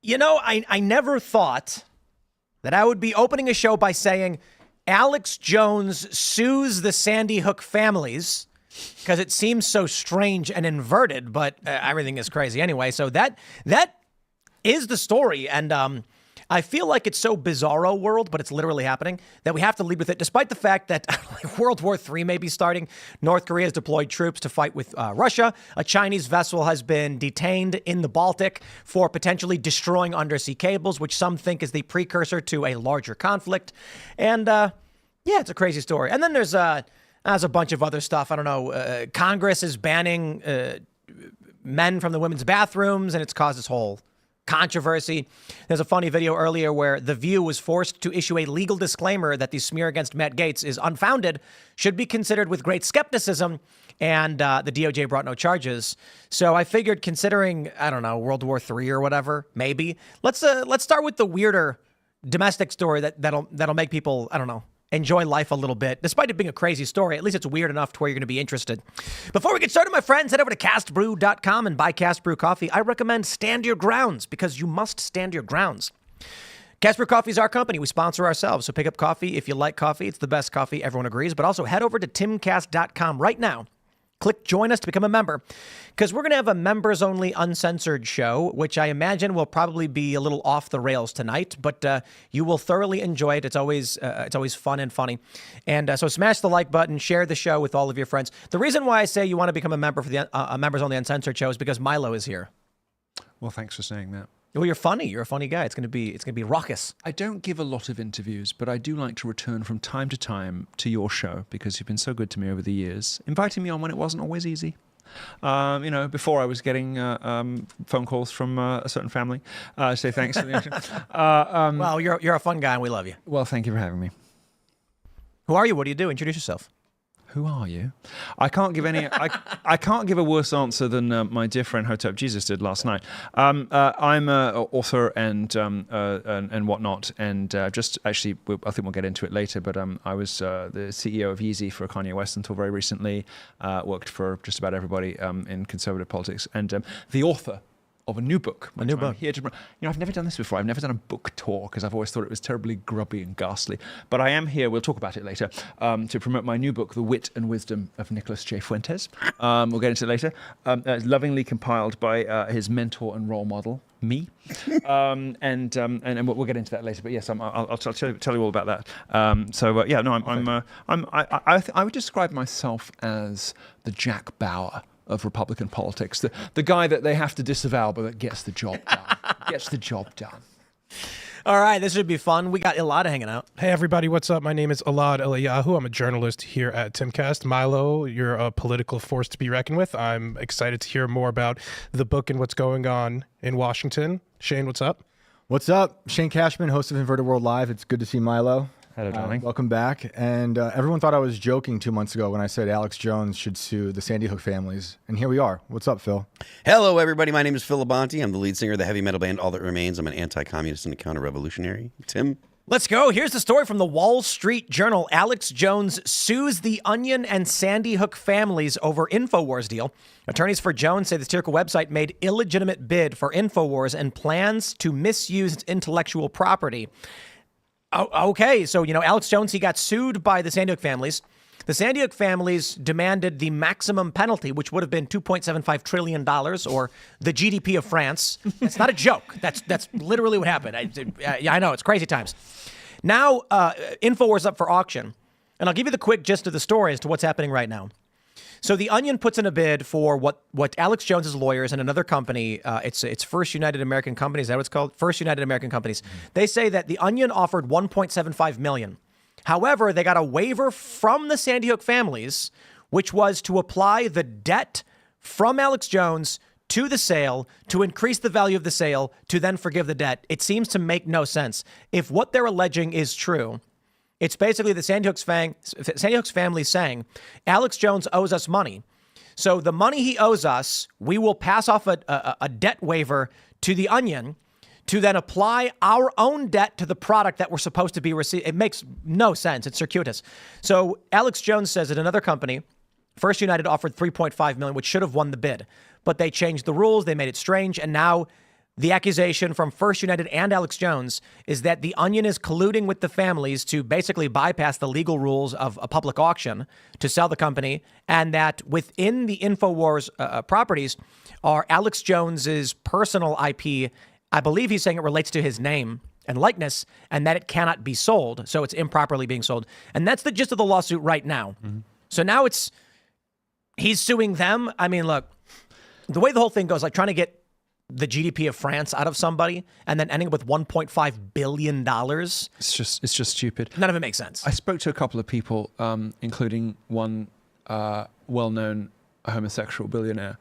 You know, I never thought that I would be opening a show by saying Alex Jones sues the Sandy Hook families because it seems so strange and inverted, but everything is crazy anyway. So that is the story. And I feel like it's so bizarro world, but it's literally happening, that we have to lead with it, despite the fact that World War III may be starting. North Korea has deployed troops to fight with Russia. A Chinese vessel has been detained in the Baltic for potentially destroying undersea cables, which some think is the precursor to a larger conflict. And yeah, it's a crazy story. And then there's a bunch of other stuff. I don't know. Congress is banning men from the women's bathrooms, and it's caused this whole controversy. There's a funny video earlier where The View was forced to issue a legal disclaimer that the smear against Matt Gaetz is unfounded, should be considered with great skepticism, and the DOJ brought no charges. So I figured, considering, I don't know, World War III or whatever, maybe let's start with the weirder domestic story that'll make people, I don't know, enjoy life a little bit. Despite it being a crazy story, at least it's weird enough to where you're going to be interested. Before we get started, my friends, head over to castbrew.com and buy Cast Brew coffee. I recommend Stand Your Grounds, because you must stand your grounds. Cast Brew Coffee is our company. We sponsor ourselves, so pick up coffee if you like coffee. It's the best coffee, everyone agrees. But also head over to timcast.com right now. Click join us to become a member, because we're going to have a members-only uncensored show, which I imagine will probably be a little off the rails tonight, but you will thoroughly enjoy it. It's always fun and funny. And so smash the like button, share the show with all of your friends. The reason why I say you want to become a member for the members-only uncensored show is because Milo is here. Well, thanks for saying that. Well, you're funny. You're a funny guy. It's gonna be raucous. I don't give a lot of interviews, but I do like to return from time to time to your show, because you've been so good to me over the years, inviting me on when it wasn't always easy. Before I was getting phone calls from a certain family, say thanks for the intro. Well, you're a fun guy, and we love you. Well, thank you for having me. Who are you? What do you do? Introduce yourself. Who are you? I can't give any. I can't give a worse answer than my dear friend Hotep Jesus did last night. I'm an author and whatnot, and just actually, I think we'll get into it later. But I was the CEO of Yeezy for Kanye West until very recently. Worked for just about everybody in conservative politics, and the author of a new book. A new book. Here to, I've never done this before. I've never done a book tour, because I've always thought it was terribly grubby and ghastly. But I am here, we'll talk about it later, to promote my new book, The Wit and Wisdom of Nicholas J. Fuentes. We'll get into it later. Lovingly compiled by his mentor and role model, me. And we'll get into that later. But yes, I'll tell you all about that. I would describe myself as the Jack Bauer of Republican politics, the guy that they have to disavow, but that gets the job done. All right, this should be fun. We got Elaad hanging out. Hey, everybody, what's up? My name is Elaad I'm a journalist here at Timcast. Milo, you're a political force to be reckoned with. I'm excited to hear more about the book and what's going on in Washington. Shane, what's up? What's up? Shane Cashman, host of Inverted World Live. It's good to see Milo. Hello, darling. Welcome back. And everyone thought I was joking 2 months ago when I said Alex Jones should sue the Sandy Hook families. And here we are. What's up, Phil? Hello, everybody. My name is Phil Labonte. I'm the lead singer of the heavy metal band All That Remains. I'm an anti-communist and a counter-revolutionary. Tim? Let's go. Here's the story from the Wall Street Journal. Alex Jones sues the Onion and Sandy Hook families over InfoWars deal. Attorneys for Jones say the satirical website made illegitimate bid for InfoWars and plans to misuse its intellectual property. Oh, okay, so, Alex Jones, he got sued by the Sandy Hook families. The Sandy Hook families demanded the maximum penalty, which would have been $2.75 trillion, or the GDP of France. That's not a joke. That's literally what happened. I know, it's crazy times. Now, InfoWars up for auction, and I'll give you the quick gist of the story as to what's happening right now. So the Onion puts in a bid for what Alex Jones's lawyers and another company, it's First United American Companies, is that what it's called? First United American Companies. They say that the Onion offered $1.75 million. However, they got a waiver from the Sandy Hook families, which was to apply the debt from Alex Jones to the sale to increase the value of the sale to then forgive the debt. It seems to make no sense. If what they're alleging is true, it's basically the Sandy Hook's family saying, Alex Jones owes us money. So the money he owes us, we will pass off a debt waiver to the Onion to then apply our own debt to the product that we're supposed to be receiving. It makes no sense. It's circuitous. So Alex Jones says that another company, First United, offered $3.5 million, which should have won the bid. But they changed the rules. They made it strange. And now The accusation from First United and Alex Jones is that the Onion is colluding with the families to basically bypass the legal rules of a public auction to sell the company, and that within the InfoWars properties are Alex Jones's personal IP. I believe he's saying it relates to his name and likeness, and that it cannot be sold, so it's improperly being sold. And that's the gist of the lawsuit right now. So now he's suing them. I mean, look, the way the whole thing goes, like trying to get the GDP of France out of somebody and then ending up with $1.5 billion. It's just stupid. None of it makes sense. I spoke to a couple of people, including one well-known homosexual billionaire,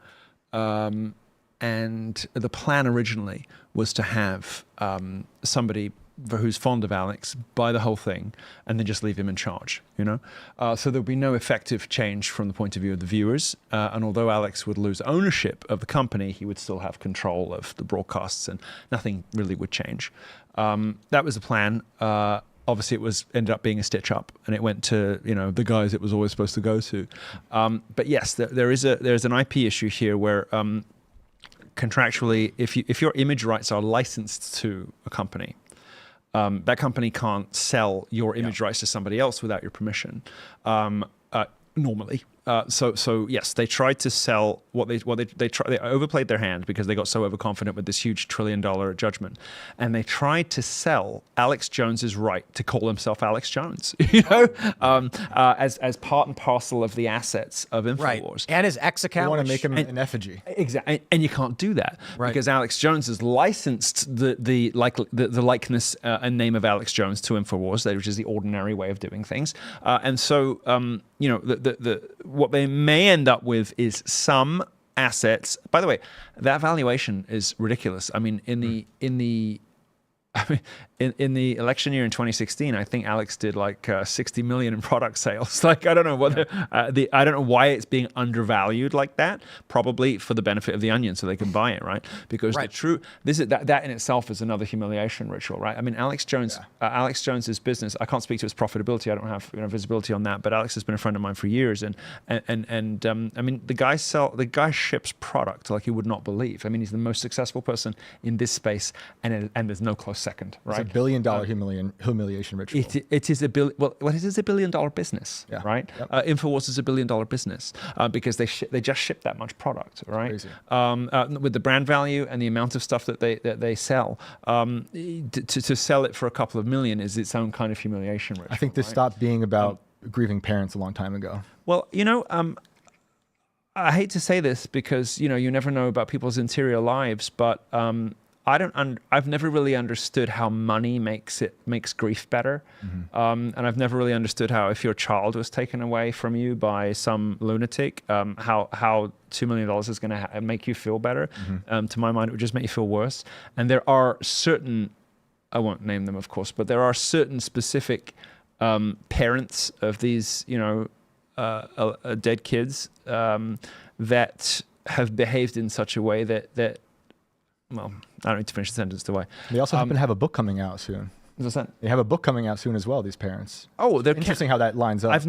and the plan originally was to have somebody who's fond of Alex buy the whole thing and then just leave him in charge, so there'll be no effective change from the point of view of the viewers, and although Alex would lose ownership of the company, he would still have control of the broadcasts and nothing really would change. That was the plan. Obviously it ended up being a stitch up, and it went to the guys it was always supposed to go to. But yes, there's an IP issue here where contractually, if your image rights are licensed to a company, that company can't sell your image rights to somebody else without your permission, normally. So yes, they tried to sell they overplayed their hand because they got so overconfident with this huge $1 trillion judgment, and they tried to sell Alex Jones's right to call himself Alex Jones, as part and parcel of the assets of InfoWars. Right. And his X account. You want to make him an effigy. Exactly, and you can't do that because Alex Jones has licensed the likeness and name of Alex Jones to InfoWars, which is the ordinary way of doing things, and so what they may end up with is some assets. By the way, that valuation is ridiculous. I mean, in the election year in 2016, I think Alex did like 60 million in product sales. Like, I don't know whether I don't know why it's being undervalued like that. Probably for the benefit of the Onion, so they can buy it, right? Because that in itself is another humiliation ritual, right? I mean, Alex Jones's business. I can't speak to his profitability. I don't have visibility on that. But Alex has been a friend of mine for years, and I mean, the guy ships product like you would not believe. I mean, he's the most successful person in this space, and there's no close second, right? It's $1 billion humiliation ritual. It is a billion. Well, what is this? $1 billion business, right? Yep. InfoWars is $1 billion business because they just ship that much product, right? Crazy. With the brand value and the amount of stuff that they sell, to sell it for a couple of million is its own kind of humiliation ritual. I think this stopped being about grieving parents a long time ago. Well, I hate to say this because you never know about people's interior lives, but I've never really understood how money makes grief better, and I've never really understood how if your child was taken away from you by some lunatic, how $2 million is going to make you feel better. To my mind, it would just make you feel worse. And there are certain, I won't name them, of course, but there are certain specific parents of these, dead kids that have behaved in such a way that. Well, I don't need to finish the sentence, do I? They also happen to have a book coming out soon. What's that? They have a book coming out soon as well, these parents. Oh, they're interesting how that lines up. I've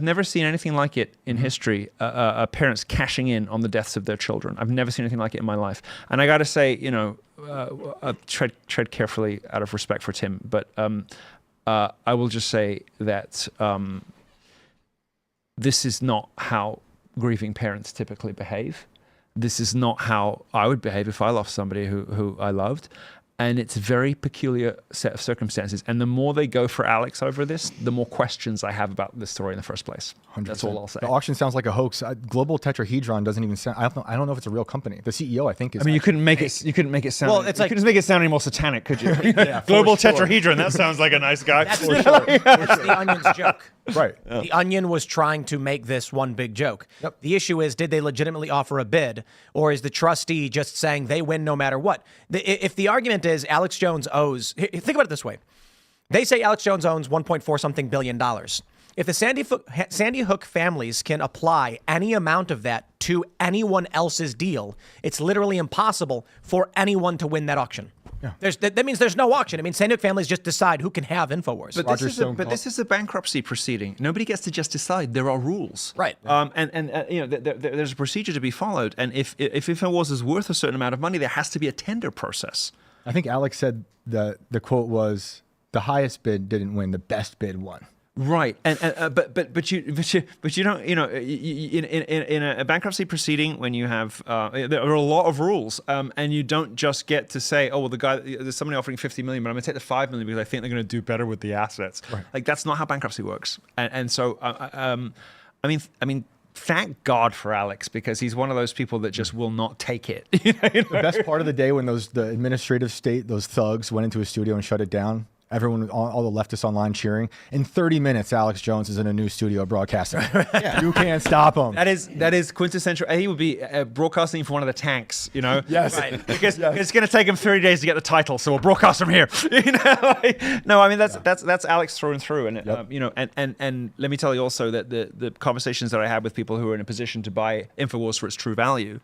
never seen anything like it in history. Parents cashing in on the deaths of their children. I've never seen anything like it in my life. And I got to say, tread carefully out of respect for Tim, but I will just say that this is not how grieving parents typically behave. This is not how I would behave if I lost somebody who I loved. And it's a very peculiar set of circumstances. And the more they go for Alex over this, the more questions I have about this story in the first place. 100%. That's all I'll say. The auction sounds like a hoax. Global Tetrahedron doesn't even sound. I don't know if it's a real company. The CEO, I think, is. I mean, you couldn't make it sound. Well, it's like, you couldn't make it sound any more satanic, could you? Yeah, Global Tetrahedron. That sounds like a nice guy. That's the Onion's joke. Right. Yeah. The Onion was trying to make this one big joke. Yep. The issue is, did they legitimately offer a bid, or is the trustee just saying they win no matter what? If the argument is Alex Jones owes, think about it this way. They say Alex Jones owns $1.4 something billion. If the Sandy Hook families can apply any amount of that to anyone else's deal, it's literally impossible for anyone to win that auction. That means there's no auction. I mean, Sandy Hook families just decide who can have InfoWars. But this is a bankruptcy proceeding. Nobody gets to just decide. There are rules, right? There's a procedure to be followed. And if InfoWars is worth a certain amount of money, there has to be a tender process. I think Alex said the quote was, "The highest bid didn't win. The best bid won." Right, but you don't, in a bankruptcy proceeding, when you have there are a lot of rules, and you don't just get to say, oh well, there's somebody offering 50 million, but I'm going to take the 5 million because I think they're going to do better with the assets. Right. Like that's not how bankruptcy works, and so I mean. Thank God for Alex, because he's one of those people that just will not take it. The best part of the day when the administrative state, those thugs went into a studio and shut it down. Everyone, all the leftists online cheering. In 30 minutes, Alex Jones is in a new studio broadcasting. You can't stop him. That is quintessential. He would be broadcasting for one of the tanks, Yes. Right. Because it's going to take him 30 days to get the title, so we'll broadcast from here. No, I mean that's Alex through and through, and and let me tell you also that the conversations that I had with people who are in a position to buy InfoWars for its true value,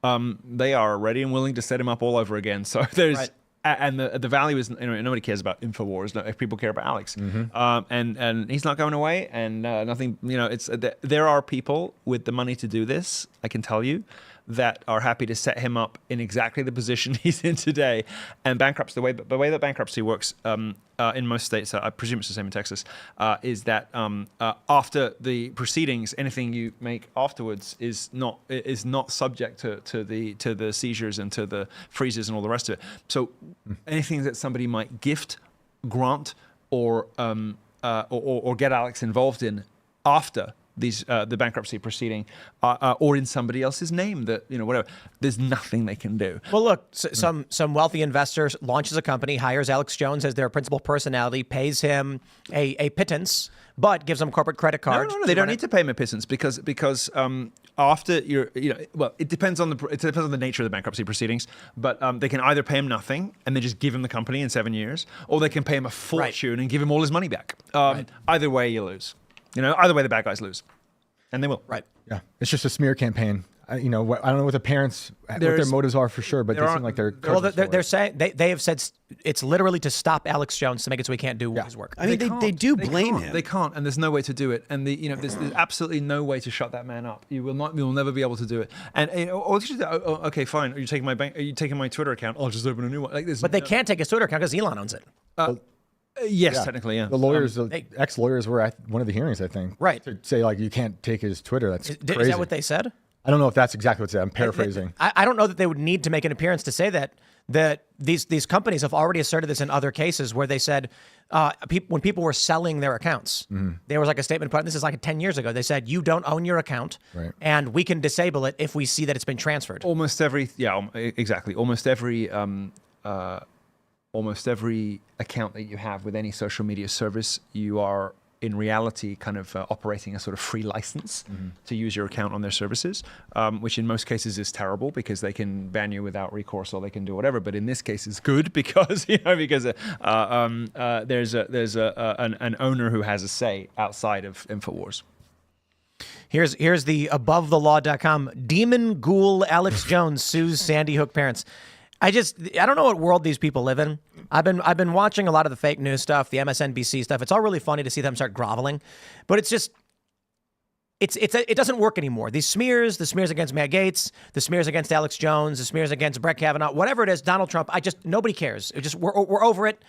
they are ready and willing to set him up all over again. So there's. Right. And the value is, nobody cares about InfoWars. No, people care about Alex, and he's not going away. And nothing, there are people with the money to do this. I can tell you, that are happy to set him up in exactly the position he's in today. And bankruptcy, the way that bankruptcy works in most states, I presume it's the same in Texas, is that after the proceedings, anything you make afterwards is not subject to the seizures and to the freezes and all the rest of it. So anything that somebody might gift, grant, or get Alex involved in after the bankruptcy proceeding, or in somebody else's name, that whatever, there's nothing they can do. Well, look, some wealthy investor launches a company, hires Alex Jones as their principal personality, pays him a pittance, but gives him a corporate credit card. No, they don't need to pay him a pittance because after it depends on the nature of the bankruptcy proceedings, but they can either pay him nothing and then just give him the company in 7 years, or they can pay him a fortune and give him all his money back. Either way, you lose. Either way, the bad guys lose, and they will. Right. Yeah. It's just a smear campaign. I don't know what the parents, what their motives are for sure, but they seem like they're. Well, they're saying they have said it's literally to stop Alex Jones to make it so he can't do his work. I mean, they do blame him. They can't, and there's no way to do it. And there's absolutely no way to shut that man up. You will never be able to do it. And okay, fine. Are you taking my bank? Are you taking my Twitter account? I'll just open a new one. Like this. But they can't take his Twitter account because Elon owns it. Yes, technically, yeah. The lawyers, ex-lawyers were at one of the hearings, I think. Right. To say, you can't take his Twitter. That's crazy. Is that what they said? I don't know if that's exactly what they said. I'm paraphrasing. I don't know that they would need to make an appearance to say that these companies have already asserted this in other cases where they said when people were selling their accounts, there was a statement put out, this is 10 years ago. They said, you don't own your account, and we can disable it if we see that it's been transferred. Almost every account that you have with any social media service, you are in reality kind of operating a sort of free license to use your account on their services, which in most cases is terrible because they can ban you without recourse or they can do whatever. But in this case, it's good because there's an owner who has a say outside of InfoWars. Here's the abovethelaw.com demon ghoul Alex Jones sues Sandy Hook parents. I don't know what world these people live in. I've been watching a lot of the fake news stuff, the MSNBC stuff. It's all really funny to see them start groveling, but it's just it doesn't work anymore. The smears against Matt Gaetz, the smears against Alex Jones, the smears against Brett Kavanaugh, whatever it is, Donald Trump. Nobody cares. We're over it.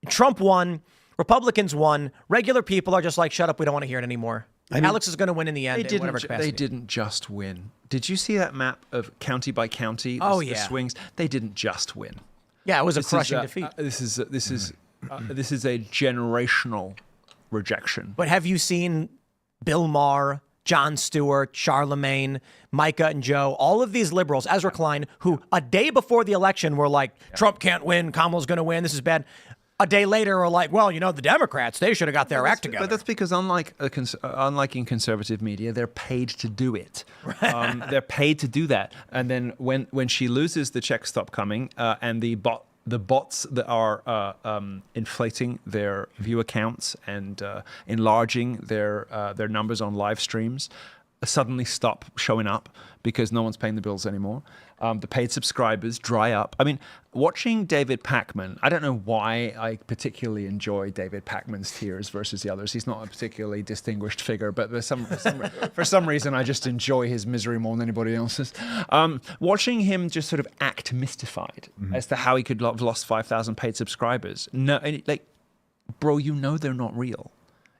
Trump won, Republicans won. Regular people are just like, shut up, we don't want to hear it anymore. Alex is going to win in the end. They didn't just win. Did you see that map of county by county? The swings. They didn't just win. Yeah, it was a crushing defeat. This is a generational rejection. But have you seen Bill Maher, Jon Stewart, Charlemagne, Micah and Joe, all of these liberals, Ezra Klein, who a day before the election were like, Trump can't win, Kamala's going to win, this is bad. A day later are like, well, the Democrats, they should have got their act together. But that's because unlike in conservative media, they're paid to do it. They're paid to do that. And then when she loses, the checks stop coming, and the bots that are inflating their view accounts and enlarging their numbers on live streams suddenly stop showing up because no one's paying the bills anymore. The paid subscribers dry up. I mean, watching David Pakman, I don't know why I particularly enjoy David Pakman's tears versus the others. He's not a particularly distinguished figure, but for some reason, I just enjoy his misery more than anybody else's. Watching him just sort of act mystified as to how he could have lost 5,000 paid subscribers. No, like, bro, you know they're not real.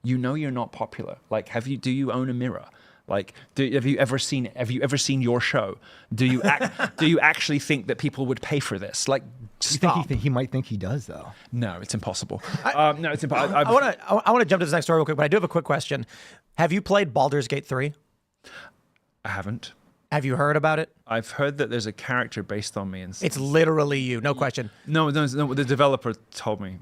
You know you're not popular. Like, do you own a mirror? Like, have you ever seen your show? Do you actually think that people would pay for this? Like, stop. He might think he does, though. No, it's impossible. No, it's impossible. I want to jump to this next story real quick, but I do have a quick question. Have you played Baldur's Gate 3? I haven't. Have you heard about it? I've heard that there's a character based on me. It's literally you, no question. No, the developer told me.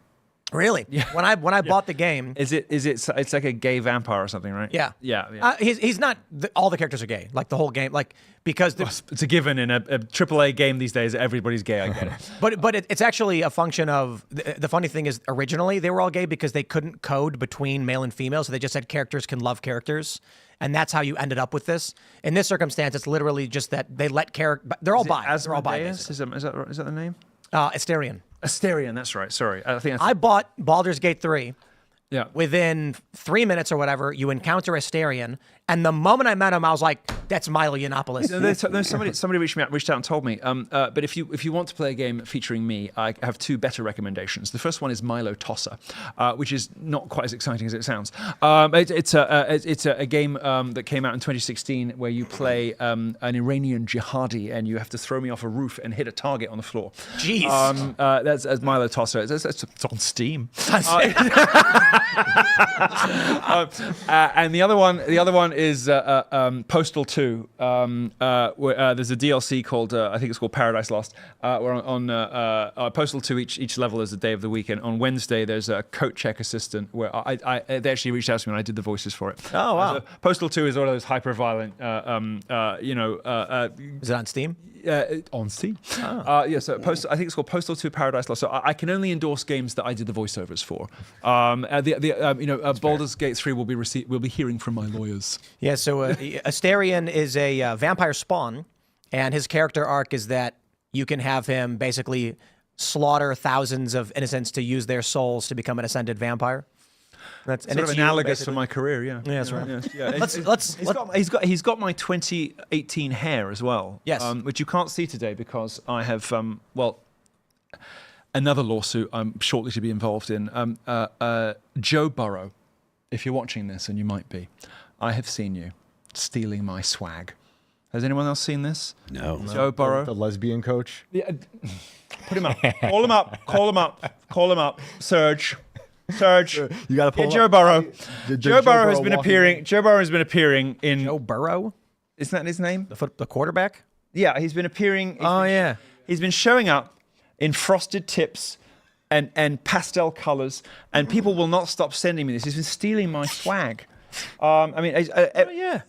Really? Yeah. When I bought the game, it's like a gay vampire or something, right? Yeah. Yeah. He's not. All the characters are gay. Like the whole game. Like because it's a given in a AAA game these days. Everybody's gay. I get it. but it's actually a function of the funny thing is originally they were all gay because they couldn't code between male and female, so they just said characters can love characters. And that's how you ended up with this. In this circumstance, it's literally just that they let they're all bi. They're all bi. Is that the name? Asterion. Asterion, that's right. Sorry. I bought Baldur's Gate 3. Yeah. Within 3 minutes or whatever, you encounter Asterion, and the moment I met him, I was like, "That's Milo Yiannopoulos." Somebody reached out and told me. But if you want to play a game featuring me, I have two better recommendations. The first one is Milo Tosser, which is not quite as exciting as it sounds. It's a game that came out in 2016 where you play an Iranian jihadi and you have to throw me off a roof and hit a target on the floor. Jeez. That's Milo Tosser. It's on Steam. And the other one is Postal 2. Where, there's a DLC called I think it's called Paradise Lost. Where on Postal 2 each level is a day of the week, and on Wednesday there's a coat check assistant where they actually reached out to me and I did the voices for it. Oh wow! So Postal 2 is one of those hyper violent. Is it on Steam? On Steam. Oh. Yeah, so I think it's called Postal 2 Paradise Lost. So I can only endorse games that I did the voiceovers for. Baldur's Gate 3 will be hearing from my lawyers. Yeah, so Asterion is a vampire spawn, and his character arc is that you can have him basically slaughter thousands of innocents to use their souls to become an ascended vampire. That's sort of analogous for my career, yeah. Yeah, that's right. Yeah. He's got my 2018 hair as well. Yes. Which you can't see today because I have another lawsuit I'm shortly to be involved in. Joe Burrow, if you're watching this, and you might be, I have seen you stealing my swag. Has anyone else seen this? No. Joe Burrow, the lesbian coach. Yeah, put him up. Call him up. Call him up. Call him up. Serge, You got to pull Joe Burrow. Joe Burrow has been appearing. Joe Burrow has been appearing in. Joe Burrow? Isn't that his name? The quarterback? Yeah, he's been appearing. Yeah. He's been showing up in frosted tips and pastel colors, and people will not stop sending me this. He's been stealing my swag. Yeah.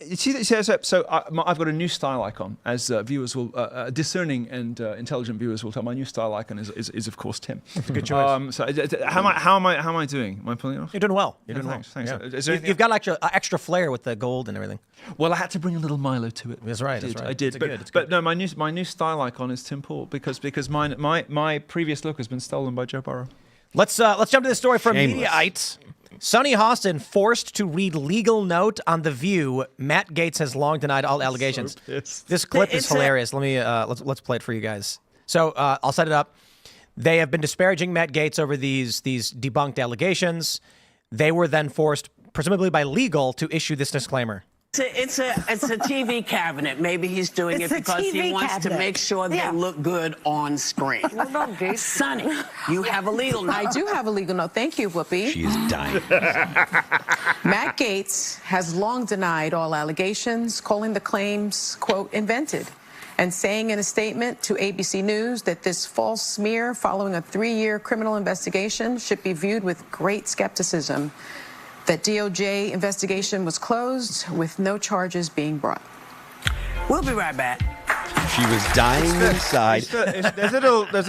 So I've got a new style icon, as viewers will, discerning and intelligent viewers will tell. My new style icon is of course Tim. That's a good choice. How am I doing? Am I pulling it off? You're doing well. Thanks. Yeah. You've got extra flair with the gold and everything. Well, I had to bring a little Milo to it. That's right. I did. But no, my new style icon is Tim Pool because my previous look has been stolen by Joe Burrow. Let's jump to this story from Shameless. Mediaite. Sonny Hostin forced to read legal note on The View. Matt Gaetz has long denied all allegations. This clip is hilarious. Let's play it for you guys. So I'll set it up. They have been disparaging Matt Gaetz over these debunked allegations. They were then forced, presumably by legal, to issue this disclaimer. It's a TV cabinet. Maybe he's doing it because he wants to make sure they look good on screen. Well, no, Gaetz. Sonny, you have a legal note. I do have a legal note. Thank you, Whoopi. She is dying. Matt Gaetz has long denied all allegations, calling the claims, quote, invented, and saying in a statement to ABC News that this false smear following a 3-year criminal investigation should be viewed with great skepticism. That DOJ investigation was closed with no charges being brought. We'll be right back. She was dying inside. There's a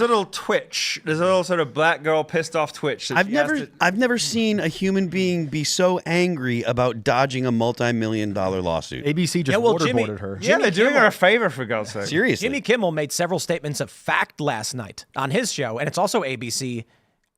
little twitch. There's a little sort of black girl pissed off twitch. I've never seen a human being be so angry about dodging a multi-million-dollar lawsuit. ABC just waterboarded her. Yeah, they're doing her a favor, for God's sake. Seriously. Jimmy Kimmel made several statements of fact last night on his show, and it's also ABC.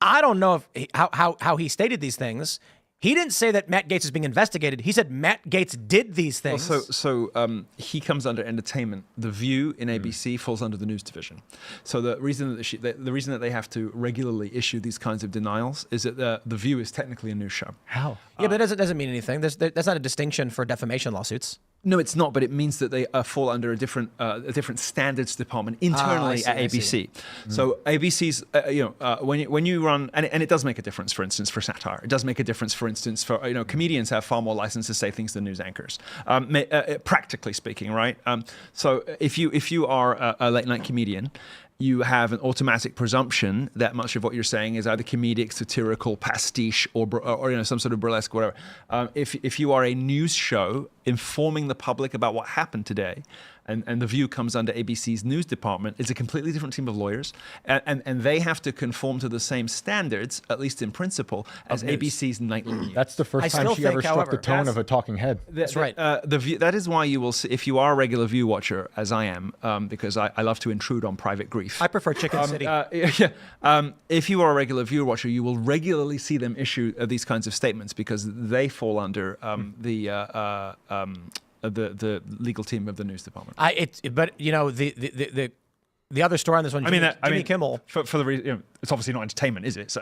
I don't know if how he stated these things. He didn't say that Matt Gaetz is being investigated. He said Matt Gaetz did these things. So he comes under entertainment. The View in ABC falls under the news division. So the reason that they have to regularly issue these kinds of denials is that the View is technically a news show. How? Yeah, but that doesn't mean anything. That's not a distinction for defamation lawsuits. No, it's not, but it means that they fall under a different standards department internally at ABC. So ABC's, when you run, and it does make a difference, for instance, for satire. It does make a difference, for instance, for comedians have far more license to say things than news anchors, practically speaking, right? So if you are a late night comedian, you have an automatic presumption that much of what you're saying is either comedic, satirical, pastiche, or some sort of burlesque, whatever. If you are a news show informing the public about what happened today, and The View comes under ABC's news department, it's a completely different team of lawyers, and they have to conform to the same standards, at least in principle, as ABC's nightly news. That's the first time she ever struck the tone of a talking head. That's right. The View, that is why you will see, if you are a regular View watcher, as I am, because I love to intrude on private grief. I prefer Chicken City. If you are a regular View watcher, you will regularly see them issue these kinds of statements because they fall under the legal team of the news department. The other story on this one, Jimmy Kimmel. For the reason, it's obviously not entertainment, is it? So,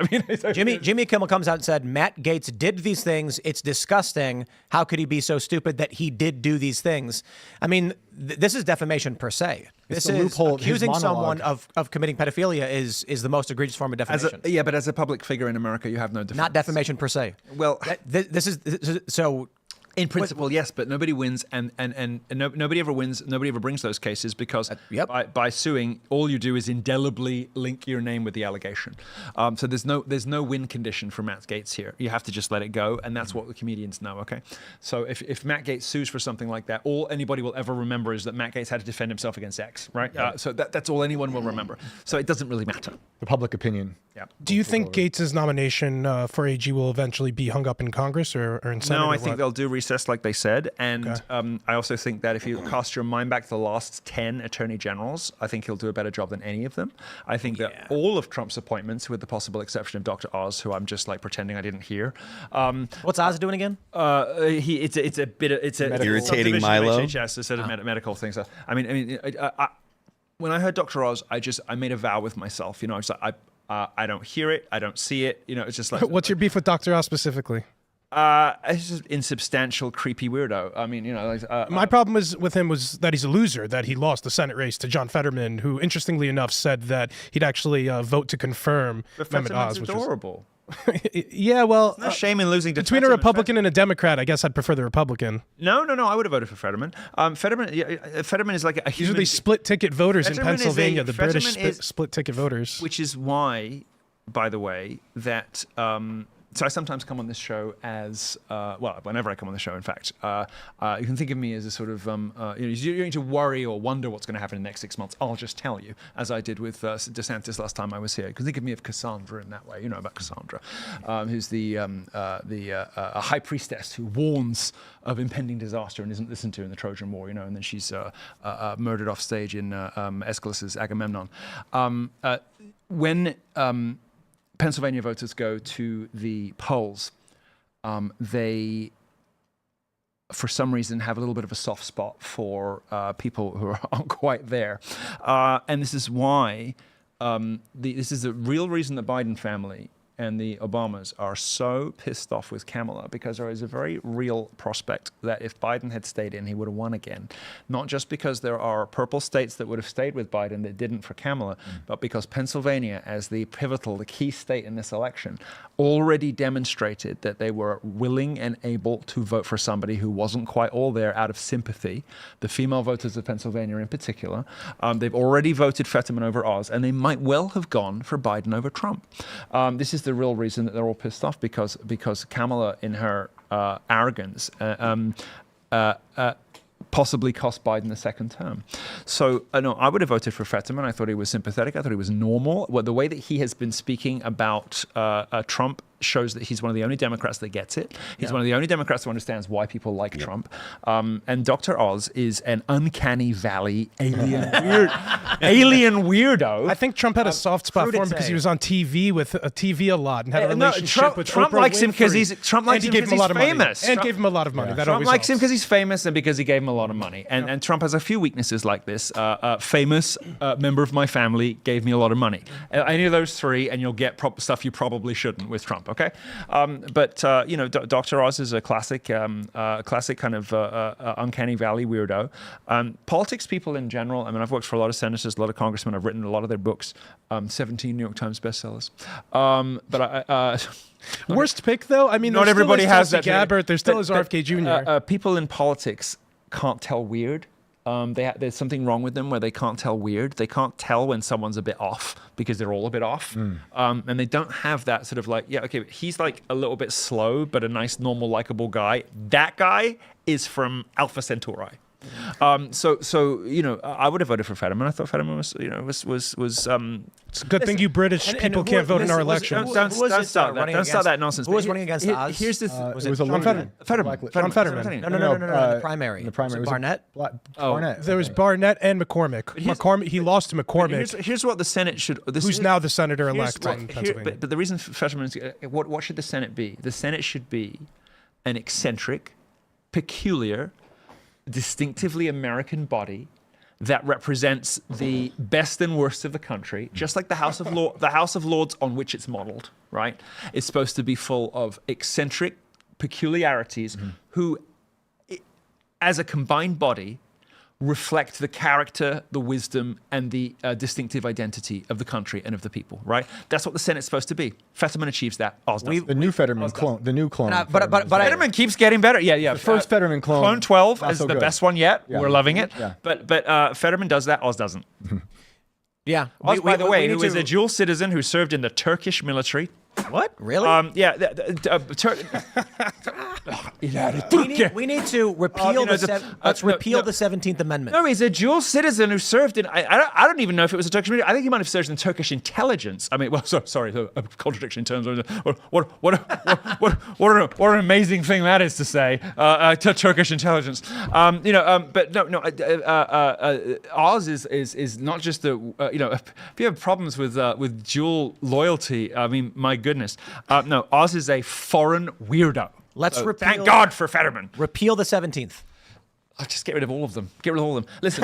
Jimmy Kimmel comes out and said, Matt Gaetz did these things. It's disgusting. How could he be so stupid that he did do these things? I mean, this is defamation per se. This is accusing someone of committing pedophilia is the most egregious form of defamation. But as a public figure in America, you have no defense. Not defamation per se. Well, this is so. In principle, yes, but nobody wins, and nobody ever wins. Nobody ever brings those cases because by suing, all you do is indelibly link your name with the allegation. So there's no win condition for Matt Gaetz here. You have to just let it go, and that's what the comedians know. Okay, so if Matt Gaetz sues for something like that, all anybody will ever remember is that Matt Gaetz had to defend himself against X, right? So that's all anyone will remember. So it doesn't really matter. The public opinion. Yeah. Do you think Gaetz's nomination for AG will eventually be hung up in Congress or in Senate? No, I think they'll do recess like they said. And I also think that if you cast your mind back to the last 10 attorney generals, I think he'll do a better job than any of them. I think that all of Trump's appointments, with the possible exception of Dr. Oz, who I'm just like pretending I didn't hear. What's Oz doing again? It's a irritating Milo. HHS, instead of medical things. I mean, when I heard Dr. Oz, I made a vow with myself. I was like, I don't hear it. I don't see it. It's just like. What's your beef with Dr. Oz specifically? It's just insubstantial, creepy weirdo. I mean, my problem with him was that he's a loser, that he lost the Senate race to John Fetterman, who, interestingly enough, said that he'd actually vote to confirm Mehmet Oz. Which is adorable. Yeah, well, no shame in losing to between a Republican and a Democrat. I guess I'd prefer the Republican. No, I would have voted for Fetterman. Fetterman is like a human. These are these split ticket voters Fetterman in Pennsylvania, the British split ticket voters. Which is why, by the way, that. So I sometimes come on this show as, whenever I come on the show, in fact, you can think of me as a sort of, you're going to worry or wonder what's going to happen in the next 6 months. I'll just tell you, as I did with DeSantis last time I was here. You can think of me of Cassandra in that way. You know about Cassandra, who's the high priestess who warns of impending disaster and isn't listened to in the Trojan War, and then she's murdered off stage in Aeschylus's Agamemnon. When Pennsylvania voters go to the polls, they, for some reason, have a little bit of a soft spot for people who aren't quite there. And this is why, this is the real reason the Biden family and the Obamas are so pissed off with Kamala, because there is a very real prospect that if Biden had stayed in, he would have won again. Not just because there are purple states that would have stayed with Biden that didn't for Kamala, but because Pennsylvania, as the key state in this election, already demonstrated that they were willing and able to vote for somebody who wasn't quite all there out of sympathy. The female voters of Pennsylvania in particular, they've already voted Fetterman over Oz, and they might well have gone for Biden over Trump. This is the real reason that they're all pissed off, because Kamala, in her arrogance, possibly cost Biden a second term. So no, I would have voted for Fetterman. I thought he was sympathetic. I thought he was normal. Well, the way that he has been speaking about Trump shows that he's one of the only Democrats that gets it. He's one of the only Democrats who understands why people like Trump. And Dr. Oz is an uncanny valley alien weirdo. I think Trump had a soft spot for him because he was on TV with a TV a lot and had a relationship with Trump Oprah likes him because Winfrey. he gave him a lot of famous. Money. And gave him a lot of money. That Trump always likes him helps. because he's famous and because he gave him a lot of money. And Trump has a few weaknesses like this. Famous member of my family gave me a lot of money. Any of those three, and you'll get stuff you probably shouldn't with Trump. Okay. But Dr. Oz is a classic kind of uncanny valley weirdo. Politics people in general. I mean, I've worked for a lot of senators, a lot of congressmen. I've written a lot of their books. 17 New York Times bestsellers. Worst pick though. I mean, not everybody has that. Gabbard. There still is RFK Jr. People in politics can't tell weird. There's something wrong with them where they can't tell weird. They can't tell when someone's a bit off because they're all a bit off. And they don't have that sort of like, he's like a little bit slow, but a nice, normal, likable guy. That guy is from Alpha Centauri. I would have voted for Fetterman. I thought Fetterman was. It's a good thing you British people can't vote in our elections. Don't start that nonsense. Who was running against Oz? Here's the. It was John Fetterman. John Fetterman. No, the primary. The primary was Barnett. Barnett. There was Barnett and McCormick. He lost to McCormick. Here's what the Senate should. Who's now the senator-elect in Pennsylvania. But the reason Fetterman is what should the Senate be? The Senate should be an eccentric, peculiar, distinctively American body that represents the best and worst of the country, just like the House of Lords on which it's modeled, right? It's supposed to be full of eccentric peculiarities who, as a combined body, reflect the character, the wisdom, and the distinctive identity of the country and of the people, right? That's what the Senate's supposed to be. Fetterman achieves that. Oz doesn't. The new Fetterman clone. The new clone. But Fetterman keeps getting better. Yeah. The first Fetterman clone. Clone 12 is so the good. best one yet. Yeah. We're loving it. Yeah. But Fetterman does that. Oz doesn't. Yeah. Oz, by the way, who is a dual citizen who served in the Turkish military. What? Really? We need to repeal let's repeal the 17th Amendment. No, he's a dual citizen who served in. I don't even know if it was a Turkish military. I think he might have served in Turkish intelligence. I mean, sorry, a contradiction in terms of what an amazing thing that is to say to Turkish intelligence. But no. Oz is not just the. If you have problems with dual loyalty, I mean, my goodness. No, Oz is a foreign weirdo. Let's repeal. Thank God for Fetterman. Repeal the 17th. I'll just get rid of all of them. Listen,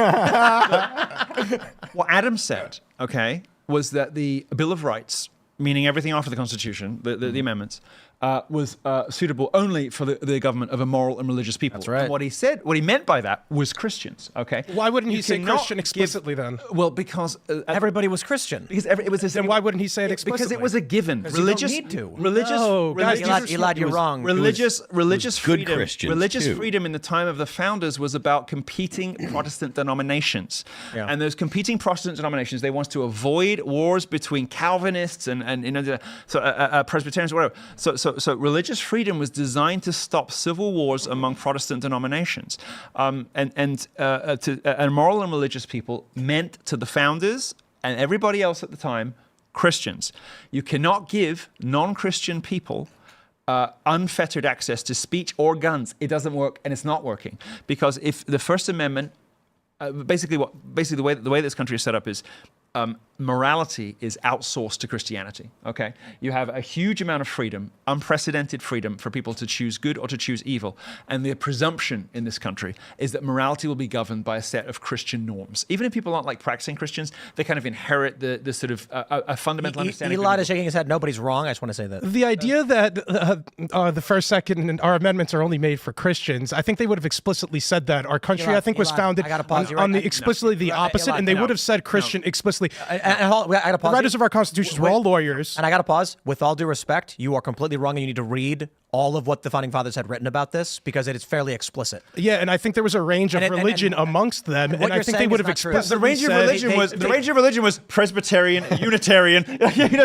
what Adam said, was that the Bill of Rights, meaning everything after the Constitution, the amendments, was suitable only for the government of a moral and religious people. That's right. And what he meant by that was Christians. Okay. Why wouldn't he say Christian explicitly then? Well, because Everybody was Christian. because it was. Then why wouldn't he say it explicitly? Because it was a given. Religious. You don't need to. Elaad, you're wrong. Religious good freedom. Christians, Religious too. freedom in the time of the founders was about competing Protestant denominations, and those competing Protestant denominations, they wanted to avoid wars between Calvinists and Presbyterians, whatever. So religious freedom was designed to stop civil wars among Protestant denominations, and moral and religious people meant to the founders and everybody else at the time Christians. You cannot give non-Christian people unfettered access to speech or guns. It doesn't work, and it's not working, because if the First Amendment, basically the way this country is set up is. Morality is outsourced to Christianity. Okay, you have a huge amount of freedom, unprecedented freedom for people to choose good or to choose evil, and the presumption in this country is that morality will be governed by a set of Christian norms. Even if people aren't like practicing Christians, they kind of inherit the sort of a fundamental understanding. Elaad is shaking his head. Nobody's wrong. I just want to say that the idea that the first, second, and our amendments are only made for Christians, I think they would have explicitly said that. Our country, I think, was founded on the explicitly the opposite, and they would have said Christian explicitly expressly. I gotta pause The writers you. of our constitutions were all lawyers. And I got to pause. With all due respect, you are completely wrong, and you need to read all of what the founding fathers had written about this because it is fairly explicit. Yeah, and I think there was a range of religion amongst them, what and I you're think they saying would is have not true. explicitly The range of said- religion was the range of religion was Presbyterian, Unitarian. The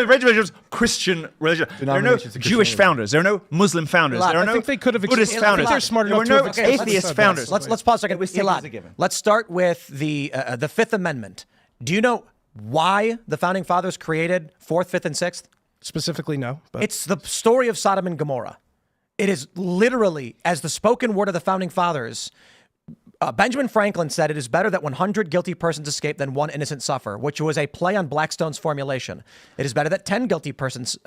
range of religion was Christian religion. There are no Denominations of Jewish Christianity. founders. There are no Muslim founders. Elad, There are I no think they could have Buddhist I think founders. they're smart There were enough to no have explicitly atheist said founders. that. Let's pause a second. It was taken as a Elaad, given. let's start with the Fifth Amendment. Do you know why the founding fathers created Fourth, Fifth, and Sixth? Specifically, no. But It's the story of Sodom and Gomorrah. It is literally, as the spoken word of the founding fathers, Benjamin Franklin said, it is better that 100 guilty persons escape than one innocent suffer, which was a play on Blackstone's formulation. It is better that 10 guilty persons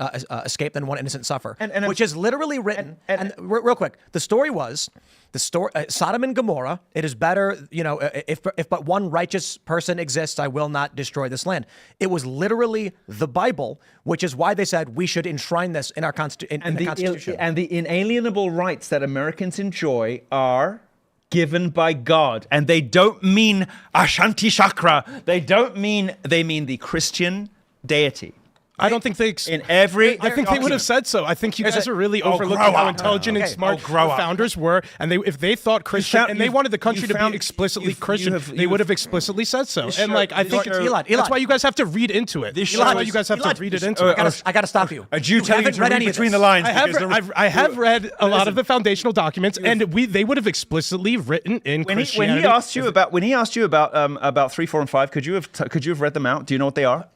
escape than one innocent suffer, which is literally written. And real quick, the story was, Sodom and Gomorrah, it is better, if but one righteous person exists, I will not destroy this land. It was literally the Bible, which is why they said we should enshrine this in our Constitution. And the inalienable rights that Americans enjoy are given by God, and they don't mean Ashanti Chakra. They mean the Christian deity. I don't think they. In every, I think they would have said so. I think you guys are really overlooking grow how up. intelligent and smart grow the up. founders were, and if they thought Christian found- and they you've- wanted the country you to found- be explicitly you've- Christian, they would have explicitly said so. This And show- like I think this it's, show- that's why you guys have to read into it. This That's show why is- you guys have to read it into it. I got to stop you. A Jew telling you haven't to read read any of between this. the lines. I have read a lot of the foundational documents, and they would have explicitly written in When Christianity. he asked you about 3, 4, and 5, could you have read them out? Do you know what they are?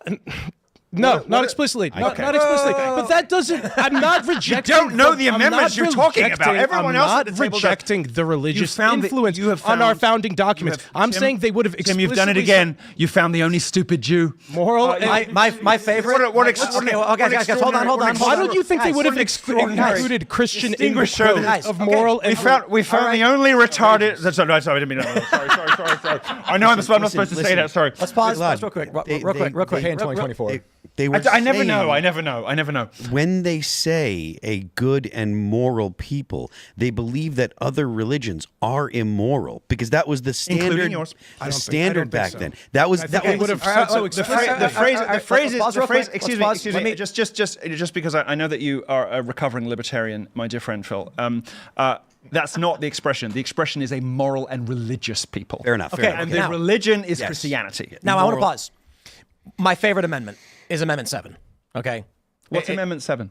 No, not explicitly. Not explicitly. But that doesn't. I'm not rejecting. don't know the amendments you're talking about. Everyone I'm else at not the table does. rejecting the religious found that- influence you have on our found- founding documents. I'm Tim, saying they would have Tim, explicitly. you've done it again. You found the only stupid Jew. Moral. My favorite. Guys, hold on. Why don't you think they would have extraordinary- included Christian in the Distinguished show code that- of Okay. moral? We found the only retarded. Sorry, I didn't mean that. Sorry. I know I'm not supposed to say that. Sorry. Let's pause Elaad, real quick. they- Real quick. Hey, in 2024. They were I never saying- know. I never know. When they say a good and moral people, they believe that other religions are immoral because that was the standard. Including yours. The standard back then. That was think they would have said so explicitly. The phrase Pause real quick. excuse Let's me, pause. Let me- just because I know that you are a recovering libertarian, my dear friend Phil. That's not the expression. The expression is a moral and religious people. Fair enough. Okay, And now- the religion is Yes. Christianity. Now I want to pause. My favorite amendment is Amendment 7. Okay. What's Amendment 7?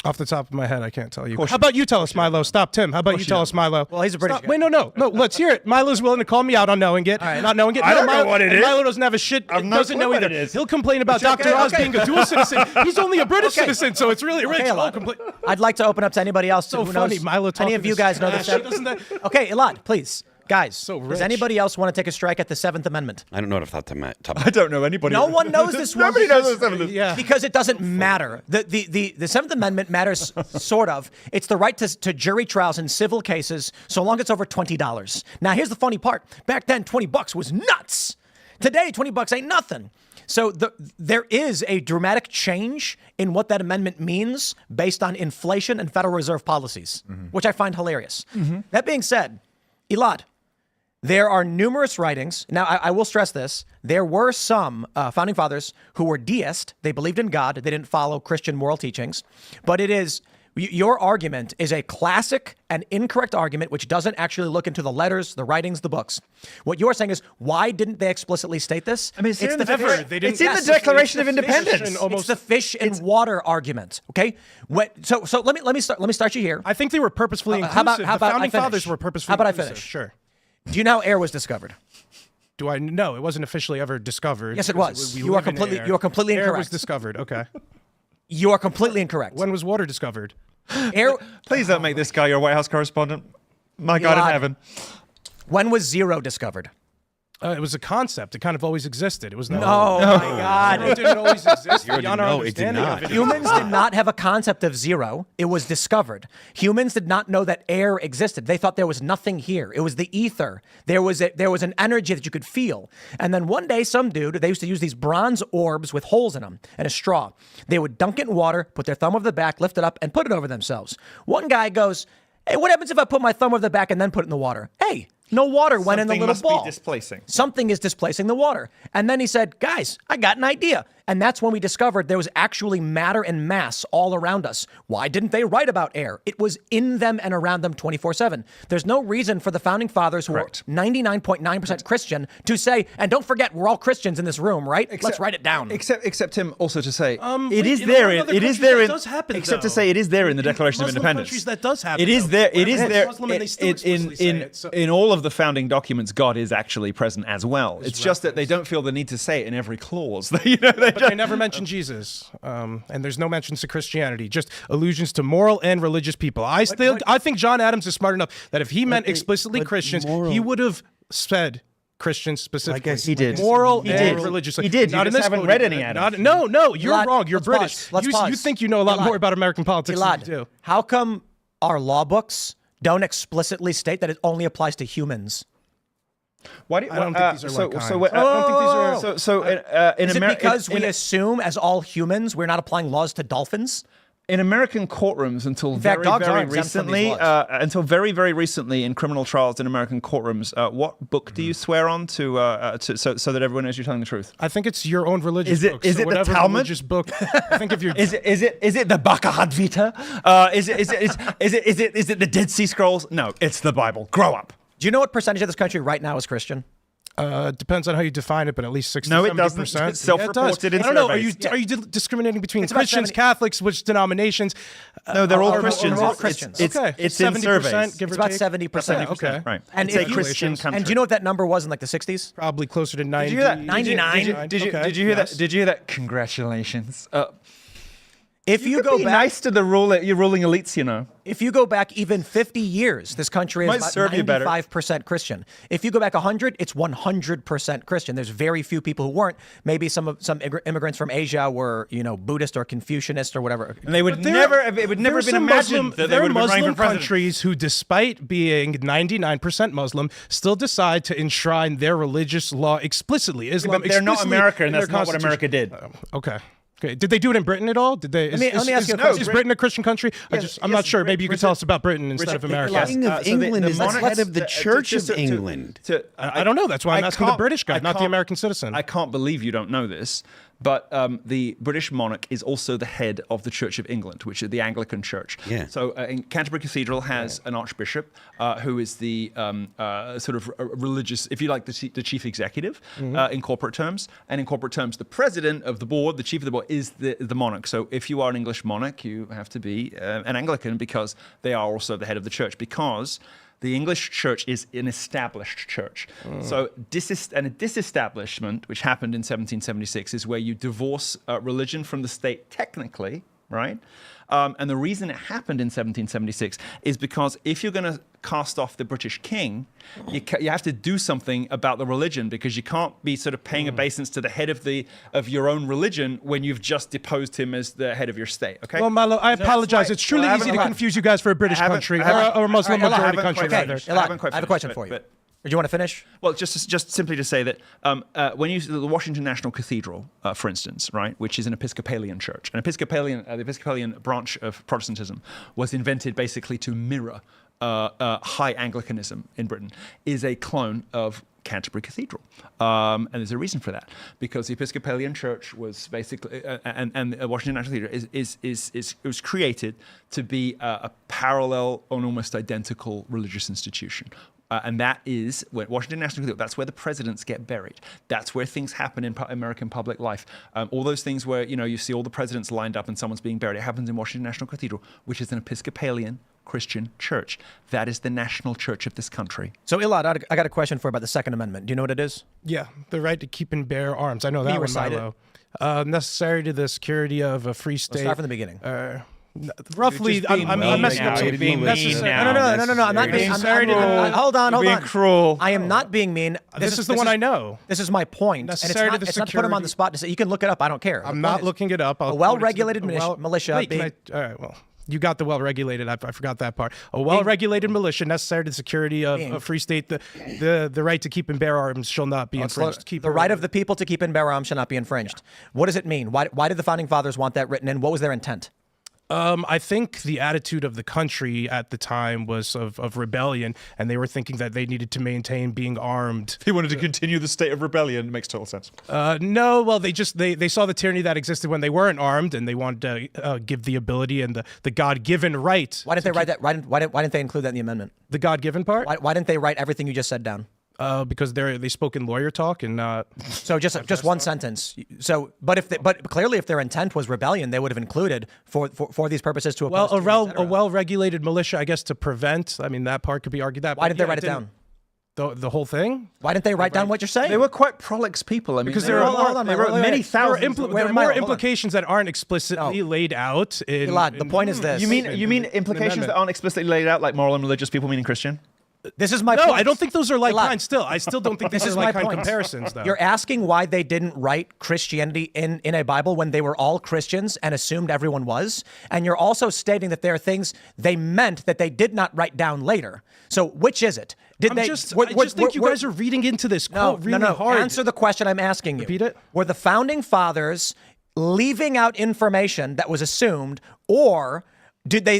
Off the top of my head, I can't tell you. How about you tell us, Milo? Stop, Tim. How about you tell us, Milo? Well, he's a British Stop. guy. Wait, no. Let's hear it. Milo's willing to call me out on knowing it, not knowing it. I don't Milo, know what it and is. Milo doesn't have a shit. I've no Doesn't clue know what either. it is. He'll complain about okay, Dr. Oz okay. being a dual citizen. He's only a British Okay. citizen, so it's really rich. Okay, Oh, Elaad. I'd like to open up to anybody else. So who funny, knows. Milo Any talking of you this guys know trash. this? Doesn't that- Okay, Elaad, please. Guys, So does rich. anybody else want to take a strike at the 7th Amendment? I don't know if that's I don't know anybody. No one knows this one. Nobody knows this. Yeah. Because it doesn't matter. The 7th Amendment matters, sort of. It's the right to jury trials in civil cases so long as it's over $20. Now, here's the funny part. Back then, $20 was nuts. Today, $20 ain't nothing. So there is a dramatic change in what that amendment means based on inflation and Federal Reserve policies, which I find hilarious. That being said, Elaad, there are numerous writings. Now, I will stress this. There were some founding fathers who were deist. They believed in God. They didn't follow Christian moral teachings. But your argument is a classic and incorrect argument, which doesn't actually look into the letters, the writings, the books. What you're saying is, why didn't they explicitly state this? I mean, it's in the Yes, Declaration of it's the fish Independence. and It's the fish and water argument. Okay. So let me start you here. I think they were purposefully inclusive. How about the I founding finish? fathers were purposefully How about I inclusive. finish? Sure. Do you know how air was discovered? Do I know? It wasn't officially ever discovered. Yes, it because was. we You are live in completely- air. you are completely Air was incorrect. discovered. Okay. You are completely incorrect. When was water discovered? Air. Please don't make this guy your White House correspondent. My God in Elaad. heaven. When was zero discovered? It was a concept. It kind of always existed. It was not. Oh my God. It didn't always exist already beyond our know it did understanding not. of it. Humans did not have a concept of zero. It was discovered. Humans did not know that air existed. They thought there was nothing here. It was the ether. There was an energy that you could feel. And then one day, some dude, they used to use these bronze orbs with holes in them and a straw. They would dunk it in water, put their thumb over the back, lift it up, and put it over themselves. One guy goes, "Hey, what happens if I put my thumb over the back and then put it in the water?" Hey, No water went in the Something little must ball. be displacing. Something is displacing the water. And then he said, guys, I got an idea. And that's when we discovered there was actually matter and mass all around us. Why didn't they write about air? It was in them and around them 24/7. There's no reason for the founding fathers, who Correct. are 99.9% Christian, to say, and don't forget, we're all Christians in this room, right? Let's write it down. Except him also to say It is there. It is there. Except to say it is there in the Declaration of Muslim Independence. countries that does happen. It is though. there. It is Whenever there. it's Muslim and they still explicitly say it, so- In all of the founding documents, God is actually present as well. It's just that they don't feel the need to say it in every clause. But they never mention Jesus, and there's no mentions to Christianity. Just allusions to moral and religious people. I think John Adams is smart enough that if he meant explicitly Christians, he would have said Christians specifically. I guess he did. Moral He and did. religious. He did. You Not in just this haven't podium. read any Adams. No, you're Elaad, wrong. You're let's British. pause. Let's You pause. think you know a lot Elaad. more about American politics than you do. How come our law books don't explicitly state that it only applies to humans? Why do, I don't think these are like so kinds. I don't think these are so in Is it America because we assume, as all humans, we're not applying laws to dolphins? in American courtrooms until fact, very, dogs very are exempt from these recently, laws. until very, very recently in criminal trials in American courtrooms, what book do you swear on so that everyone knows you're telling the truth? I think it's your own religious Is it- book. is so it the whatever Talmud? religious book? I think if you're Is it the Bhagavad Gita? Is it the Dead Sea Scrolls? No, it's the Bible. Grow up. Do you know what percentage of this country right now is Christian? depends on how you define it, but at least 60, No, it 70%. doesn't. It's Yeah, it does. self-reported in I don't know. surveys. Are you discriminating between It's about Christians, 70 Catholics, which denominations? No, they're all They're Christians. all It's- Christians. It's Okay. in 70%, surveys. give or It's about take? 70%. Okay. Right. And It's a if you- Christian country. And do you know what that number was in like the 60s? Probably closer to 90. Did you hear that? 99? Did you hear that? Did you hear that? Congratulations. If you go Be back, nice to the your ruling elites, you know. if you go back even 50 years, this country is Might about serve you better. 95% Christian. If you go back 100, it's 100% Christian. There's very few people who weren't. Maybe some immigrants from Asia were, Buddhist or Confucianist or whatever. And they would But there- never have been there's imagined some Muslim, that they there are would have been running for Muslim president. countries who, despite being 99% Muslim, still decide to enshrine their religious law explicitly. Islam But they're not explicitly America, and in that's their not what America constitution. did. Okay. Did they do it in Britain at all? Did they? Let me ask you a is question. Britain a Christian country? I'm not sure. Maybe you could tell us about Britain instead Richard, of America. The King of England is the head of the Church of England. I don't know. That's why I'm asking the can't- British guy, I not the can't- American citizen. I can't believe you don't know this, but the British monarch is also the head of the Church of England, which is the Anglican Church. Yeah. So in Canterbury Cathedral has an archbishop who is the sort of religious, if you like, the chief executive in corporate terms. And in corporate terms, the president of the board, the chief of the board, is the monarch. So if you are an English monarch, you have to be an Anglican because they are also the head of the church, because the English church is an established church. So a disestablishment, which happened in 1776, is where you divorce religion from the state technically, right? And the reason it happened in 1776 is because if you're going to cast off the British king, you have to do something about the religion, because you can't be sort of paying obeisance to the head of your own religion when you've just deposed him as the head of your state. Okay. Well, Milo, I apologize. why- It's truly well, I easy to haven't- confuse you guys for a British I haven't- country I haven't- or a Muslim all right, majority I haven't country, quite rather. finished. I Elaad, haven't quite I have a finished, question but- for you. but- Do you want to finish? Well, just simply to say that when you the Washington National Cathedral, for instance, right, which is an Episcopalian church, the Episcopalian branch of Protestantism was invented basically to mirror high Anglicanism in Britain, is a clone of Canterbury Cathedral, and there's a reason for that, because the Episcopalian Church was basically, and Washington National Cathedral was created to be a parallel and almost identical religious institution. And that is when Washington National Cathedral, that's where the presidents get buried. That's where things happen in American public life. All those things where, you see all the presidents lined up and someone's being buried. It happens in Washington National Cathedral, which is an Episcopalian Christian church. That is the national church of this country. So, Elaad, I got a question for you about the Second Amendment. Do you know what it is? Yeah, the right to keep and bear arms. I know you that one, recite it? Milo. Necessary to the security of a free state. Let's start from the beginning. Roughly, You're just being I'm mean messing now. up. You're being Necessary- mean now. No. I'm not You're being. being sorry to Hold on. You're being cruel. I am not being mean. This is the one I know. This is my point. Necessary to and the it's not to put him on the security- spot to say you can look it up. I don't care. I'm not looking it up. A well-regulated militia. Wait, being, all right, well, you got the well-regulated. I forgot that part. A well-regulated militia necessary to the security of a free state. The right to keep and bear arms shall not be infringed. the right of the people to keep and bear arms shall not be infringed. What does it mean? Why did the founding fathers want that written in? What was their intent? I think the attitude of the country at the time was of rebellion, and they were thinking that they needed to maintain being armed. They wanted to continue the state of rebellion. Makes total sense. No, well, they saw the tyranny that existed when they weren't armed, and they wanted to give the ability and the God-given right. Why didn't they write that? Why didn't they include that in the amendment? The God-given part? Why didn't they write everything you just said down? Because they spoke in lawyer talk and not. So just one sentence. So, but clearly, if their intent was rebellion, they would have included for these purposes to oppose. Well, a well-regulated militia, I guess, to prevent. I mean, that part could be argued that. Why didn't they write it down? The whole thing? Why didn't they write down what you're saying? They were quite prolix people. I mean, because there are many thousands. There are more implications that aren't explicitly laid out. Elaad, the point is this. You mean implications that aren't explicitly laid out, like moral and religious people meaning Christian? This is my point. No, I don't think those are like-kind still. I still don't think this is like-kind comparisons, though. You're asking why they didn't write Christianity in a Bible when they were all Christians and assumed everyone was. And you're also stating that there are things they meant that they did not write down later. So which is it? I just think you guys are reading into this quote really hard. Answer the question I'm asking you. Repeat it. Were the founding fathers leaving out information that was assumed, or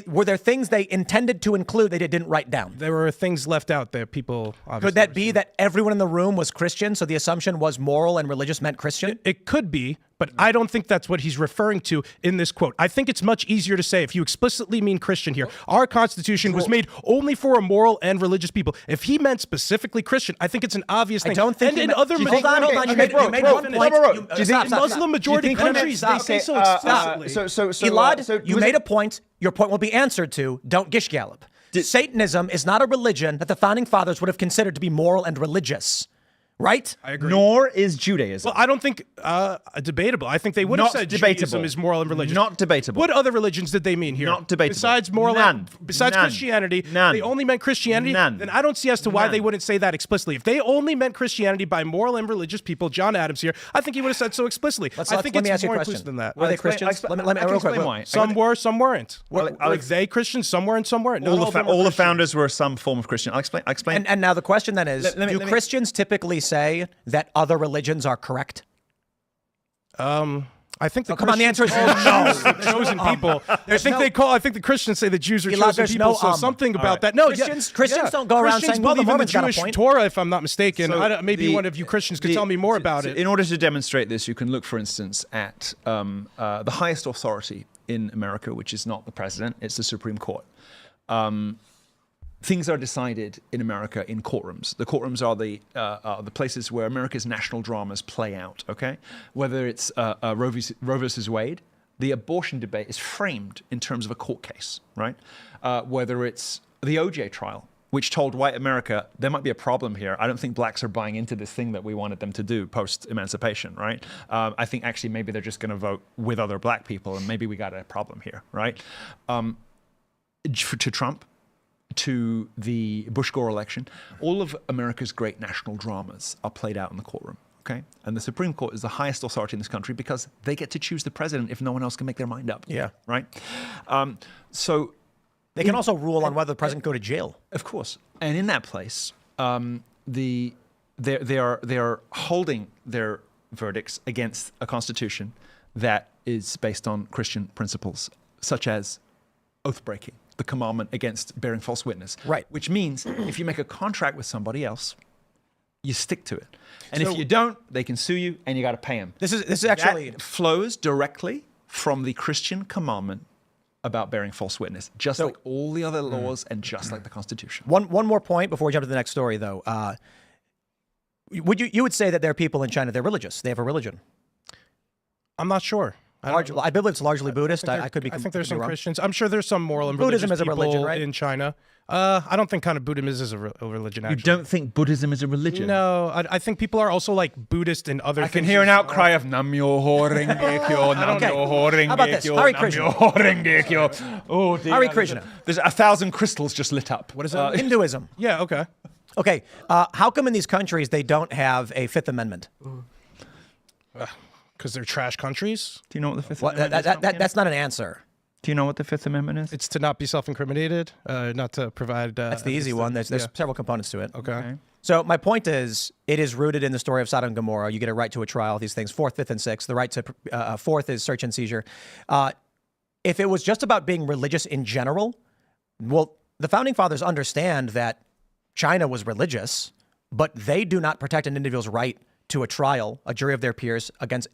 were there things they intended to include they didn't write down? There were things left out that people obviously. Could that be that everyone in the room was Christian, so the assumption was moral and religious meant Christian? It could be, but I don't think that's what he's referring to in this quote. I think it's much easier to say if you explicitly mean Christian here. Our Constitution was made only for a moral and religious people. If he meant specifically Christian, I think it's an obvious thing. I don't think and in other hold on. You made one point. In Muslim majority countries, they say so explicitly. Elaad, you made a point. Your point will be answered to. Don't gish gallop. Satanism is not a religion that the founding fathers would have considered to be moral and religious. Right? I agree. Nor is Judaism. Well, I don't think debatable. I think they would have said Judaism is moral and religious. Not debatable. What other religions did they mean here? Not debatable. Besides Christianity, they only meant Christianity. Then I don't see as to why they wouldn't say that explicitly. If they only meant Christianity by moral and religious people, John Adams here, I think he would have said so explicitly. I think it's more inclusive than that. Were they Christians? Let me explain why. Some were, some weren't. Were they Christians? Some were and some weren't. All the founders were some form of Christian. I'll explain. And now the question then is, do Christians typically say that other religions are correct? I think the come on, the answer is no. Chosen people. I think the Christians say the Jews are chosen people. So something about that. No, Christians don't go around saying, well, the Mormons got a point. Torah, if I'm not mistaken. Maybe one of you Christians could tell me more about it. In order to demonstrate this, you can look, for instance, at the highest authority in America, which is not the president; it's the Supreme Court. Things are decided in America in courtrooms. The courtrooms are the places where America's national dramas play out, okay? Whether it's Roe versus Wade, the abortion debate is framed in terms of a court case, right? Whether it's the OJ trial, which told white America, there might be a problem here. I don't think blacks are buying into this thing that we wanted them to do post-emancipation, right? I think actually maybe they're just going to vote with other black people, and maybe we got a problem here, right? To Trump, to the Bush-Gore election, all of America's great national dramas are played out in the courtroom, okay? And the Supreme Court is the highest authority in this country because they get to choose the president if no one else can make their mind up. Yeah. Right? So they can also rule on whether the president go to jail. Of course. And in that place, they are holding their verdicts against a constitution that is based on Christian principles, such as oath-breaking, the commandment against bearing false witness. Right. Which means if you make a contract with somebody else, you stick to it. And if you don't, they can sue you and you got to pay them. This is actually... That flows directly from the Christian commandment about bearing false witness, just like all the other laws and just like the Constitution. One more point before we jump to the next story, though. You would say that there are people in China, they're religious. They have a religion. I'm not sure. I believe it's largely Buddhist. I could be. I think there's some Christians. I'm sure there's some moral and religious Buddhism is a religion, people right? in China. I don't think kind of Buddhism is a religion. Actually, You don't think Buddhism is a religion? No, I think people are also like Buddhist in other. I can hear an outcry of Nam-myoho Renge Kyo, Nam-myoho Renge Kyo. How about this? Hare Krishna. Nam-myoho Renge Kyo. Oh dear. Hare Krishna. There's 1,000 crystals just lit up. What is that? Hinduism. Yeah. Okay. Okay. How come in these countries they don't have a Fifth Amendment? Because they're trash countries. Do you know what the Fifth Amendment is? That's not an answer. Do you know what the Fifth Amendment is? It's to not be self-incriminated, not to provide. That's the easy one. There's several components to it. Okay. So my point is, it is rooted in the story of Sodom and Gomorrah. You get a right to a trial. These things, 4th, 5th, and 6th. The right to 4th is search and seizure. if it was just about being religious in general, well, the founding fathers understand that China was religious, but they do not protect an individual's right to a trial, a jury of their peers against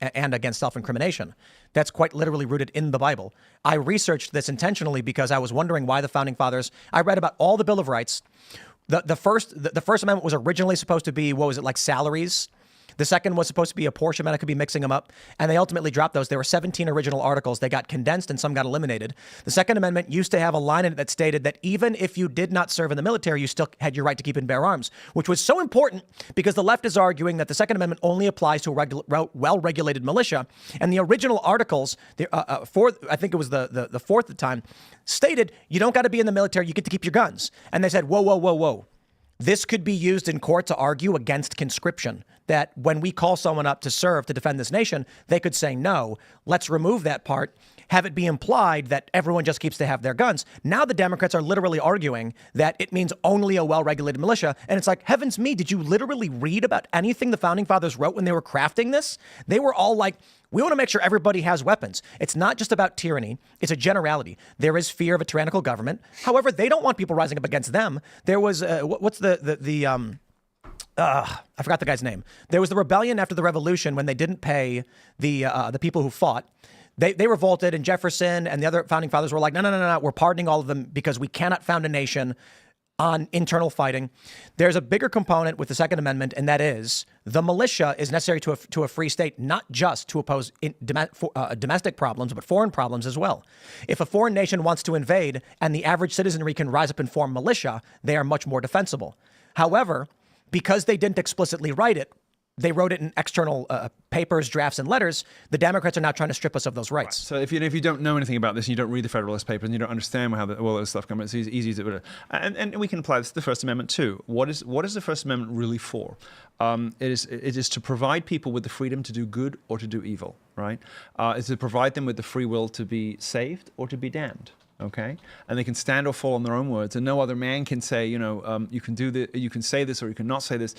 self-incrimination. That's quite literally rooted in the Bible. I researched this intentionally because I was wondering why the founding fathers, I read about all the Bill of Rights. The First Amendment was originally supposed to be, like salaries? The second was supposed to be apportionment. I could be mixing them up. And they ultimately dropped those. There were 17 original articles. They got condensed and some got eliminated. The Second Amendment used to have a line in it that stated that even if you did not serve in the military, you still had your right to keep and bear arms, which was so important because the left is arguing that the Second Amendment only applies to a well-regulated militia. And the original articles, I think it was the fourth at the time, stated you don't got to be in the military. You get to keep your guns. And they said, whoa, whoa, whoa, whoa. This could be used in court to argue against conscription, that when we call someone up to serve to defend this nation, they could say, no, let's remove that part, have it be implied that everyone just keeps to have their guns. Now the Democrats are literally arguing that it means only a well-regulated militia. And it's like, heavens me, did you literally read about anything the founding fathers wrote when they were crafting this? They were all like, we want to make sure everybody has weapons. It's not just about tyranny. It's a generality. There is fear of a tyrannical government. However, they don't want people rising up against them. There was, I forgot the guy's name. There was the rebellion after the revolution when they didn't pay the people who fought. They revolted, and Jefferson and the other founding fathers were like, no, we're pardoning all of them because we cannot found a nation on internal fighting. There's a bigger component with the Second Amendment, and that is the militia is necessary to a free state, not just to oppose domestic problems, but foreign problems as well. If a foreign nation wants to invade and the average citizenry can rise up and form militia, they are much more defensible. However, because they didn't explicitly write it, they wrote it in external papers, drafts, and letters. The Democrats are now trying to strip us of those rights. Right. So if you don't know anything about this and you don't read the Federalist Papers and you don't understand how all this stuff comes, it's easy to... And we can apply this to the First Amendment too. What is the First Amendment really for? It is to provide people with the freedom to do good or to do evil, right? It's to provide them with the free will to be saved or to be damned. Okay, and they can stand or fall on their own words, and no other man can say, you can do this, you can say this, or you cannot say this.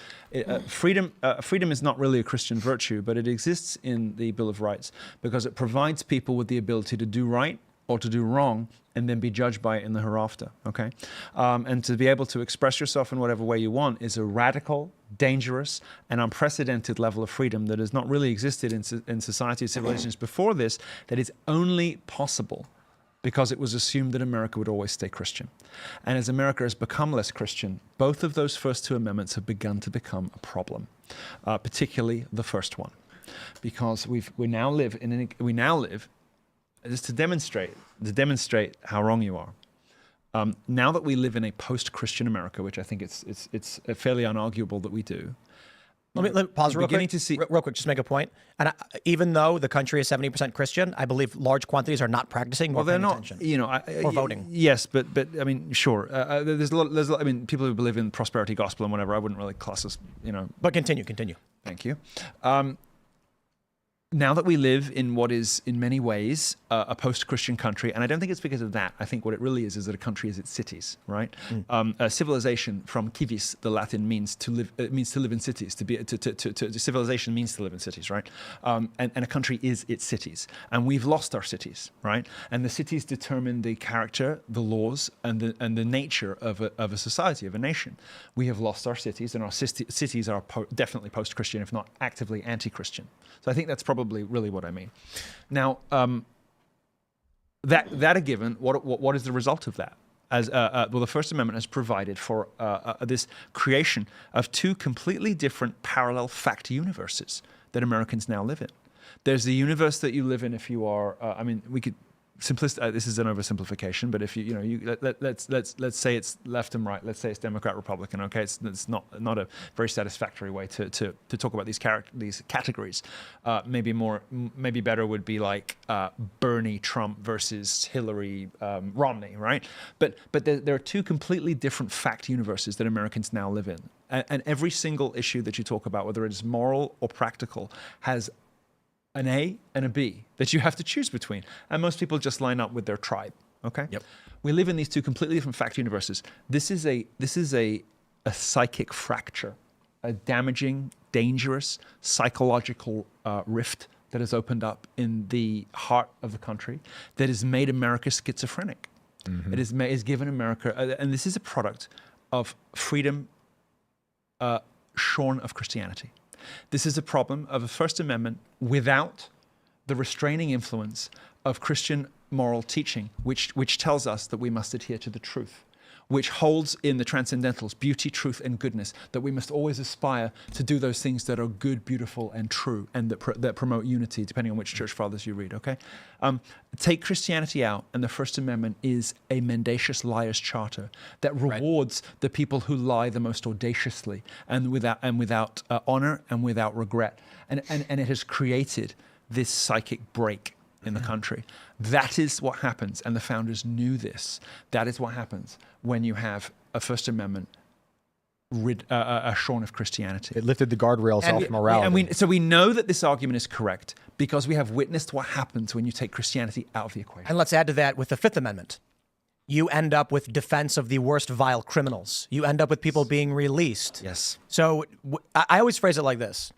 Freedom is not really a Christian virtue, but it exists in the Bill of Rights because it provides people with the ability to do right or to do wrong, and then be judged by it in the hereafter. Okay, and to be able to express yourself in whatever way you want is a radical, dangerous, and unprecedented level of freedom that has not really existed in society or civilizations before this. That is only possible because it was assumed that America would always stay Christian. And as America has become less Christian, both of those first two amendments have begun to become a problem, particularly the first one, because we now live just to demonstrate how wrong you are. Now that we live in a post-Christian America, which I think it's fairly unarguable that we do. Let me pause real quick. Real quick, just make a point. And even though the country is 70% Christian, I believe large quantities are not practicing or paying attention. Or voting. Yes, but I mean, sure. There's a lot. I mean, people who believe in prosperity gospel and whatever. I wouldn't really class as, But continue. Thank you. Now that we live in what is, in many ways, a post-Christian country, and I don't think it's because of that. I think what it really is that a country is its cities, right? Civilization, from civis, the Latin means to live. It means to live in cities. Civilization means to live in cities, right? And a country is its cities, and we've lost our cities, right? And the cities determine the character, the laws, and the nature of a society, of a nation. We have lost our cities, and our cities are definitely post-Christian, if not actively anti-Christian. So I think that's probably really what I mean. Now, that a given, what is the result of that? The First Amendment has provided for this creation of two completely different parallel fact universes that Americans now live in. There's the universe that you live in if you are. We could this is an oversimplification, but if let's say it's left and right. Let's say it's Democrat, Republican. Okay, it's not a very satisfactory way to talk about these categories. Maybe better would be like Bernie, Trump versus Hillary, Romney, right? But there are two completely different fact universes that Americans now live in, and every single issue that you talk about, whether it is moral or practical, has an A and a B that you have to choose between. And most people just line up with their tribe, okay? Yep. We live in these two completely different fact universes. This is a psychic fracture, a damaging, dangerous, psychological rift that has opened up in the heart of the country that has made America schizophrenic. It has given America, and this is a product of freedom shorn of Christianity. This is a problem of a First Amendment without the restraining influence of Christian moral teaching, which tells us that we must adhere to the truth, which holds in the transcendentals beauty, truth, and goodness, that we must always aspire to do those things that are good, beautiful, and true, and that promote unity, depending on which church fathers you read, okay? Take Christianity out, and the First Amendment is a mendacious liar's charter that rewards the people who lie the most audaciously and without honor and without regret. And it has created this psychic break in the country. That is what happens, and the founders knew this. That is what happens when you have a First Amendment shorn of Christianity. It lifted the guardrails off morality. So we know that this argument is correct because we have witnessed what happens when you take Christianity out of the equation. And let's add to that with the Fifth Amendment. You end up with defense of the worst vile criminals. You end up with people being released. Yes. So I always phrase it like this.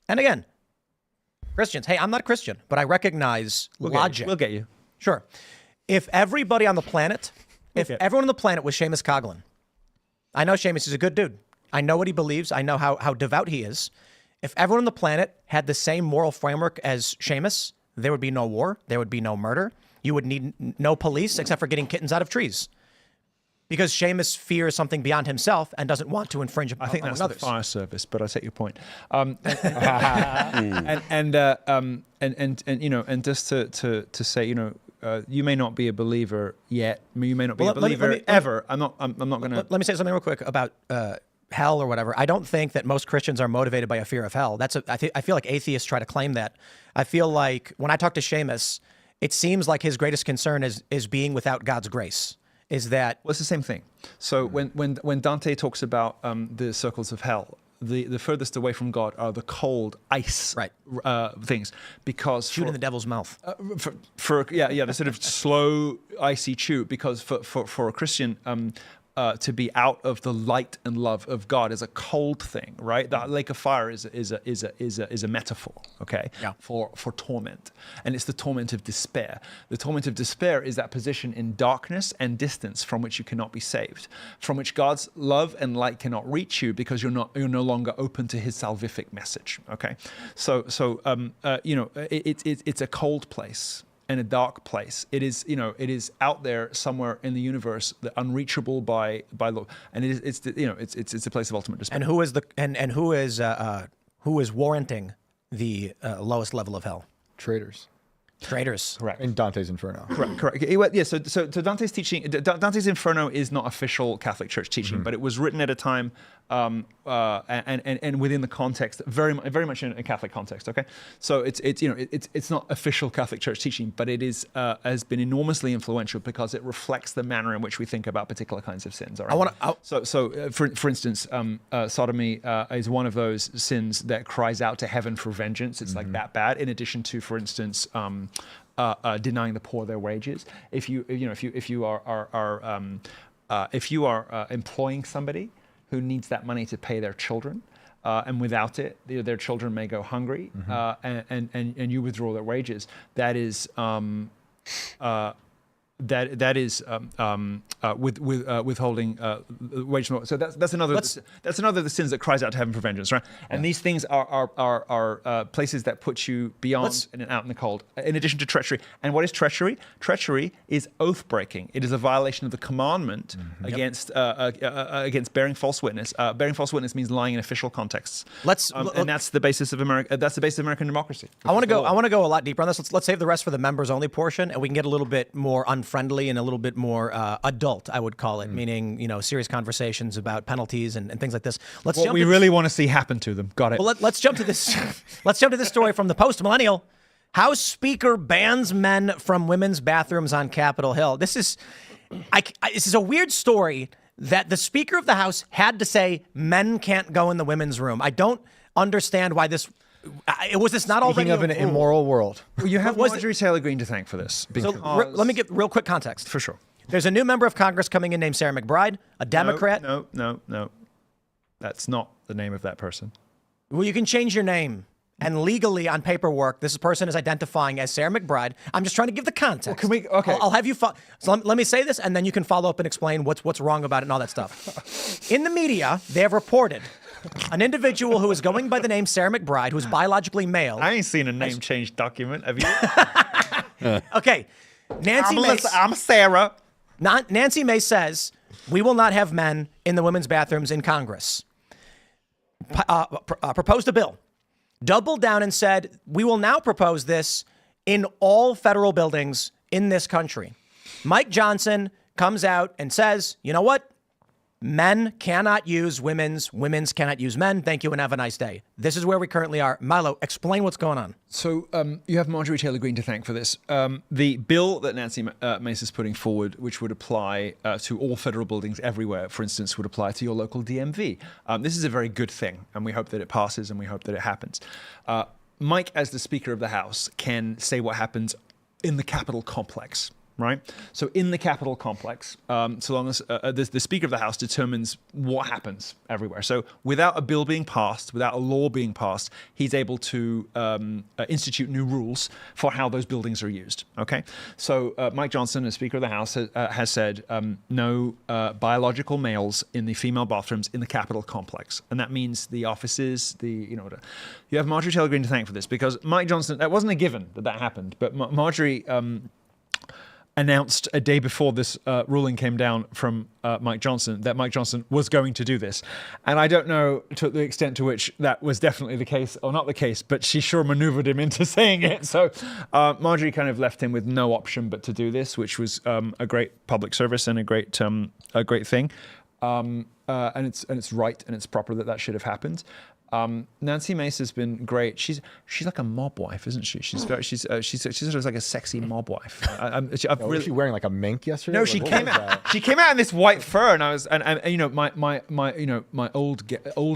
And again, Christians, hey, I'm not a Christian, but I recognize logic. We'll get you. Sure. If everybody on the planet, everyone on the planet was Seamus Coughlin, I know Seamus is a good dude. I know what he believes. I know how devout he is. If everyone on the planet had the same moral framework as Seamus, there would be no war. There would be no murder. You would need no police except for getting kittens out of trees. Because Seamus fears something beyond himself and doesn't want to infringe upon others. I think that's the fire service, but I take your point. And just to say, you may not be a believer yet. You may not be a believer ever. I'm not going to. Let me say something real quick about hell or whatever. I don't think that most Christians are motivated by a fear of hell. I feel like atheists try to claim that. I feel like when I talk to Seamus, it seems like his greatest concern is being without God's grace. Is that... Well, it's the same thing. So when Dante talks about the circles of hell, the furthest away from God are the cold ice things, because shoot in the devil's mouth. The sort of slow icy chew, because for a Christian to be out of the light and love of God is a cold thing, right? The lake of fire is a metaphor, okay, for torment, and it's the torment of despair. The torment of despair is that position in darkness and distance from which you cannot be saved, from which God's love and light cannot reach you because you're no longer open to His salvific message. Okay, so it's a cold place. In a dark place, it is out there somewhere in the universe, unreachable by law, and it's a place of ultimate despair. And who is warranting the lowest level of hell? Traitors. Correct. In Dante's Inferno. Correct. Yeah. So Dante's teaching, Dante's Inferno is not official Catholic Church teaching, but it was written at a time and within the context, very much in a Catholic context. Okay. So it's not official Catholic Church teaching, but it is has been enormously influential because it reflects the manner in which we think about particular kinds of sins. All right. For instance, sodomy is one of those sins that cries out to heaven for vengeance. It's like that bad. In addition to, for instance, denying the poor their wages. If you are employing somebody who needs that money to pay their children, and without it, their children may go hungry, and you withdraw their wages. That is withholding wage. So that's another of the sins that cries out to heaven for vengeance, right? And these things are places that put you beyond and out in the cold. In addition to treachery, and what is treachery? Treachery is oath breaking. It is a violation of the commandment against bearing false witness. Bearing false witness means lying in official contexts. And that's the basis of America. That's the basis of American democracy. I want to go a lot deeper on this. Let's save the rest for the members only portion, and we can get a little bit more unfriendly and a little bit more adult, I would call it, meaning serious conversations about penalties and things like this. What we really want to see happen to them. Got it. Well, let's jump to this. Let's jump to this story from the Post-Millennial. House Speaker bans men from women's bathrooms on Capitol Hill. This is a weird story that the Speaker of the House had to say men can't go in the women's room. I don't understand why this. Was this not already Speaking of an immoral world? Well, you have Marjorie Taylor Greene to thank for this. So let me give real quick context. For sure. There's a new member of Congress coming in named Sarah McBride, a Democrat. No. That's not the name of that person. Well, you can change your name And legally on paperwork, this person is identifying as Sarah McBride. I'm just trying to give the context. Well, can we? Okay. I'll have you. So let me say this, and then you can follow up and explain what's wrong about it and all that stuff. In the media, they have reported an individual who is going by the name Sarah McBride, who is biologically male. I ain't seen a name change document. Have you? Okay, Nancy Mace. I'm Sarah. Nancy Mace says we will not have men in the women's bathrooms in Congress. Proposed a bill. Doubled down and said, we will now propose this in all federal buildings in this country. Mike Johnson comes out and says, you know what? Men cannot use women's cannot use men. Thank you and have a nice day. This is where we currently are. Milo, explain what's going on. So you have Marjorie Taylor Greene to thank for this. The bill that Nancy Mace is putting forward, which would apply to all federal buildings everywhere, for instance, would apply to your local DMV. This is a very good thing, and we hope that it passes and we hope that it happens. Mike, as the Speaker of the House, can say what happens in the Capitol complex. Right? So in the Capitol complex, so long as the Speaker of the House determines what happens everywhere. So without a bill being passed, without a law being passed, he's able to institute new rules for how those buildings are used. Okay? So Mike Johnson, as Speaker of the House, has said no biological males in the female bathrooms in the Capitol complex. And that means the offices, you have Marjorie Taylor Greene to thank for this, because Mike Johnson, that wasn't a given that happened, but Marjorie announced a day before this ruling came down from Mike Johnson that Mike Johnson was going to do this. And I don't know to the extent to which that was definitely the case or not the case, but she sure maneuvered him into saying it. So Marjorie kind of left him with no option but to do this, which was a great public service and a great thing. And it's right and it's proper that should have happened. Nancy Mace has been great. She's like a mob wife, isn't she? She's sort of like a sexy mob wife. Was she wearing like a mink yesterday? No, she came out. She came out in this white fur, and I was, and you know, my old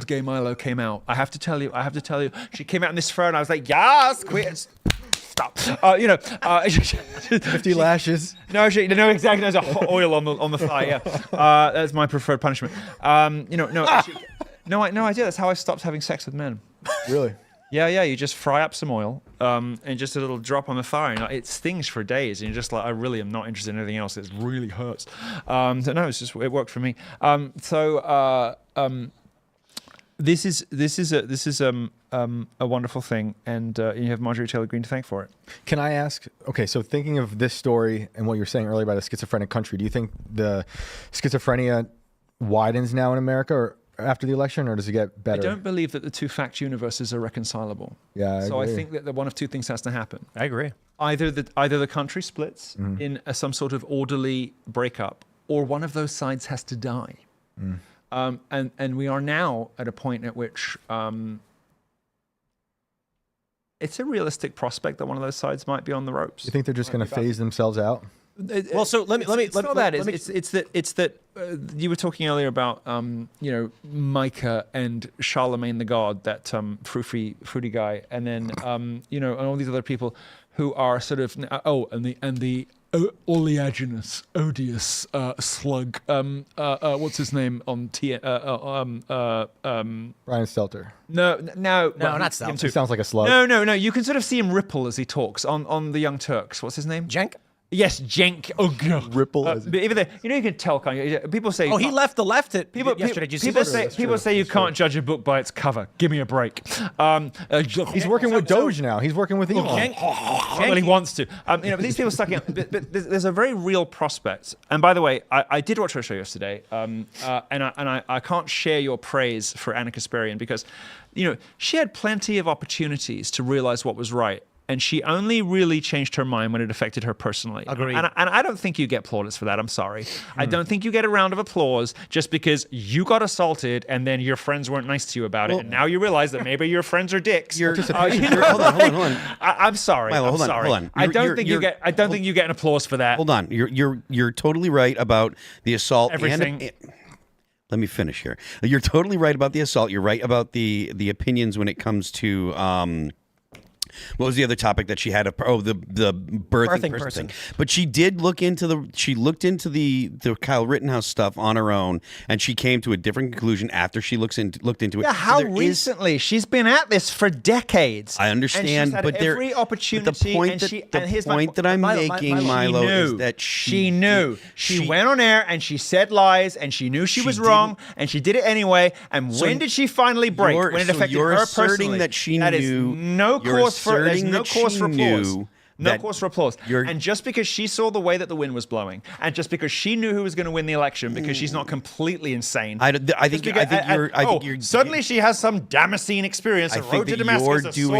gay Milo came out. I have to tell you, she came out in this fur, and I was like, yes, quit. Stop. 50 lashes. No, exactly. There's a oil on the thigh. Yeah, that's my preferred punishment. No idea. That's how I stopped having sex with men. Really? Yeah. You just fry up some oil, and just a little drop on the thigh. And it stings for days, and you're just like, I really am not interested in anything else. It really hurts. So no, it worked for me. This is a wonderful thing, and you have Marjorie Taylor Greene to thank for it. Can I ask? Okay, so thinking of this story and what you were saying earlier about a schizophrenic country, do you think the schizophrenia widens now in America, or after the election, or does it get better? I don't believe that the two fact universes are reconcilable. Yeah, I think that one of two things has to happen. I agree. Either the country splits in some sort of orderly breakup, or one of those sides has to die. And we are now at a point at which it's a realistic prospect that one of those sides might be on the ropes. You think they're just going to phase themselves out? Well, so let me. It's not that. It's that you were talking earlier about Micah and Charlemagne the God, that fruity guy, and then and all these other people who are sort of and the oleaginous, odious slug. What's his name on Brian Stelter. No, not Stelter. He sounds like a slug. No. You can sort of see him ripple as he talks on the Young Turks. What's his name? Cenk? Yes, Cenk. Oh god, ripple. But even there, you can tell. People say, he left the left yesterday. Did you see this? People say you can't judge a book by its cover. Give me a break. He's working with Doge now. He's working with Elon. Well, he wants to. But these people sucking up. But there's a very real prospect. And by the way, I did watch her show yesterday, and I can't share your praise for Anna Kasparian, because she had plenty of opportunities to realize what was right. And she only really changed her mind when it affected her personally. Agreed. And I don't think you get plaudits for that. I'm sorry. I don't think you get a round of applause just because you got assaulted and then your friends weren't nice to you about it. And now you realize that maybe your friends are dicks. Hold on. I'm sorry. Milo, hold on. I don't think you get an applause for that. Hold on. You're totally right about the assault. Everything. Let me finish here. You're totally right about the assault. You're right about the opinions when it comes to What was the other topic that she had? The birthing person thing. But she did look into the Kyle Rittenhouse stuff on her own, and she came to a different conclusion after she looked into it. Yeah, how recently? She's been at this for decades. I understand, and she's had but every opportunity. But the point that I'm making, Milo, is that she knew. She went on air and she said lies, and she knew she was wrong, and she did it anyway. And when did she finally break? When it affected her personally? That she that knew. Is no cause for applause. No that cause for applause. And just because she saw the way that the wind was blowing, and just because she knew who was going to win the election, because she's not completely insane. I think you're suddenly she has some Damascene experience. I Road think to that Damascus. you're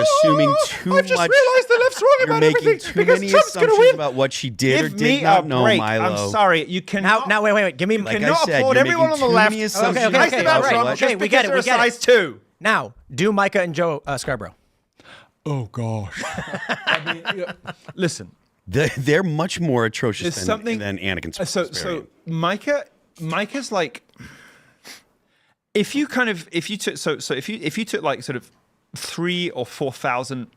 assuming too I've just much. realized the left's wrong You're about making everything too because many Trump's going to assumptions win. about what she did or Give did me not a know, break. Milo. I'm sorry. You cannot. Now, wait. Give me. Like I cannot said, applaud you're everyone on making the too left. many assumptions Nice about about Trump. what- Okay, we get it. We get it. Size 2. Now, do Micah and Joe Scarborough. Oh gosh. Listen. They're much more atrocious than Anakin's. So Micah's like, if you took like sort of 3,000 or 4,000,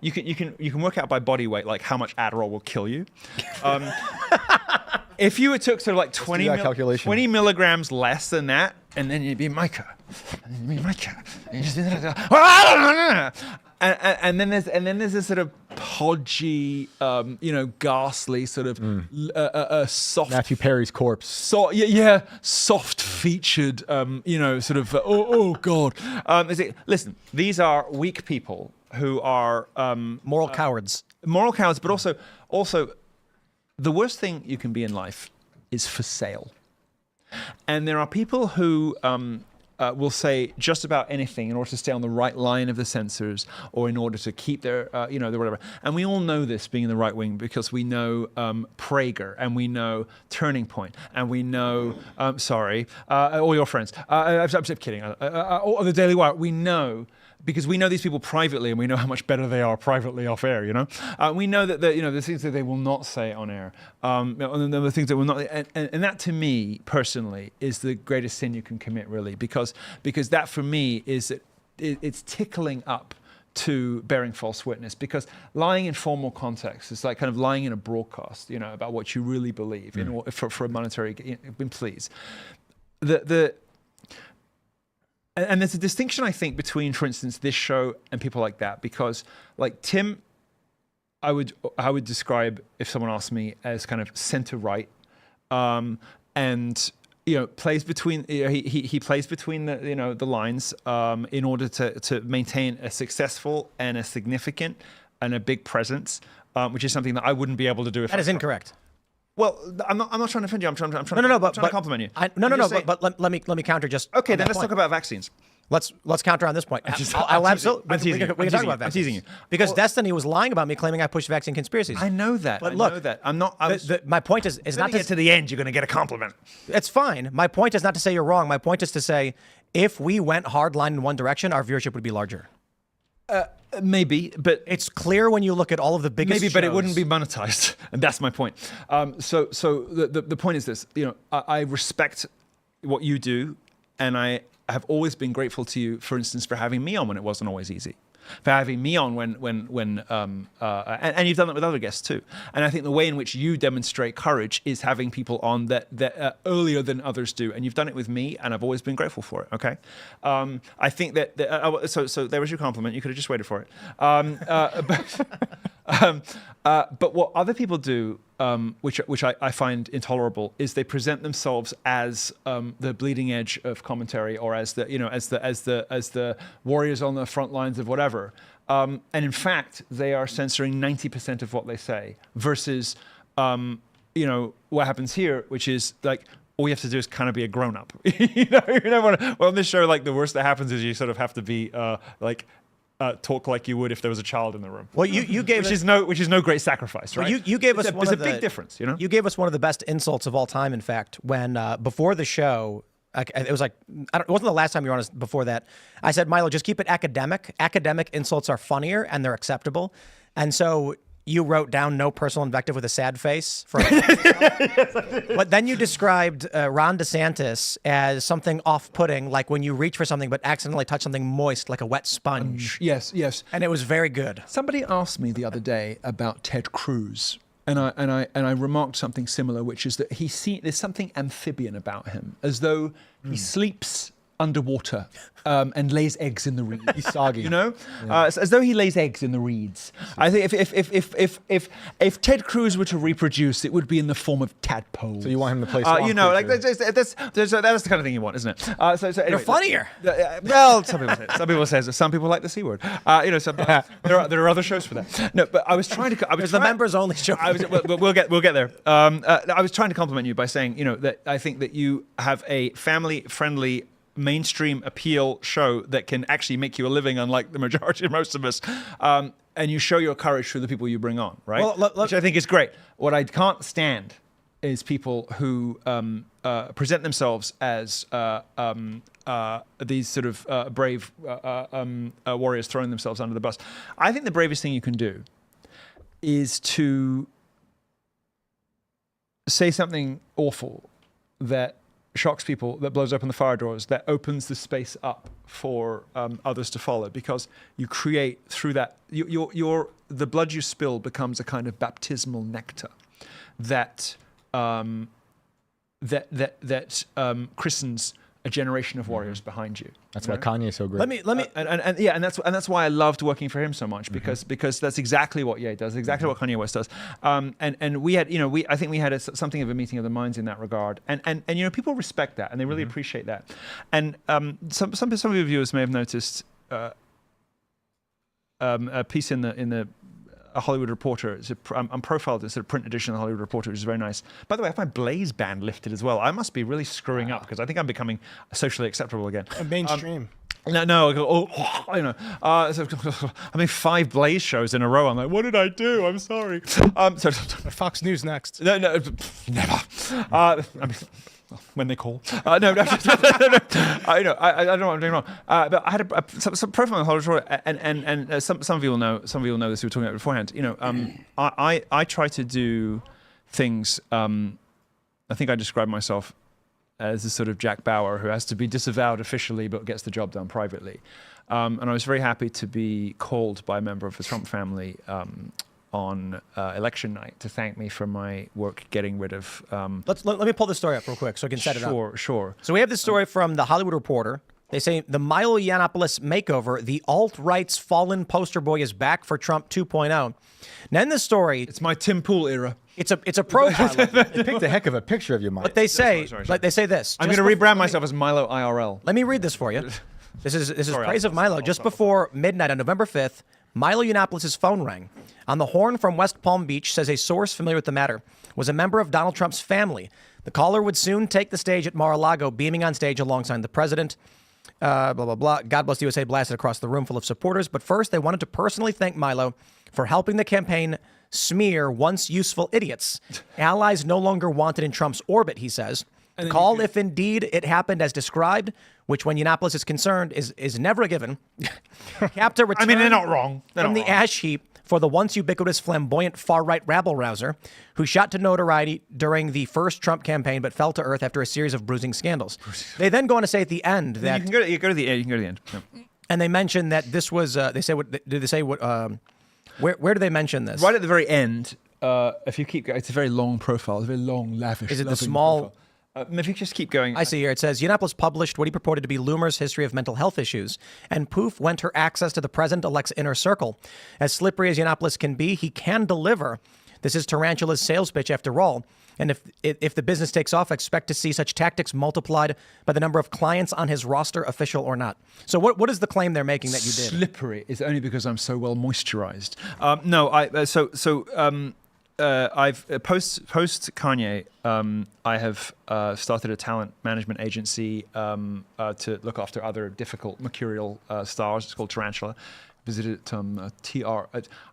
you can work out by body weight like how much Adderall will kill you. If you took sort of like 20 milligrams less than that, and then you'd be Micah, and then you'd be Micah, and you just do that. And then there's this sort of podgy, ghastly sort of soft Matthew Perry's corpse. Soft-featured, sort of. Oh God! Listen, these are weak people who are Moral cowards. Moral cowards, but also, the worst thing you can be in life is for sale. And there are people who will say just about anything in order to stay on the right line of the censors, or in order to keep their, their whatever. And we all know this, being in the right wing, because we know Prager, and we know Turning Point, and we know, all your friends. I'm just kidding. Or the Daily Wire. We know. Because we know these people privately, and we know how much better they are privately off air. We know that the things that they will not say on air, and the things that will not, and that to me personally is the greatest sin you can commit, really, because that for me is it's tickling up to bearing false witness, because lying in formal context is like kind of lying in a broadcast, about what you really believe for a monetary. Please, And there's a distinction, I think, between, for instance, this show and people like that, because, like Tim, I would describe, if someone asked me, as kind of center right, and plays between. He plays between the lines in order to maintain a successful and a significant and a big presence, which is something that I wouldn't be able to do if that is incorrect. Well, I'm not trying to offend you. I'm trying to compliment you. But let me counter just. Okay, then let's talk about vaccines. Let's counter on this point. I'll absolutely. We can talk about vaccines. I'm teasing you because Destiny was lying about me, claiming I pushed vaccine conspiracies. I know that. But I look, know that. I'm not. My point is not to get to the end. You're going to get a compliment. It's fine. My point is not to say you're wrong. My point is to say if we went hard line in one direction, our viewership would be larger. Maybe, but it's clear when you look at all of the biggest. Maybe, but it wouldn't be monetized, and that's my point. So the point is this: I respect what you do, and I have always been grateful to you, for instance, for having me on when it wasn't always easy, for having me on and you've done that with other guests too. And I think the way in which you demonstrate courage is having people on that earlier than others do, and you've done it with me, and I've always been grateful for it. Okay, I think that so there was your compliment. You could have just waited for it. But what other people do, which I find intolerable, is they present themselves as the bleeding edge of commentary, or as the warriors on the front lines of whatever. And in fact, they are censoring 90% of what they say, versus what happens here, which is like, all you have to do is kind of be a grown-up. On this show, like, the worst that happens is you sort of have to be talk like you would if there was a child in the room. Well, you gave which is no great sacrifice, right? Well, you gave us there's a big difference, You gave us one of the best insults of all time. In fact, when before the show, it was like it wasn't the last time you were on. Before that, I said, Milo, just keep it academic. Academic insults are funnier and they're acceptable. And so you wrote down no personal invective with a sad face. But then you described Ron DeSantis as something off-putting, like when you reach for something but accidentally touch something moist, like a wet sponge. Yes. And it was very good. Somebody asked me the other day about Ted Cruz, and I remarked something similar, which is that there's something amphibian about him, as though he sleeps underwater and lays eggs in the reeds. He's soggy. You know, as though he lays eggs in the reeds. I think if Ted Cruz were to reproduce, it would be in the form of tadpoles. So you want him to play swamp you know, like creature. that's the kind of thing you want, isn't it? So anyway, You're funnier. Well, some people say so. Some people like the C word. You know, there are other shows for that. No, but I was trying to. There's the members only show. We'll get there. I was trying to compliment you by saying, you know, that I think that you have a family-friendly, mainstream appeal show that can actually make you a living, unlike the majority of most of us. And you show your courage through the people you bring on, right? Well, which I think is great. What I can't stand is people who present themselves as these sort of brave warriors throwing themselves under the bus. I think the bravest thing you can do is to say something awful that shocks people, that blows open the fire doors, that opens the space up for others to follow, because you create through that, the blood you spill becomes a kind of baptismal nectar that christens a generation of warriors behind you. That's why Kanye's so great. Let me and that's why I loved working for him so much, because that's exactly what Ye does, exactly what Kanye West does. And we had, I think we had something of a meeting of the minds in that regard. And people respect that, and they really appreciate that. And some of your viewers may have noticed a piece in the a Hollywood Reporter. I'm profiled as a print edition of the Hollywood Reporter, which is very nice. By the way, I have my Blaze band lifted as well. I must be really screwing up, because I think I'm becoming socially acceptable again. Mainstream. So I mean, 5 Blaze shows in a row. I'm like, what did I do? I'm sorry. Fox News next. No, never. I mean, when they call. No. I don't know what I'm doing wrong. But I had some profile on the Hollywood Reporter, and some of you will know. Some of you will know this. We were talking about it beforehand. I try to do things. I think I describe myself as a sort of Jack Bauer who has to be disavowed officially but gets the job done privately. And I was very happy to be called by a member of the Trump family on election night to thank me for my work getting rid of... Let me pull this story up real quick so I can set it up. Sure. So we have this story from the Hollywood Reporter. They say the Milo Yiannopoulos makeover, the alt-right's fallen poster boy is back for Trump 2.0. Now in this story... It's my Tim Pool era. It's a profile. They picked a heck of a picture of you, Mike. But they say, like they say this. I'm going to rebrand myself as Milo IRL. Let me read this for you. This is praise of Milo. Just before midnight on November 5th, Milo Yiannopoulos' phone rang. On the horn from West Palm Beach, says a source familiar with the matter, was a member of Donald Trump's family. The caller would soon take the stage at Mar-a-Lago, beaming on stage alongside the president. Blah, blah, blah. God Bless the USA blasted across the room full of supporters. But first, they wanted to personally thank Milo for helping the campaign smear once useful idiots. Allies no longer wanted in Trump's orbit, he says. The call, if indeed it happened as described, which when Yiannopoulos is concerned is never a given, capped a return they're not wrong. From the ash heap for the once ubiquitous flamboyant far-right rabble-rouser who shot to notoriety during the first Trump campaign but fell to earth after a series of bruising scandals. They then go on to say at the end that... You can go to the end. Yeah. And they mention that this was... they say what... Did they say what... Where do they mention this? Right at the very end, if you keep going, it's a very long profile, it's a very long, lavish. Is it the small? If you just keep going. I see here. It says, Yiannopoulos published what he purported to be Loomer's history of mental health issues, and poof went her access to the president-elect's inner circle. As slippery as Yiannopoulos can be, he can deliver. This is Tarantula's sales pitch after all. And if the business takes off, expect to see such tactics multiplied by the number of clients on his roster, official or not. So what is the claim they're making that you did? Slippery is only because I'm so well moisturized. I've post Kanye. I have started a talent management agency to look after other difficult mercurial stars. It's called Tarantula, Visited TR.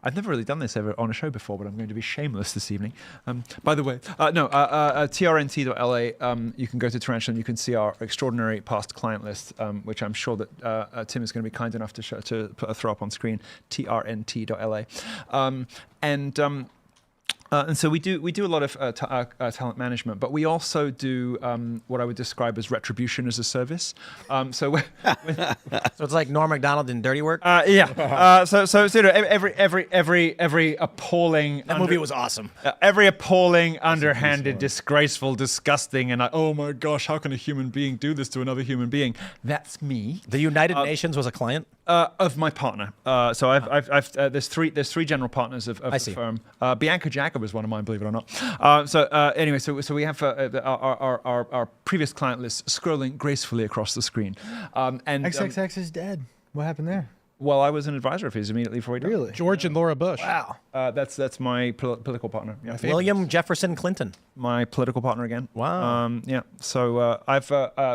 I've never really done this ever on a show before, but I'm going to be shameless this evening. By the way, trnt.la. You can go to Tarantula and you can see our extraordinary past client list, which I'm sure that Tim is going to be kind enough to throw up on screen. trnt.la. And so we do a lot of talent management, but we also do what I would describe as retribution as a service. So it's like Norm Macdonald in Dirty Work. Yeah. So every appalling. That movie was awesome. Every appalling, underhanded, disgraceful, disgusting, and oh my gosh, how can a human being do this to another human being? That's me. The United Nations was a client of my partner. So I've there's three general partners of the firm. Bianca Jagger was one of mine, believe it or not. Anyway, so we have our previous client list scrolling gracefully across the screen. And XXX is dead. What happened there? Well, I was an advisor of his immediately before he died. Really? George and Laura Bush. Wow. That's my political partner. Yeah. William Jefferson Clinton. My political partner again. Wow. Yeah. So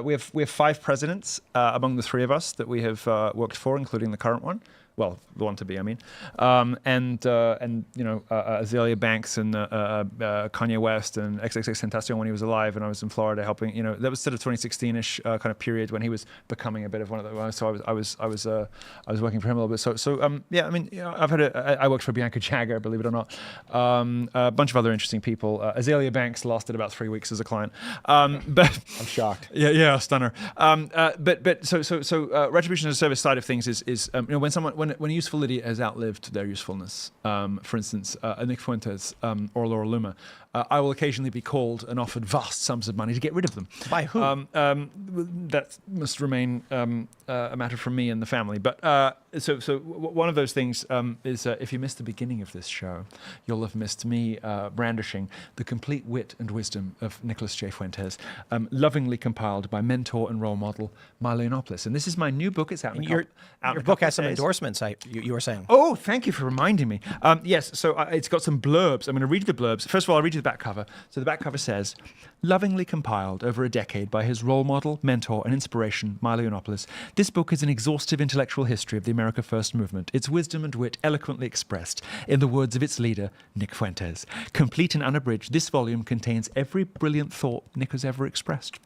we have 5 presidents among the 3 of us that we have worked for, including the current one. Well, the one to be, I mean, and Azealia Banks and Kanye West and XXXTentacion when he was alive, and I was in Florida helping. That was sort of 2016ish kind of period when he was becoming a bit of one of the. So I was working for him a little bit. So yeah, I mean, I worked for Bianca Jagger, believe it or not. A bunch of other interesting people. Azealia Banks lasted about 3 weeks as a client, but I'm shocked. Yeah, stunner. But so retribution as a service side of things is when a useful idiot has outlived their usefulness, for instance, Nick Fuentes or Laura Loomer, I will occasionally be called and offered vast sums of money to get rid of them. By who? That must remain a matter for me and the family. But so one of those things is if you missed the beginning of this show, you'll have missed me brandishing the complete wit and wisdom of Nicholas J. Fuentes, lovingly compiled by mentor and role model Milo Yiannopoulos. And this is my new book. It's out in your book has some endorsements, you were saying. Oh, thank you for reminding me. Yes, so it's got some blurbs. I'm going to read the blurbs. First of all, I'll read you the back cover. So the back cover says, lovingly compiled over a decade by his role model, mentor, and inspiration, Milo Yiannopoulos, this book is an exhaustive intellectual history of the America First movement, its wisdom and wit eloquently expressed in the words of its leader, Nick Fuentes. Complete and unabridged, this volume contains every brilliant thought Nick has ever expressed.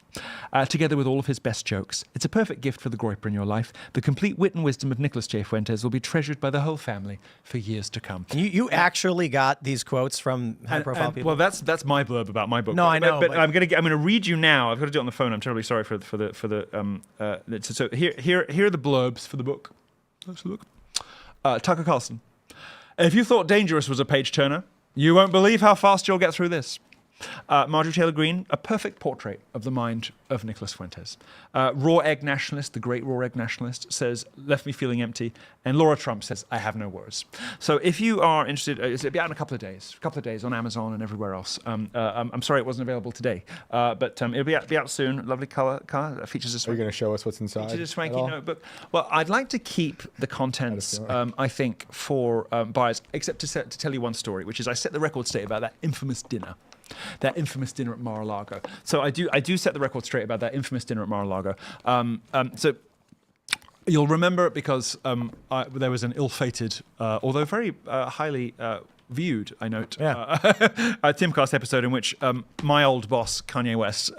Together with all of his best jokes. It's a perfect gift for the groyper in your life. The complete wit and wisdom of Nicholas J. Fuentes will be treasured by the whole family for years to come. You actually got these quotes from high-profile people? Well, that's my blurb about my book. No, I know. But I'm going to read you now. I've got to do it on the phone. I'm terribly sorry for the. So here are the blurbs for the book. Let's look. Tucker Carlson. If you thought Dangerous was a page turner, you won't believe how fast you'll get through this. Marjorie Taylor Greene, a perfect portrait of the mind of Nicholas Fuentes. Raw Egg Nationalist, the great Raw Egg Nationalist, says, left me feeling empty. And Laura Trump says, I have no words. So if you are interested, it'll be out in a couple of days on Amazon and everywhere else. I'm sorry it wasn't available today, but it'll be out soon. Lovely color features a Are you going to show us what's inside? Features a swanky notebook. Well, I'd like to keep the contents, I think, for buyers, except to tell you one story, which is I set the record straight about that infamous dinner. That infamous dinner at Mar-a-Lago. So I do set the record straight about that infamous dinner at Mar-a-Lago. So you'll remember because there was an ill-fated, although very highly viewed, I note, a Timcast episode in which my old boss, Kanye West,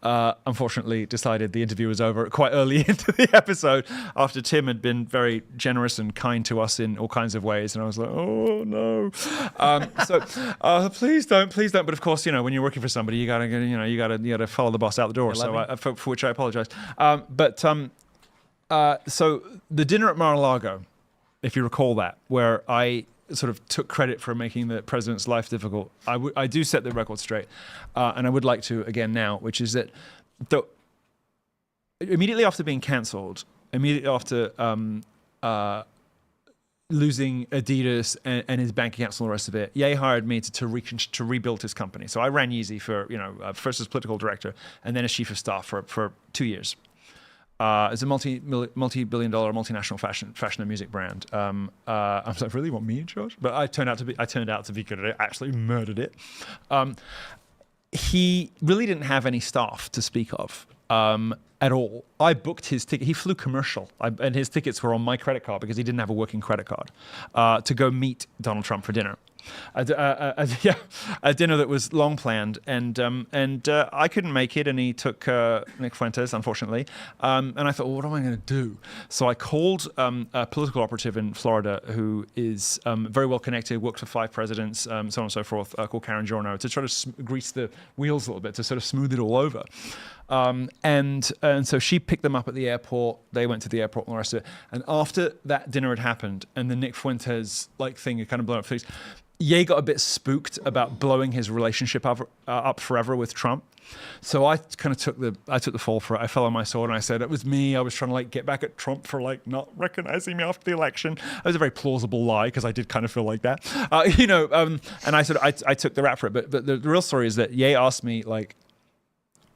unfortunately decided the interview was over quite early into the episode after Tim had been very generous and kind to us in all kinds of ways. And I was like, oh, no. Please don't. But of course, when you're working for somebody, you gotta follow the boss out the door. So for which I apologize. So the dinner at Mar-a-Lago, if you recall that, where I sort of took credit for making the president's life difficult. I do set the record straight, and I would like to again now, which is that immediately after being cancelled, immediately after losing Adidas and his bank accounts and all the rest of it, Ye hired me to rebuild his company. So I ran Yeezy for first as political director and then as chief of staff for 2 years. It's a multi-billion-dollar multinational fashion and music brand. I was like, really, you want me in charge? But I turned out to be good at it. Absolutely murdered it. He really didn't have any staff to speak of. at all. I booked his ticket. He flew commercial, and his tickets were on my credit card because he didn't have a working credit card, to go meet Donald Trump for dinner. A dinner that was long planned, and I couldn't make it, and he took Nick Fuentes, unfortunately. And I thought, well, what am I going to do? So I called a political operative in Florida who is very well connected, worked for 5 presidents, so on and so forth, called Karen Giorno, to try to grease the wheels a little bit, to sort of smooth it all over. And so she picked them up at the airport. They went to the airport and the rest of it. And after that dinner had happened, and the Nick Fuentes thing had kind of blown up, Ye got a bit spooked about blowing his relationship up forever with Trump. So I kind of took the fall for it. I fell on my sword and I said, it was me. I was trying to get back at Trump for not recognizing me after the election. It was a very plausible lie because I did kind of feel like that, and I said, I took the rap for it. But the real story is that Ye asked me,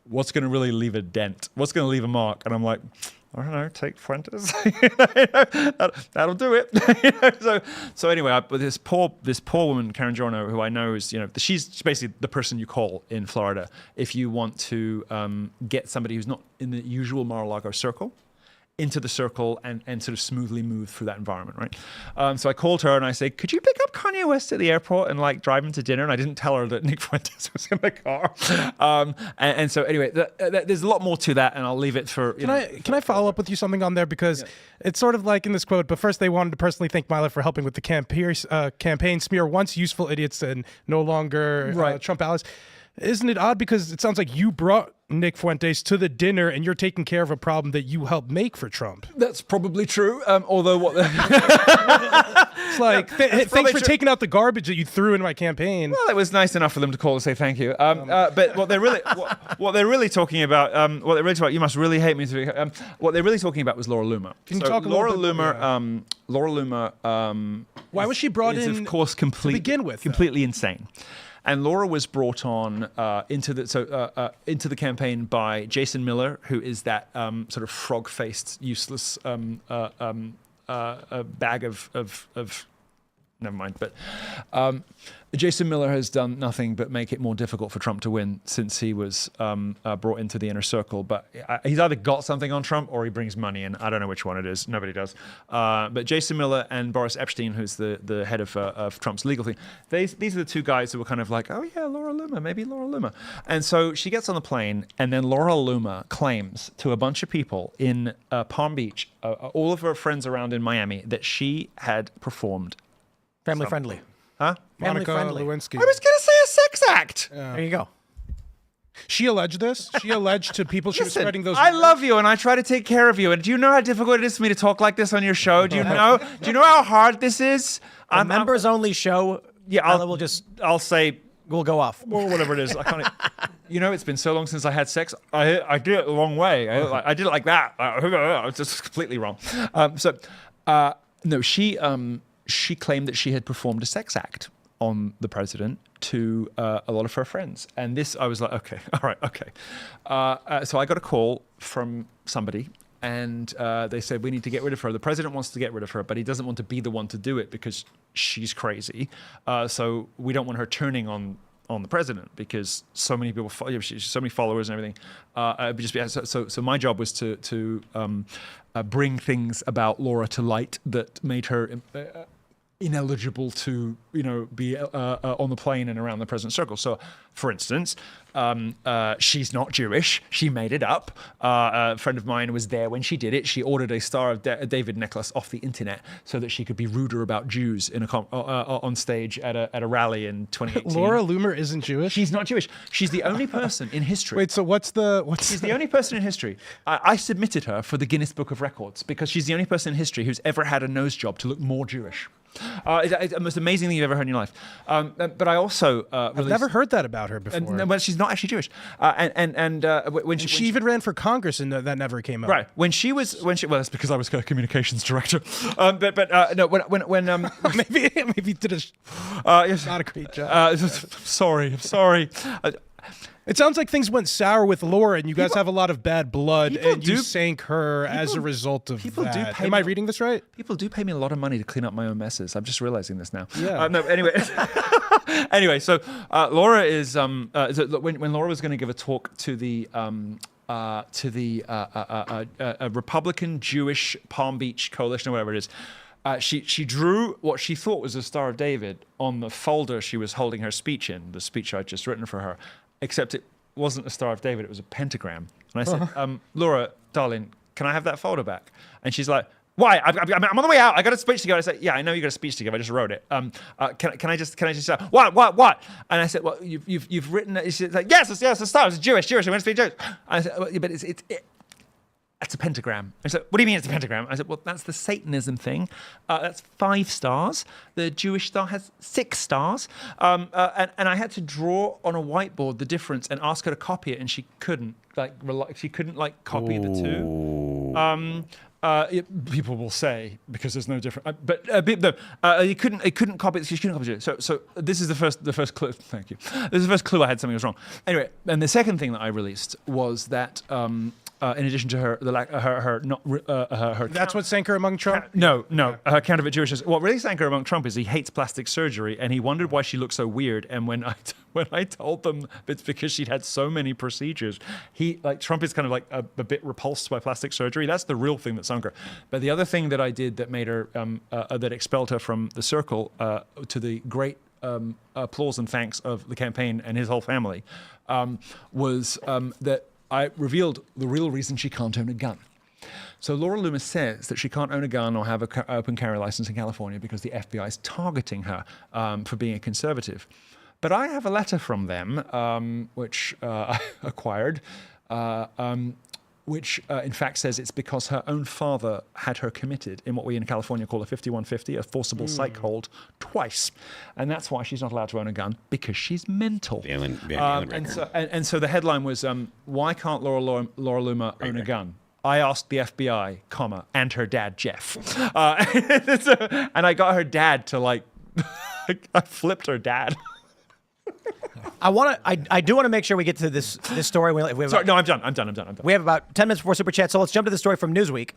what's going to really leave a dent? What's going to leave a mark? And I'm like, I don't know, take Fuentes. That'll do it. So anyway, but this poor woman, Karen Giorno, who I know is, she's basically the person you call in Florida if you want to get somebody who's not in the usual Mar-a-Lago circle into the circle and sort of smoothly move through that environment, right? So I called her and I said, could you pick up Kanye West at the airport and drive him to dinner? And I didn't tell her that Nick Fuentes was in the car. And so anyway, there's a lot more to that, and I'll leave it for... Can I follow up with you something on there? Because it's sort of like in this quote, but first they wanted to personally thank Milo for helping with the campaign smear once useful idiots and no longer Trump allies. Isn't it odd? Because it sounds like you brought Nick Fuentes to the dinner and you're taking care of a problem that you helped make for Trump. That's probably true. Although what... It's like, thanks for taking out the garbage that you threw in my campaign. Well, it was nice enough for them to call and say thank you. But what they're really talking about, you must really hate me. What they're really talking about was Laura Loomer. Can you talk a little bit? Laura Loomer. Why was she brought in? Of course, to begin with, completely insane. And Laura was brought on into the campaign by Jason Miller, who is that sort of frog-faced, useless bag of never mind. But Jason Miller has done nothing but make it more difficult for Trump to win since he was brought into the inner circle. But he's either got something on Trump or he brings money in. I don't know which one it is. Nobody does. But Jason Miller and Boris Epshteyn, who's the head of Trump's legal team, these are the two guys who were kind of like, oh yeah, Laura Loomer, maybe Laura Loomer. And so she gets on the plane, and then Laura Loomer claims to a bunch of people in Palm Beach, all of her friends around in Miami, that she had performed family friendly. Huh? Monica Family-friendly. Lewinsky. I was going to say a sex act. There you go. She alleged this. She alleged to people she was spreading those. I love you and I try to take care of you. And do you know how difficult it is for me to talk like this on your show? Do you know? Do you know how hard this is? A members only show. Yeah, I'll say we'll go off. Or whatever it is. I can't. It's been so long since I had sex. I did it the wrong way. I did it like that. It's just completely wrong. No, she claimed that she had performed a sex act on the president to a lot of her friends. And this, I was like, okay, all right, okay. So I got a call from somebody, and they said, we need to get rid of her. The president wants to get rid of her, but he doesn't want to be the one to do it because she's crazy. So we don't want her turning on the president because so many people, so many followers and everything. So my job was to bring things about Laura to light that made her ineligible to be on the plane and around the president's circle. So, for instance, she's not Jewish. She made it up. A friend of mine was there when she did it. She ordered a Star of David necklace off the internet so that she could be ruder about Jews on stage at a rally in 2018. Laura Loomer isn't Jewish? She's not Jewish. She's the only person in history. Wait, so She's the only person in history. I submitted her for the Guinness Book of Records because she's the only person in history who's ever had a nose job to look more Jewish. It's the most amazing thing you've ever heard in your life. But I also I've never heard that about her before. Well, she's not actually Jewish. When she even ran for Congress, and that never came up. Right. Well, that's because I was a communications director. No. When maybe did not a great job. I'm sorry. It sounds like things went sour with Laura, and you guys have a lot of bad blood, and you sank her as a result of that. Am I reading this right? People do pay me a lot of money to clean up my own messes. I'm just realizing this now. Yeah. No. Anyway, so Laura is when Laura was going to give a talk to the to the Republican Jewish Palm Beach Coalition or whatever it is. She drew what she thought was a Star of David on the folder she was holding her speech in, the speech I'd just written for her, except it wasn't a Star of David, it was a pentagram. And I said, Laura, darling, can I have that folder back? And she's like, why? I'm on the way out. I got a speech to give. I said, yeah, I know you got a speech to give. I just wrote it. Can I just what? And I said, well, you've written it. She's like, yes, it's a Star. It's Jewish. I want to speak Jewish. I said, well, but it's a pentagram. I said, what do you mean it's a pentagram? I said, well, that's the Satanism thing. That's 5 stars. The Jewish star has 6 stars. And I had to draw on a whiteboard the difference and ask her to copy it, and she couldn't. She couldn't copy the two. People will say because there's no difference, but you couldn't copy it. She couldn't copy it. So this is the first clue. Thank you. This is the first clue I had something was wrong. Anyway, and the second thing that I released was that. In addition to her That's what sank her among Trump? No. Her counterfeit Jewishness. What really sank her among Trump is he hates plastic surgery, and he wondered why she looked so weird. And when I told them it's because she'd had so many procedures, Trump is kind of a bit repulsed by plastic surgery. That's the real thing that sunk her. But the other thing that I did that made her that expelled her from the circle to the great applause and thanks of the campaign and his whole family was that I revealed the real reason she can't own a gun. So Laura Loomer says that she can't own a gun or have an open carry license in California because the FBI is targeting her for being a conservative. But I have a letter from them, which I acquired, which in fact says it's because her own father had her committed in what we in California call a 5150, a forcible psych hold, twice. And that's why she's not allowed to own a gun, because she's mental. And so the headline was, why can't Laura Loomer own a gun? I asked the FBI, and her dad, Jeff. And I got her dad to I flipped her dad. I do want to make sure we get to this story. I'm done. We have about 10 minutes before Super Chat, so let's jump to the story from Newsweek.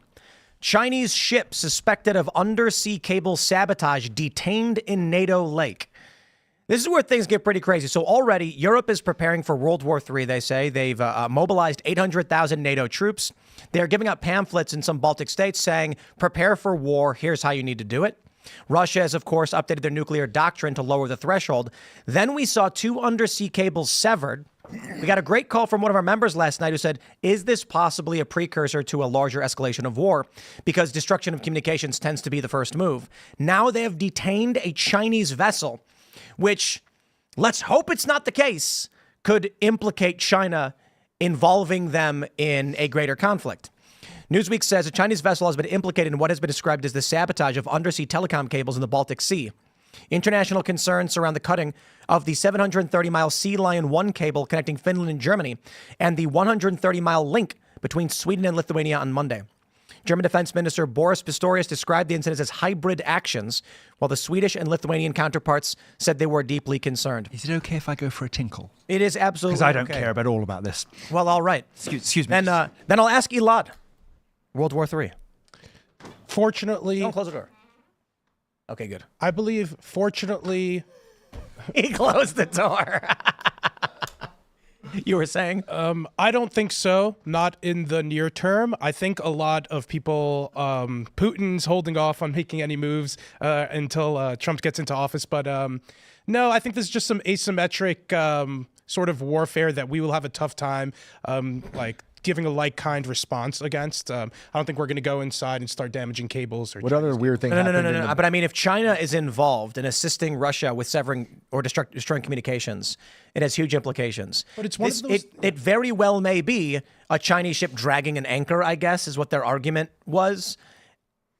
Chinese ship suspected of undersea cable sabotage detained in NATO lake. This is where things get pretty crazy. So already, Europe is preparing for World War III, they say. They've mobilized 800,000 NATO troops. They're giving out pamphlets in some Baltic states saying, prepare for war, here's how you need to do it. Russia has, of course, updated their nuclear doctrine to lower the threshold. Then we saw 2 undersea cables severed. We got a great call from one of our members last night who said, is this possibly a precursor to a larger escalation of war? Because destruction of communications tends to be the first move. Now they have detained a Chinese vessel, which, let's hope it's not the case, could implicate China involving them in a greater conflict. Newsweek says a Chinese vessel has been implicated in what has been described as the sabotage of undersea telecom cables in the Baltic Sea. International concerns surround the cutting of the 730-mile Sea Lion 1 cable connecting Finland and Germany and the 130-mile link between Sweden and Lithuania on Monday. German Defense Minister Boris Pistorius described the incident as hybrid actions, while the Swedish and Lithuanian counterparts said they were deeply concerned. Is it okay if I go for a tinkle? It is absolutely because I don't care about all about this. Well, all right. Excuse me. Then I'll ask Elaad. World War III. Fortunately... Don't close the door. Okay, good. I believe, fortunately... He closed the door. You were saying? I don't think so. Not in the near term. I think a lot of people, Putin's holding off on making any moves until Trump gets into office. But no, I think this is just some asymmetric sort of warfare that we will have a tough time giving a like-kind response against. I don't think we're going to go inside and start damaging cables. Or what other weird thing happened? No. But I mean, if China is involved in assisting Russia with severing or destroying communications, it has huge implications. But it's one of those... It very well may be a Chinese ship dragging an anchor, I guess, is what their argument was.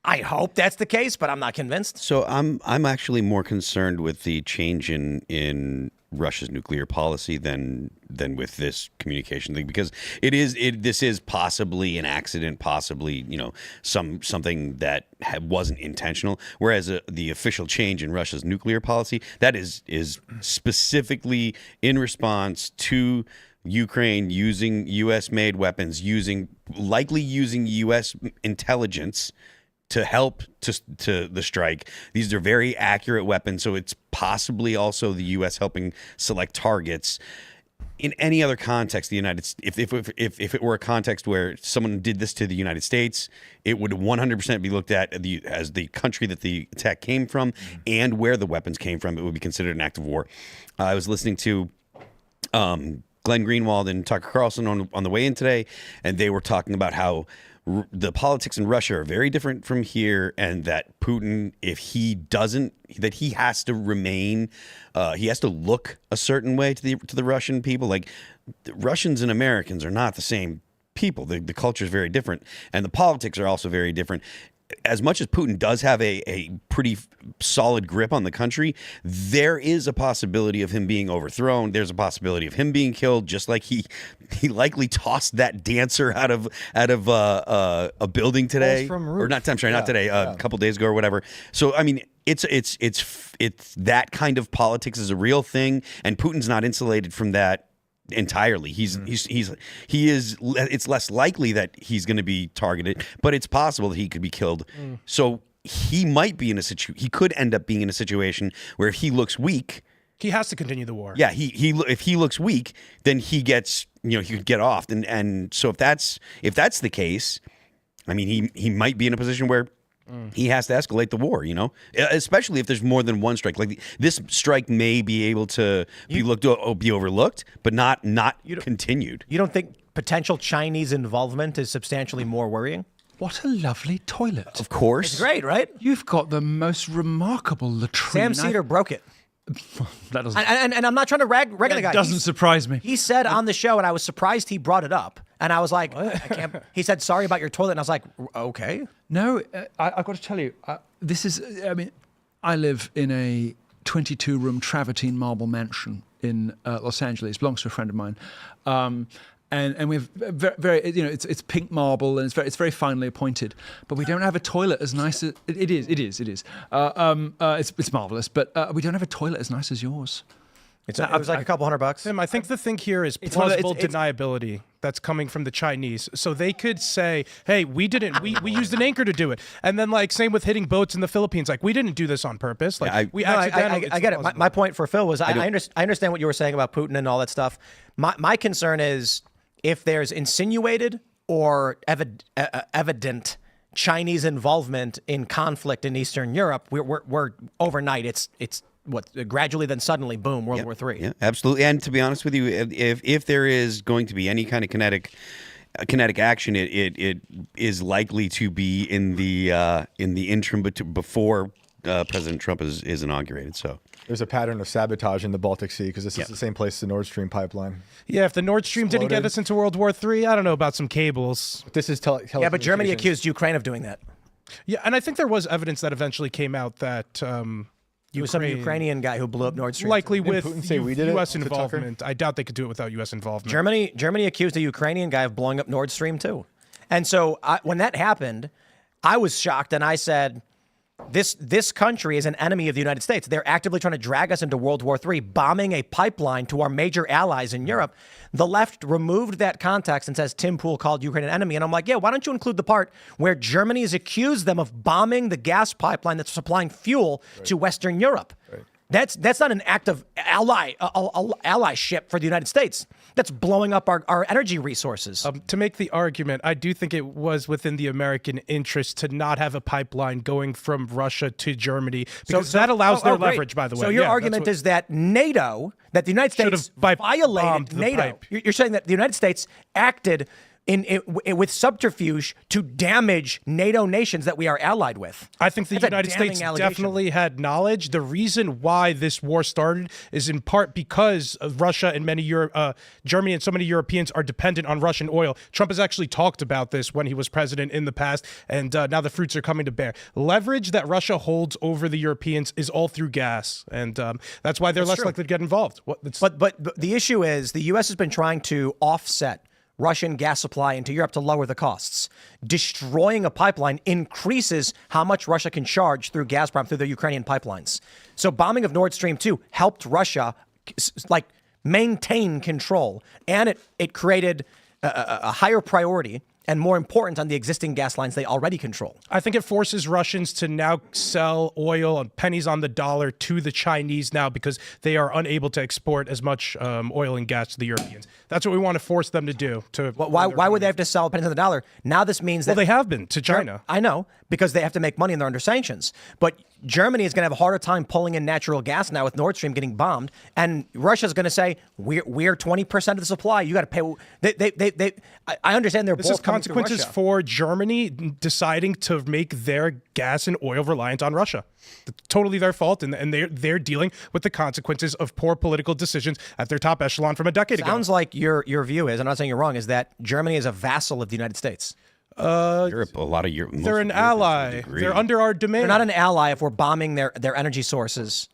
I hope that's the case, but I'm not convinced. So I'm actually more concerned with the change in Russia's nuclear policy than with this communication thing, because this is possibly an accident, possibly something that wasn't intentional. Whereas the official change in Russia's nuclear policy, that is specifically in response to Ukraine using U.S.-made weapons, likely using U.S. intelligence to help to the strike. These are very accurate weapons, so it's possibly also the U.S. helping select targets. in any other context, the United if it were a context where someone did this to the United States, it would 100% be looked at as the country that the attack came from and where the weapons came from. It would be considered an act of war. I was listening to Glenn Greenwald and Tucker Carlson on the way in today, and they were talking about how the politics in Russia are very different from here, and that Putin, if he doesn't, that he has to remain, he has to look a certain way to the Russian people. Like, the Russians and Americans are not the same people. The culture is very different, and the politics are also very different. As much as Putin does have a pretty solid grip on the country, there is a possibility of him being overthrown. There's a possibility of him being killed, just like he likely tossed that dancer out of a building today, or not. I'm sorry, not today. A couple days ago or whatever. So I mean, it's that kind of politics is a real thing, and Putin's not insulated from that entirely. It's less likely that he's going to be targeted, but it's possible that he could be killed. So he might be in he could end up being in a situation where if he looks weak, he has to continue the war. Yeah, if he looks weak, then he gets, he could get off. And so if that's the case, I mean, he might be in a position where he has to escalate the war, especially if there's more than one strike. Like, this strike may be able to be overlooked, but not continued. You don't think potential Chinese involvement is substantially more worrying? What a lovely toilet. Of course. It's great, right? You've got the most remarkable latrine. Sam Cedar broke it. That doesn't. And I'm not trying to rag the guy. Doesn't surprise me. He said on the show, and I was surprised he brought it up. And I was like, I can't. He said, sorry about your toilet. And I was like, okay. No, I've got to tell you, this is, I mean, I live in a 22-room travertine marble mansion in Los Angeles. It belongs to a friend of mine. And we've very, it's pink marble, and it's very finely appointed. But we don't have a toilet as nice as it is. It's marvelous, but we don't have a toilet as nice as yours. It was like a couple $100. Tim, I think the thing here is plausible deniability that's coming from the Chinese. So they could say, hey, we didn't, we used an anchor to do it. And then, like, same with hitting boats in the Philippines. Like, we didn't do this on purpose. Like, I get it. My point for Phil was I understand what you were saying about Putin and all that stuff. My concern is if there's insinuated or evident Chinese involvement in conflict in Eastern Europe, we're overnight. It's gradually, then suddenly, boom, World War III. Yeah, absolutely. And to be honest with you, if there is going to be any kind of kinetic action, it is likely to be in the interim before President Trump is inaugurated. So there's a pattern of sabotage in the Baltic Sea because this is the same place as the Nord Stream pipeline. Yeah, if the Nord Stream didn't get us into World War III, I don't know about some cables. This is yeah, but Germany accused Ukraine of doing that. Yeah, and I think there was evidence that eventually came out that it was some Ukrainian guy who blew up Nord Stream. Likely with U.S. involvement. I doubt they could do it without U.S. involvement. Germany accused a Ukrainian guy of blowing up Nord Stream too. And so when that happened, I was shocked, and I said, this country is an enemy of the United States. They're actively trying to drag us into World War III, bombing a pipeline to our major allies in Europe. The left removed that context and says Tim Pool called Ukraine an enemy. And I'm like, yeah, why don't you include the part where Germany has accused them of bombing the gas pipeline that's supplying fuel to Western Europe? Right. That's not an act of allyship for the United States. That's blowing up our energy resources. To make the argument, I do think it was within the American interest to not have a pipeline going from Russia to Germany because that allows their leverage, by the way. So your argument is that the United States violated NATO. You're saying that the United States acted with subterfuge to damage NATO nations that we are allied with. I think the United States definitely had knowledge. The reason why this war started is in part because of Russia and Germany and so many Europeans are dependent on Russian oil. Trump has actually talked about this when he was president in the past, and now the fruits are coming to bear. Leverage that Russia holds over the Europeans is all through gas, and that's why they're less likely to get involved. But the issue is the U.S. has been trying to offset Russian gas supply into Europe to lower the costs. Destroying a pipeline increases how much Russia can charge through Gazprom, through the Ukrainian pipelines. So bombing of Nord Stream 2 helped Russia maintain control, and it created a higher priority and more important, on the existing gas lines they already control. I think it forces Russians to now sell oil on pennies on the dollar to the Chinese now because they are unable to export as much oil and gas to the Europeans. That's what we want to force them to do. Why would they have to sell pennies on the dollar? Now this means that... Well, they have been to China. I know, because they have to make money and they're under sanctions. But Germany is going to have a harder time pulling in natural gas now with Nord Stream getting bombed, and Russia's going to say, we're 20% of the supply. You got to pay... I understand they're This is consequences for Germany deciding to make their gas and oil reliant on Russia. It's totally their fault, and they're dealing with the consequences of poor political decisions at their top echelon from a decade ago. Sounds like your view is, I'm not saying you're wrong, is that Germany is a vassal of the United States. Europe, a lot of Europe. They're an ally. They're under our domain. They're not an ally if we're bombing their energy sources.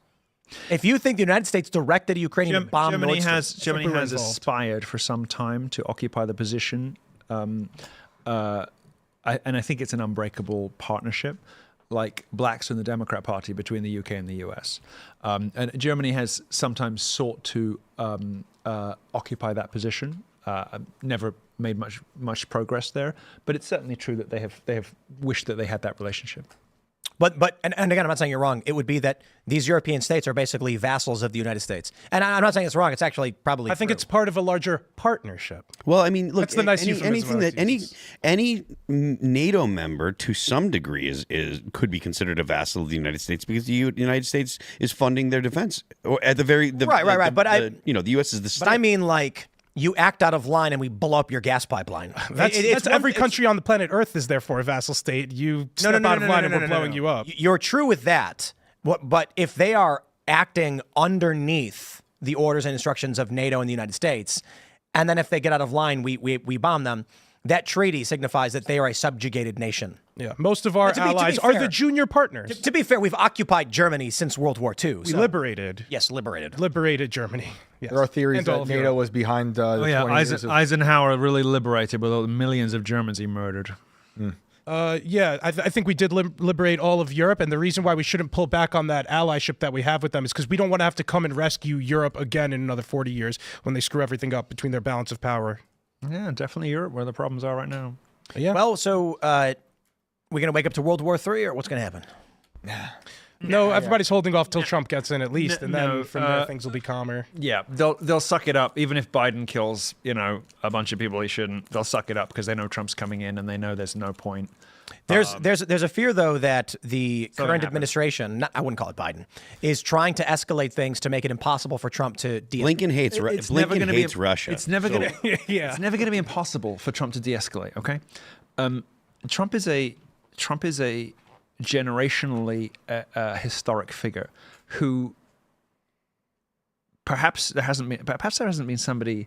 If you think the United States directed Ukraine to bomb Germany Nord Stream, Germany has aspired for some time to occupy the position, and I think it's an unbreakable partnership, like blacks in the Democrat Party between the UK and the US. And Germany has sometimes sought to occupy that position. Never made much progress there, but it's certainly true that they have wished that they had that relationship. But again, I'm not saying you're wrong. It would be that these European states are basically vassals of the United States. And I'm not saying it's wrong. It's actually probably I think true. it's part of a larger partnership. Well, I mean, look, That's the nice euphemism anything that any NATO member to some degree could be considered a vassal of the United States because the United States is funding their defense, or at the very right. But the U.S. is the state. But I mean, like, you act out of line and we blow up your gas pipeline. That's every country on the planet Earth is therefore a vassal state. You step out of line and we're blowing you up. You're true with that. But if they are acting underneath the orders and instructions of NATO and the United States, and then if they get out of line, we bomb them, that treaty signifies that they are a subjugated nation. Yeah, most of our allies are the junior partners. To be fair, we've occupied Germany since World War II. We liberated. Yes, liberated. Liberated Germany. Yes. There are theories that NATO was behind the 20 years of... Eisenhower really liberated with all the millions of Germans he murdered. Yeah, I think we did liberate all of Europe, and the reason why we shouldn't pull back on that allyship that we have with them is because we don't want to have to come and rescue Europe again in another 40 years when they screw everything up between their balance of power. Yeah, definitely Europe, where the problems are right now. Yeah. Well, so we're going to wake up to World War III, or what's going to happen? No, everybody's holding off till Trump gets in at least, and then from there things will be calmer. Yeah, they'll suck it up. Even if Biden kills, a bunch of people he shouldn't, they'll suck it up because they know Trump's coming in and they know there's no point. There's a fear, though, that the current administration, I wouldn't call it Biden, is trying to escalate things to make it impossible for Trump to Blinken hates Russia. It's never going to be impossible for Trump to de-escalate. Okay, Trump is a generationally historic figure who perhaps there hasn't been somebody.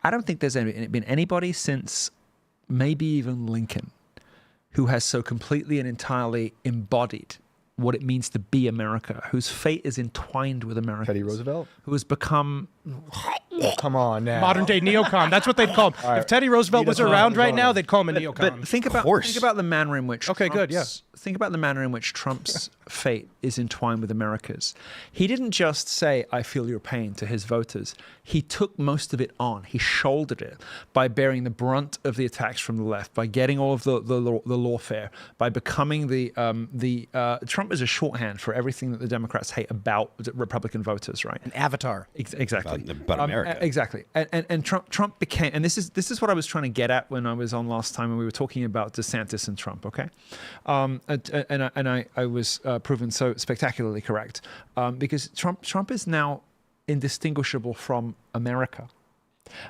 I don't think there's been anybody since maybe even Lincoln who has so completely and entirely embodied what it means to be America, whose fate is entwined with America. Teddy Roosevelt? Who has become... Come on now. Modern day neocon. That's what they'd call him. If Teddy Roosevelt was around right now, they'd call him a neocon. But think about the manner in which think about the manner in which Trump's fate is entwined with America's. He didn't just say, "I feel your pain" to his voters. He took most of it on. He shouldered it by bearing the brunt of the attacks from the left, by getting all of the lawfare, by becoming Trump is a shorthand for everything that the Democrats hate about Republican voters, right? An avatar. Exactly. About America. Exactly. And Trump became, and this is what I was trying to get at when I was on last time when we were talking about DeSantis and Trump, okay? I was proven so spectacularly correct because Trump is now indistinguishable from America.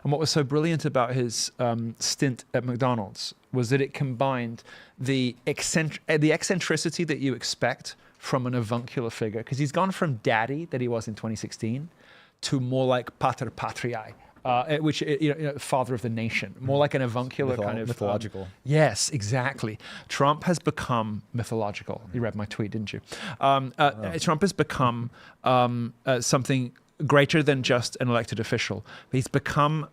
And what was so brilliant about his stint at McDonald's was that it combined the eccentricity that you expect from an avuncular figure, because he's gone from daddy that he was in 2016 to more like pater patriae, which father of the nation, more like an avuncular kind of mythological. Yes, exactly. Trump has become mythological. You read my tweet, didn't you? Trump has become something greater than just an elected official. He's become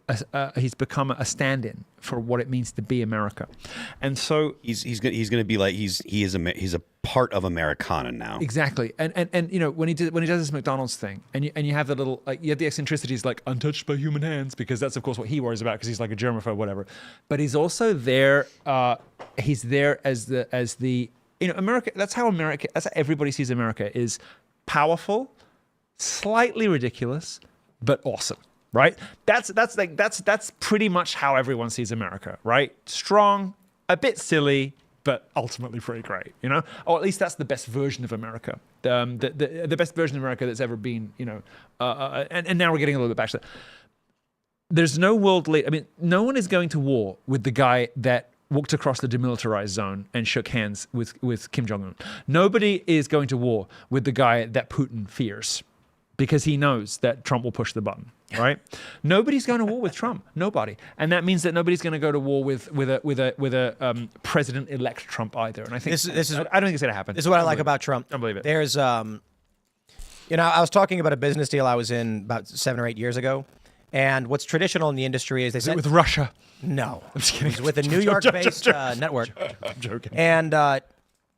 a stand-in for what it means to be America, and so he's going to be like he's a part of Americana now. Exactly, and you know when he does this McDonald's thing, and you have the little you have the eccentricities like untouched by human hands, because that's of course what he worries about because he's like a germaphobe, whatever. But he's also there. He's there as the America. That's how everybody sees America, is powerful, slightly ridiculous, but awesome. Right? That's pretty much how everyone sees America, right? Strong, a bit silly, but ultimately pretty great, Or at least that's the best version of America, the best version of America that's ever been, and now we're getting a little bit back to that. There's no world leader. I mean, no one is going to war with the guy that walked across the demilitarized zone and shook hands with Kim Jong-un. Nobody is going to war with the guy that Putin fears, because he knows that Trump will push the button, right? Nobody's going to war with Trump. Nobody, and that means that nobody's going to go to war with a president-elect Trump either. And I think this is I don't think it's going to happen. This is what I like about Trump. Don't believe it. There's I was talking about a business deal I was in about 7 or 8 years ago, and what's traditional in the industry is they said with Russia. No, I'm just kidding. It was with a New York-based network. I'm joking. And the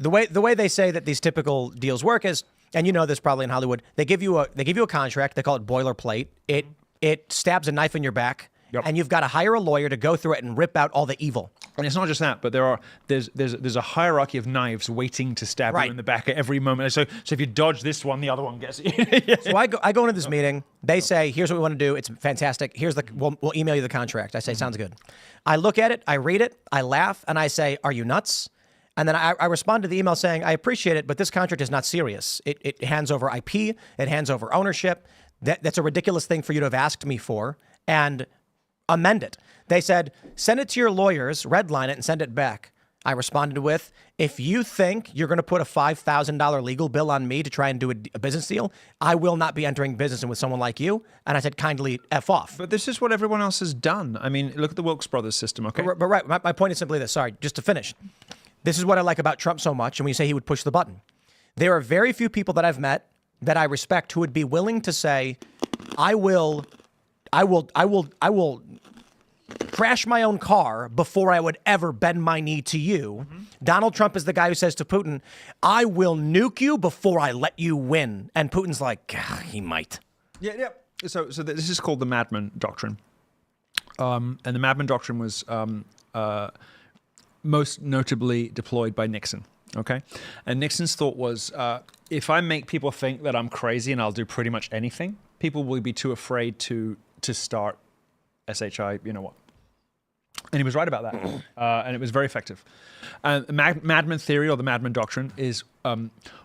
way they say that these typical deals work is, and you know this probably in Hollywood, they give you a contract. They call it boilerplate. It stabs a knife in your back, and you've got to hire a lawyer to go through it and rip out all the evil. And it's not just that, but there's a hierarchy of knives waiting to stab you in the back at every moment. So if you dodge this one, the other one gets you. So I go into this meeting. They say, "Here's what we want to do. It's fantastic. We'll email you the contract." I say, "Sounds good." I look at it, I read it, I laugh, and I say, "Are you nuts?" And then I respond to the email saying, "I appreciate it, but this contract is not serious. It hands over IP, it hands over ownership. That's a ridiculous thing for you to have asked me for, and amend it." They said, "Send it to your lawyers, redline it, and send it back." I responded with, "If you think you're going to put a $5,000 legal bill on me to try and do a business deal, I will not be entering business with someone like you." And I said, "Kindly F off." But this is what everyone else has done. I mean, look at the Wilkes Brothers system, okay? But right, my point is simply this. Sorry, just to finish. This is what I like about Trump so much, and when you say he would push the button. There are very few people that I've met that I respect who would be willing to say, I will crash my own car before I would ever bend my knee to you. Mm-hmm. Donald Trump is the guy who says to Putin, "I will nuke you before I let you win." And Putin's like, he might. Yeah. So this is called the Madman Doctrine. And the Madman Doctrine was most notably deployed by Nixon. Okay. And Nixon's thought was, if I make people think that I'm crazy and I'll do pretty much anything, people will be too afraid to start SHI, you know what. And he was right about that. And it was very effective. Madman theory, or the Madman Doctrine, is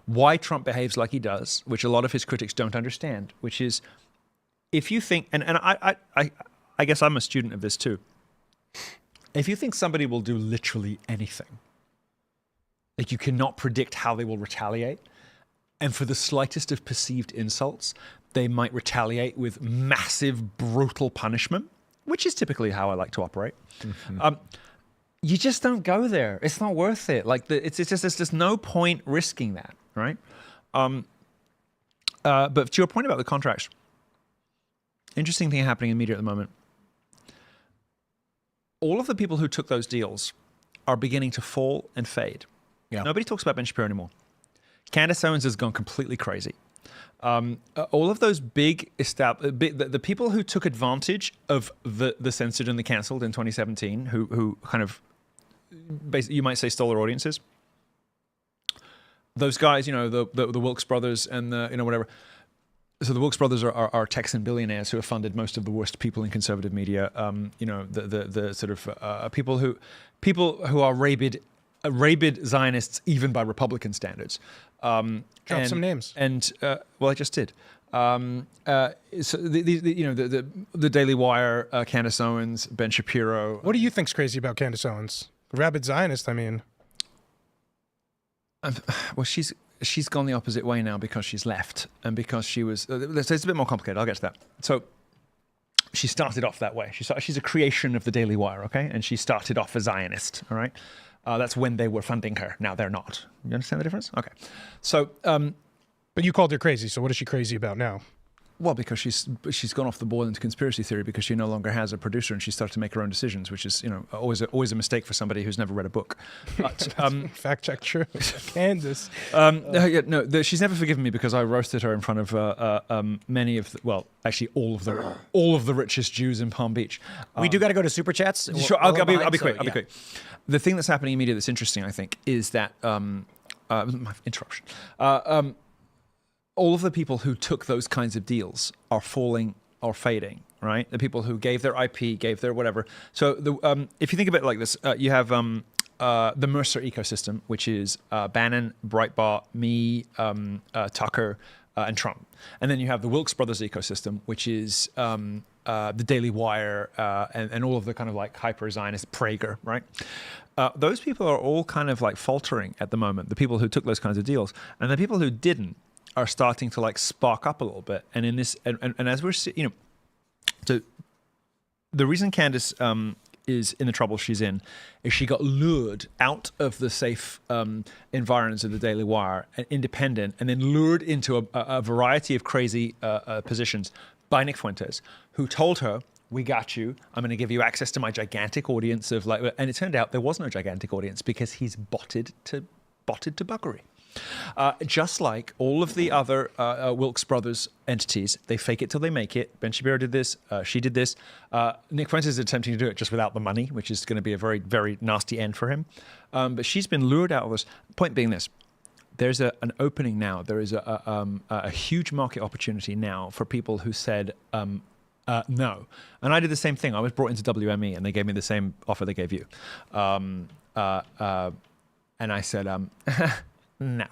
why Trump behaves like he does, which a lot of his critics don't understand, which is, if you think, and I guess I'm a student of this too, if you think somebody will do literally anything, like you cannot predict how they will retaliate, and for the slightest of perceived insults, they might retaliate with massive, brutal punishment, which is typically how I like to operate. Mm-hmm. You just don't go there. It's not worth it. Like it's just no point risking that, right? But to your point about the contracts, interesting thing happening in media at the moment. All of the people who took those deals are beginning to fall and fade. Yeah. Nobody talks about Ben Shapiro anymore. Candace Owens has gone completely crazy. All of those the people who took advantage of the censored and the cancelled in 2017, who kind of, basically, you might say, stole their audiences. Those guys, the Wilkes brothers and the whatever. So the Wilkes brothers are Texan billionaires who have funded most of the worst people in conservative media. The sort of people who are rabid Zionists even by Republican standards. Drop some names. And well, I just did. So the Daily Wire, Candace Owens, Ben Shapiro. What do you think's crazy about Candace Owens? Rabid Zionist, I mean. Well, she's gone the opposite way now because she's left, and because she was. It's a bit more complicated. I'll get to that. So she started off that way. She's a creation of the Daily Wire, okay, and she started off a Zionist. All right. That's when they were funding her. Now they're not. You understand the difference? Okay. So, but you called her crazy. So what is she crazy about now? Well, because she's gone off the boil into conspiracy theory because she no longer has a producer and she started to make her own decisions, which is always a mistake for somebody who's never read a book. But, fact check true. Candace. She's never forgiven me because I roasted her in front of many of actually all of the richest Jews in Palm Beach. We do got to go to super chats. Sure, I'll be quick. I'll be quick. The thing that's happening in media that's interesting, I think, is that my interruption. All of the people who took those kinds of deals are falling or fading, right? The people who gave their IP, gave their whatever. So if you think of it like this, you have the Mercer ecosystem, which is Bannon, Breitbart, me, Tucker, and Trump. And then you have the Wilkes Brothers ecosystem, which is the Daily Wire and all of the kind of like hyper-Zionist Prager, right? Those people are all kind of like faltering at the moment, the people who took those kinds of deals. And the people who didn't are starting to like spark up a little bit. And in this, and as we're seeing, so the reason Candace is in the trouble she's in is she got lured out of the safe environs of the Daily Wire, independent, and then lured into a variety of crazy positions by Nick Fuentes, who told her, "We got you. I'm going to give you access to my gigantic audience of like," and it turned out there was no gigantic audience because he's botted to buggery. Just like all of the other Wilkes Brothers entities, they fake it till they make it. Ben Shapiro did this. She did this. Nick Fuentes is attempting to do it just without the money, which is going to be a very, very nasty end for him. But she's been lured out of this. Point being this. There's an opening now. There is a huge market opportunity now for people who said no. And I did the same thing. I was brought into WME and they gave me the same offer they gave you. And I said, no.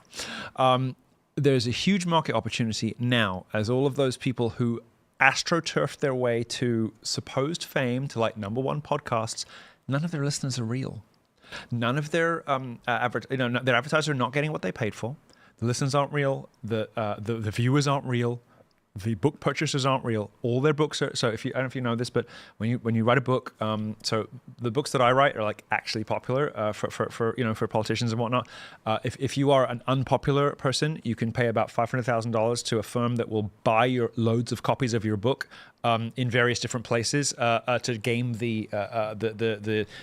There's a huge market opportunity now as all of those people who astroturfed their way to supposed fame, to like #1 podcasts, none of their listeners are real. None of their their advertisers are not getting what they paid for. The listeners aren't real. The viewers aren't real. The book purchasers aren't real. All their books are. So I don't know if you know this, but when you write a book, so the books that I write are like actually popular for politicians and whatnot. If you are an unpopular person, you can pay about $500,000 to a firm that will buy your loads of copies of your book in various different places to game the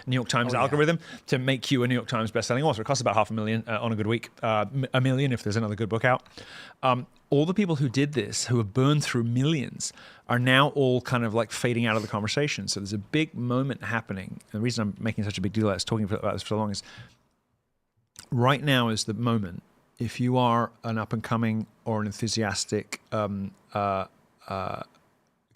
New York Times algorithm to make you a New York Times bestselling author. It costs about $500,000 on a good week, $1 million if there's another good book out. All the people who did this, who have burned through millions, are now all kind of like fading out of the conversation. So there's a big moment happening. And the reason I'm making such a big deal out of talking about this for so long is right now is the moment. If you are an up-and-coming or an enthusiastic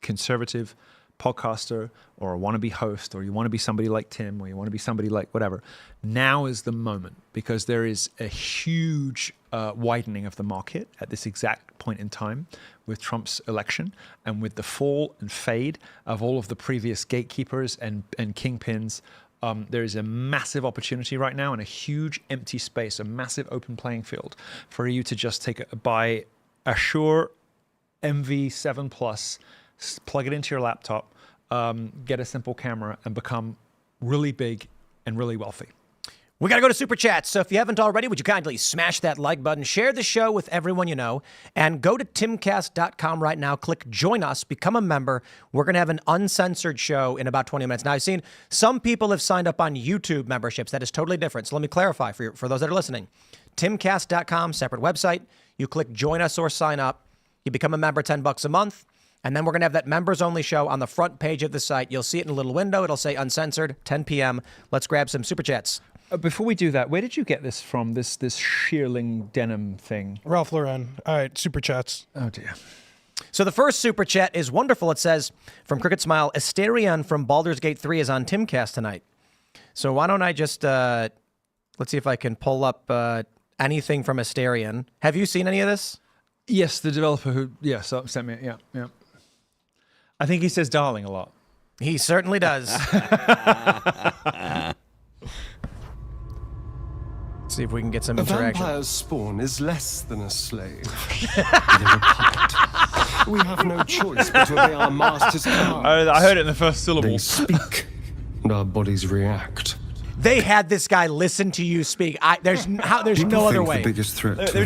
conservative podcaster or a wannabe host, or you want to be somebody like Tim, or you want to be somebody like whatever, now is the moment, because there is a huge widening of the market at this exact point in time with Trump's election and with the fall and fade of all of the previous gatekeepers and kingpins. There is a massive opportunity right now and a huge empty space, a massive open playing field for you to just buy a Shure MV7 Plus, plug it into your laptop, get a simple camera, and become really big and really wealthy. We got to go to Super Chats. So if you haven't already, would you kindly smash that like button, share the show with everyone you know, and go to timcast.com right now, click join us, become a member. We're going to have an uncensored show in about 20 minutes. Now, I've seen some people have signed up on YouTube memberships. That is totally different. So let me clarify for those that are listening. Timcast.com, separate website. You click join us or sign up. You become a member, $10 a month. And then we're going to have that members-only show on the front page of the site. You'll see it in a little window. It'll say uncensored, 10 p.m. Let's grab some Super Chats. Before we do that, where did you get this from, this shearling denim thing? Ralph Lauren. All right, Super Chats. Oh, dear. So the first Super Chat is wonderful. It says, from Cricket Smile, Asterion from Baldur's Gate 3 is on Timcast tonight. So why don't I just, let's see if I can pull up anything from Asterion. Have you seen any of this? Yes, the developer who, sent me it, yeah. I think he says darling a lot. He certainly does. See if we can get some interaction. A vampire's spawn is less than a slave. They're a puppet. We have no choice but to obey our master's commands. I heard it in the first syllable. They speak, and our bodies react. They had this guy listen to you speak. There's no other way. The biggest threat to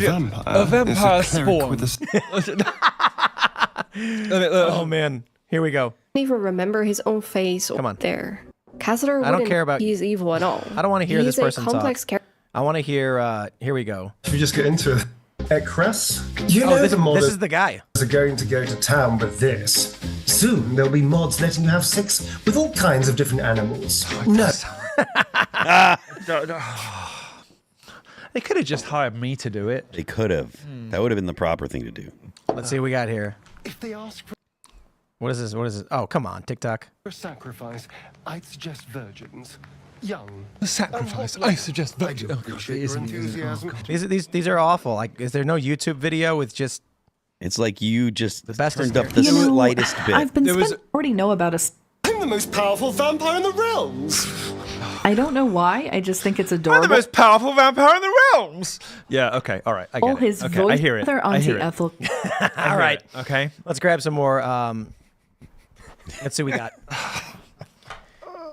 a vampire spawn. with Oh man, here we go. Even remember his own face. Come on, there. Cassidy I don't care about. He's evil at all. I don't want to hear this person complex talk. I want to hear. Here we go. If you just get into it, at Cress, you know this the modders is the guy. are going to go to town with this. Soon there'll be mods letting you have sex with all kinds of different animals. No. They could have just hired me to do it. They could have. That would have been the proper thing to do. Let's see what we got here. If they ask for What is this? What is this? Oh, come on, TikTok. a sacrifice, I'd suggest virgins. Young. The sacrifice. I suggest virgin. Oh, gosh, it isn't. Enthusiasm. These are awful. Like, is there no YouTube video with just? It's like you just best turned is up the slightest bit. I've been already know about a. I'm the most powerful vampire in the realms. I don't know why. I just think it's adorable. I'm the most powerful vampire in the realms. Yeah. Okay. All right. I get All it. his Okay, voice. I hear it. They're I hear it. anti-ethical. All right. Okay. Let's grab some more. Let's see what we got.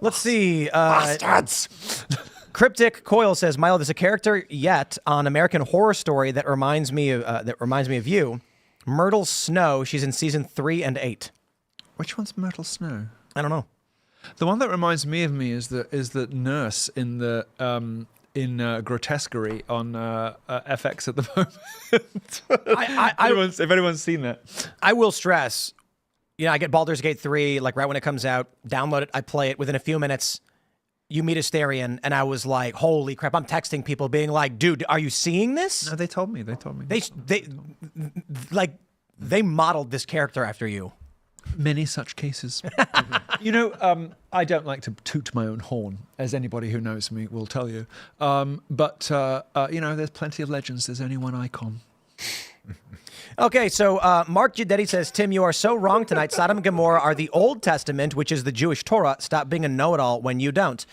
Let's see. Bastards. Cryptic Coil says, Milo, there's a character yet on American Horror Story that reminds me of you. Myrtle Snow. She's in season 3 and 8. Which one's Myrtle Snow? I don't know. The one that reminds me of me is the nurse in the Grotesquerie on FX at the moment. If anyone's seen that, I will stress. I get Baldur's Gate 3 like right when it comes out. Download it. I play it. Within a few minutes, you meet Asterion, and I was like, "Holy crap!" I'm texting people, being like, "Dude, are you seeing this?" No, they told me. They modeled this character after you. Many such cases. I don't like to toot my own horn, as anybody who knows me will tell you. But there's plenty of legends. There's only one icon. Okay, so Mark Gidetti says, Tim, you are so wrong tonight. Sodom and Gomorrah are the Old Testament, which is the Jewish Torah. Stop being a know-it-all when you don't.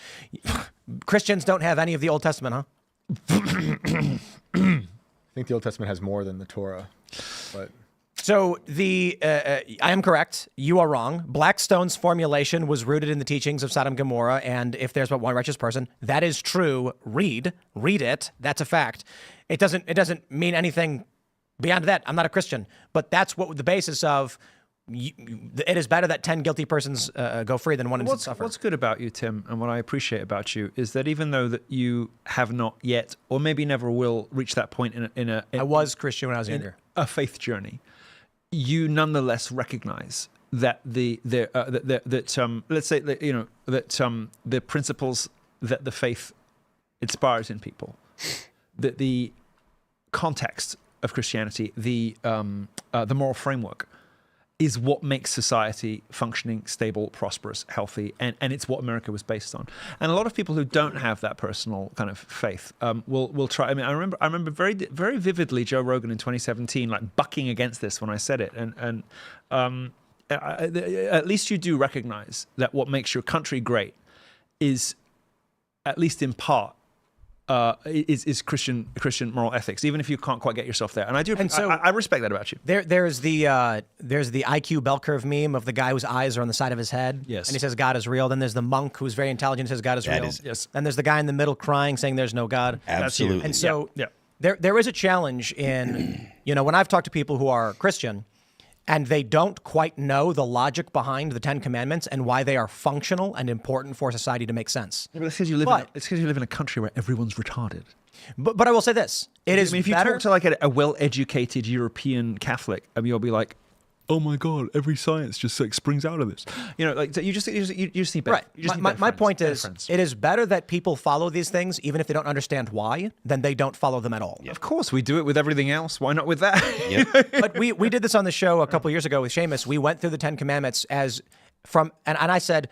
Christians don't have any of the Old Testament, huh? I think the Old Testament has more than the Torah, but... So I am correct. You are wrong. Blackstone's formulation was rooted in the teachings of Sodom and Gomorrah, and if there's but one righteous person, that is true. Read it. That's a fact. It doesn't mean anything beyond that. I'm not a Christian, but that's what the basis of. It is better that 10 guilty persons go free than one innocent suffer. What's good about you, Tim, and what I appreciate about you is that even though that you have not yet, or maybe never will, reach that point I was Christian when I was younger. A faith journey. You nonetheless recognize that the principles that the faith inspires in people, that the context of Christianity, the moral framework, is what makes society functioning, stable, prosperous, healthy, and it's what America was based on. And a lot of people who don't have that personal kind of faith will try. I mean, I remember very very vividly Joe Rogan in 2017 like bucking against this when I said it, and at least you do recognize that what makes your country great is, at least in part, is Christian moral ethics, even if you can't quite get yourself there. And I do, and so I respect that about you. There's the IQ bell curve meme of the guy whose eyes are on the side of his head. Yes. And he says God is real. Then there's the monk who's very intelligent and says God is real. Yes. And there's the guy in the middle crying saying there's no God. Absolutely. And so there is a challenge in, when I've talked to people who are Christian and they don't quite know the logic behind the 10 Commandments and why they are functional and important for society to make sense. Yeah, but it's because you live in a country where everyone's retarded. But I will say this: if you better. talk to like a well-educated European Catholic, you'll be like, "Oh my God, every science just like springs out of this." You just need better. Right. My point is, it is better that people follow these things, even if they don't understand why, than they don't follow them at all. Of course, we do it with everything else. Why not with that? Yep. But we did this on the show a couple years ago with Seamus. We went through the 10 Commandments and I said,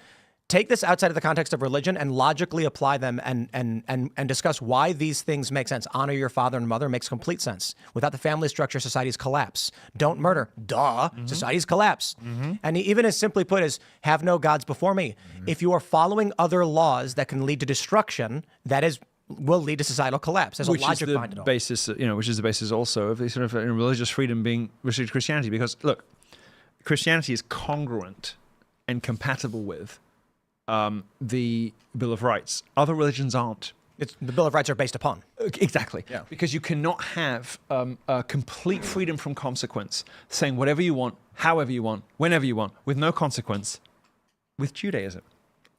take this outside of the context of religion and logically apply them and discuss why these things make sense. Honor your father and mother makes complete sense. Without the family structure, societies collapse. Don't murder. Duh. Mm-hmm. Societies collapse. Mm-hmm. And even as simply put as have no gods before me. Mm-hmm. If you are following other laws that can lead to destruction, will lead to societal collapse. There's a logic behind it all. Which is the basis also of the sort of religious freedom being restricted to Christianity. Because look, Christianity is congruent and compatible with the Bill of Rights. Other religions aren't. The Bill of Rights are based upon. Exactly. Because you cannot have complete freedom from consequence, saying whatever you want, however you want, whenever you want, with no consequence, with Judaism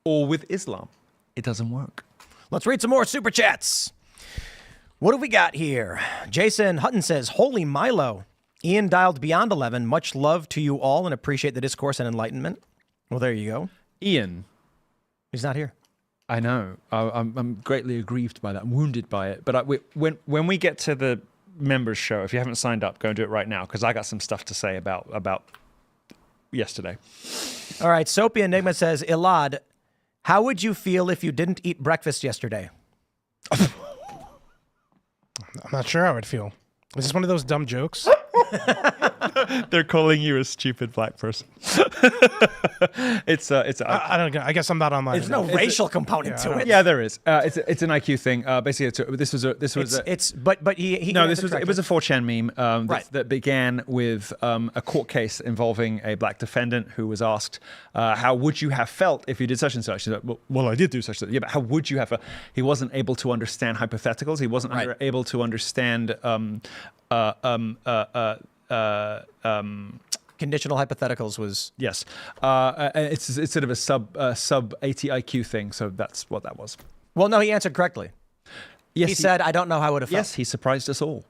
or with Islam. It doesn't work. Let's read some more super chats. What have we got here? Jason Hutton says, holy Milo. Ian dialed beyond 11. Much love to you all and appreciate the discourse and enlightenment. Well, there you go. Ian. He's not here. I know. I'm greatly aggrieved by that. I'm wounded by it. But when we get to the members show, if you haven't signed up, go and do it right now, because I got some stuff to say about yesterday. All right. Soapy Enigma says, Elaad, how would you feel if you didn't eat breakfast yesterday? I'm not sure how I'd feel. Is this one of those dumb jokes? They're calling you a stupid black person. I don't know. I guess I'm not online. There's no racial component to it. Yeah, there is. It's an IQ thing. Basically, it was a 4chan meme that began with a court case involving a black defendant who was asked, how would you have felt if you did such and such? He's like, well, I did do such and such. Yeah, but how would you have felt? He wasn't able to understand hypotheticals. He wasn't able to understand conditional hypotheticals was yes. It's sort of a sub 80 IQ thing. So that's what that was. Well, no, he answered correctly. Yes, he said, "I don't know how I would have felt." Yes, he surprised us all.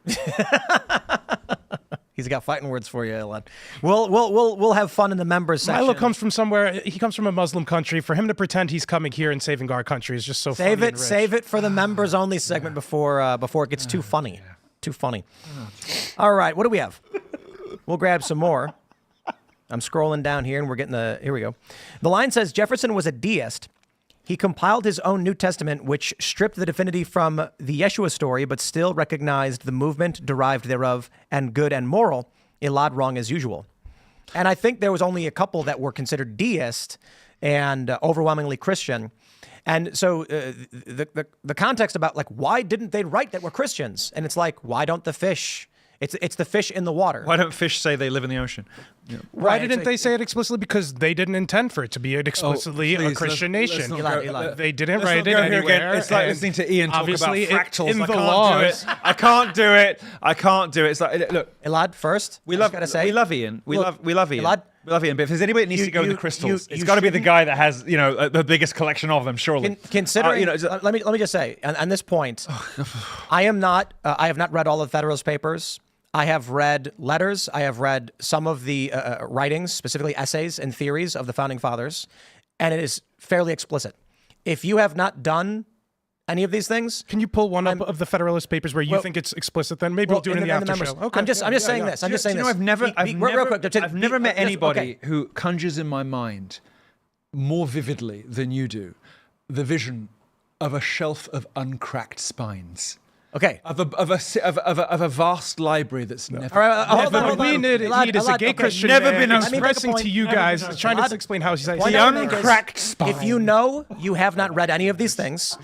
He's got fighting words for you, Elaad. We'll have fun in the members section. Milo comes from somewhere. He comes from a Muslim country. For him to pretend he's coming here and saving our country is just so funny and rich. Save it for the members only segment before it gets too funny. Too funny. All right, what do we have? We'll grab some more. I'm scrolling down here, and we're getting here we go. The line says, Jefferson was a deist. He compiled his own New Testament, which stripped the divinity from the Yeshua story, but still recognized the movement derived thereof and good and moral. Elaad wrong as usual. And I think there was only a couple that were considered deist and overwhelmingly Christian. And so the context about, like, why didn't they write that we're Christians? And it's like, why don't the fish? It's the fish in the water. Why don't fish say they live in the ocean? Yeah. Why didn't they say it explicitly? Because they didn't intend for it to be explicitly a Christian nation. They didn't write it anywhere. It's like listening to Ian talk about fractals. In the laws. I can't do it. I can't do it. It's like, look, Elaad, first, we love Ian. We love Ian. Elaad, we love Ian, but if there's anybody that needs to go in the crystals, it's got to be the guy that has, the biggest collection of them, surely. Considering, let me just say, on this point, I have not read all of Federalist Papers. I have read letters. I have read some of the writings, specifically essays and theories of the Founding Fathers, and it is fairly explicit. If you have not done any of these things, can you pull one up of the Federalist Papers where you think it's explicit? Then maybe we'll do it in the after show. Okay. I'm just saying this. I'm just saying this. I've never met anybody who conjures in my mind more vividly than you do the vision of a shelf of uncracked spines. Okay. Of a vast library that's never. All right, hold on. We need is a gay Christian never man been expressing to you guys, trying to explain how he's the uncracked spine. If you know you have not read any of these things,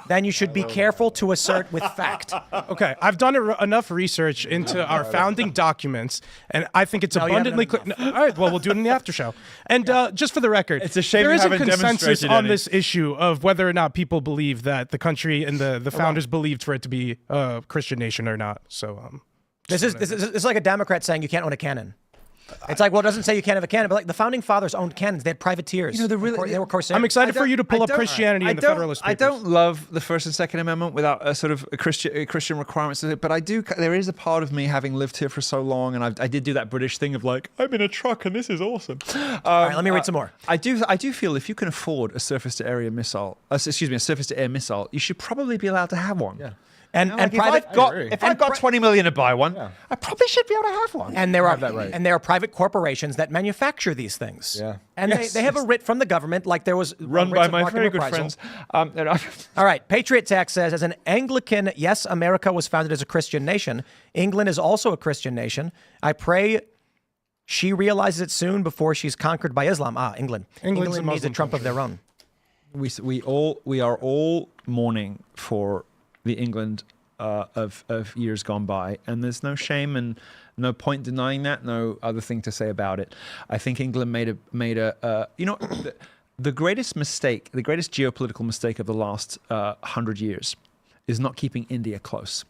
then you should be careful to assert with fact. Okay, I've done enough research into our founding documents, and I think it's abundantly clear. No, all right, well, we'll do it in the after show. And just for the record, it's a shame there is a haven't consensus on any. this issue of whether or not people believe that the country and the founders believed for it to be a Christian nation or not. So this is like a Democrat saying you can't own a cannon. It's like, well, it doesn't say you can't have a cannon, but like the Founding Fathers owned cannons. They had privateers. They were Corsairs. I'm excited for you to pull up Christianity in the Federalist Papers. I don't love the First and Second Amendment without a sort of Christian requirements, but I do. There is a part of me, having lived here for so long, and I did do that British thing of like, I'm in a truck and this is awesome. All right, let me read some more. I do feel if you can afford a surface-to-air missile, you should probably be allowed to have one. Yeah. And if I've got 20 million to buy one, I probably should be able to have one. And there are private corporations that manufacture these things. Yeah. And they have a writ from the government, like there was run by my very good friends. All right, Patriot Tax says, as an Anglican, yes, America was founded as a Christian nation. England is also a Christian nation. I pray she realizes it soon before she's conquered by Islam. England. England needs a Trump of their own. We are all mourning for the England of years gone by, and there's no shame and no point denying that. No other thing to say about it. I think England made a the greatest mistake, the greatest geopolitical mistake of the last 100 years is not keeping India close,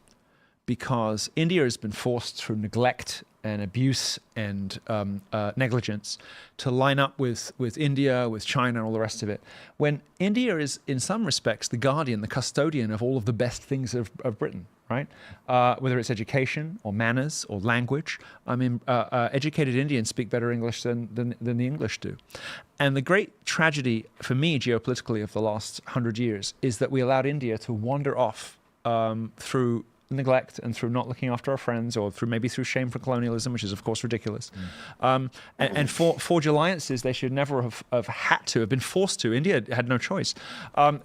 because India has been forced through neglect and abuse and negligence to line up with India, with China, and all the rest of it. When India is, in some respects, the guardian, the custodian of all of the best things of Britain, right? Whether it's education or manners or language. I mean, educated Indians speak better English than the English do. And the great tragedy for me, geopolitically, of the last 100 years is that we allowed India to wander off through neglect and through not looking after our friends, or maybe through shame for colonialism, which is of course ridiculous. And forge alliances they should never have had to, have been forced to. India had no choice, and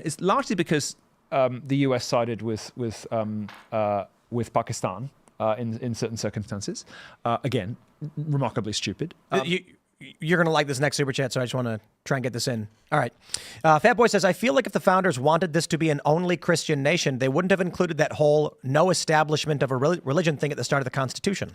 it's largely because the US sided with Pakistan in certain circumstances. Again, remarkably stupid. You're going to like this next super chat, so I just want to try and get this in. All right. Fat Boy says, I feel like if the founders wanted this to be an only Christian nation, they wouldn't have included that whole no establishment of a religion thing at the start of the Constitution.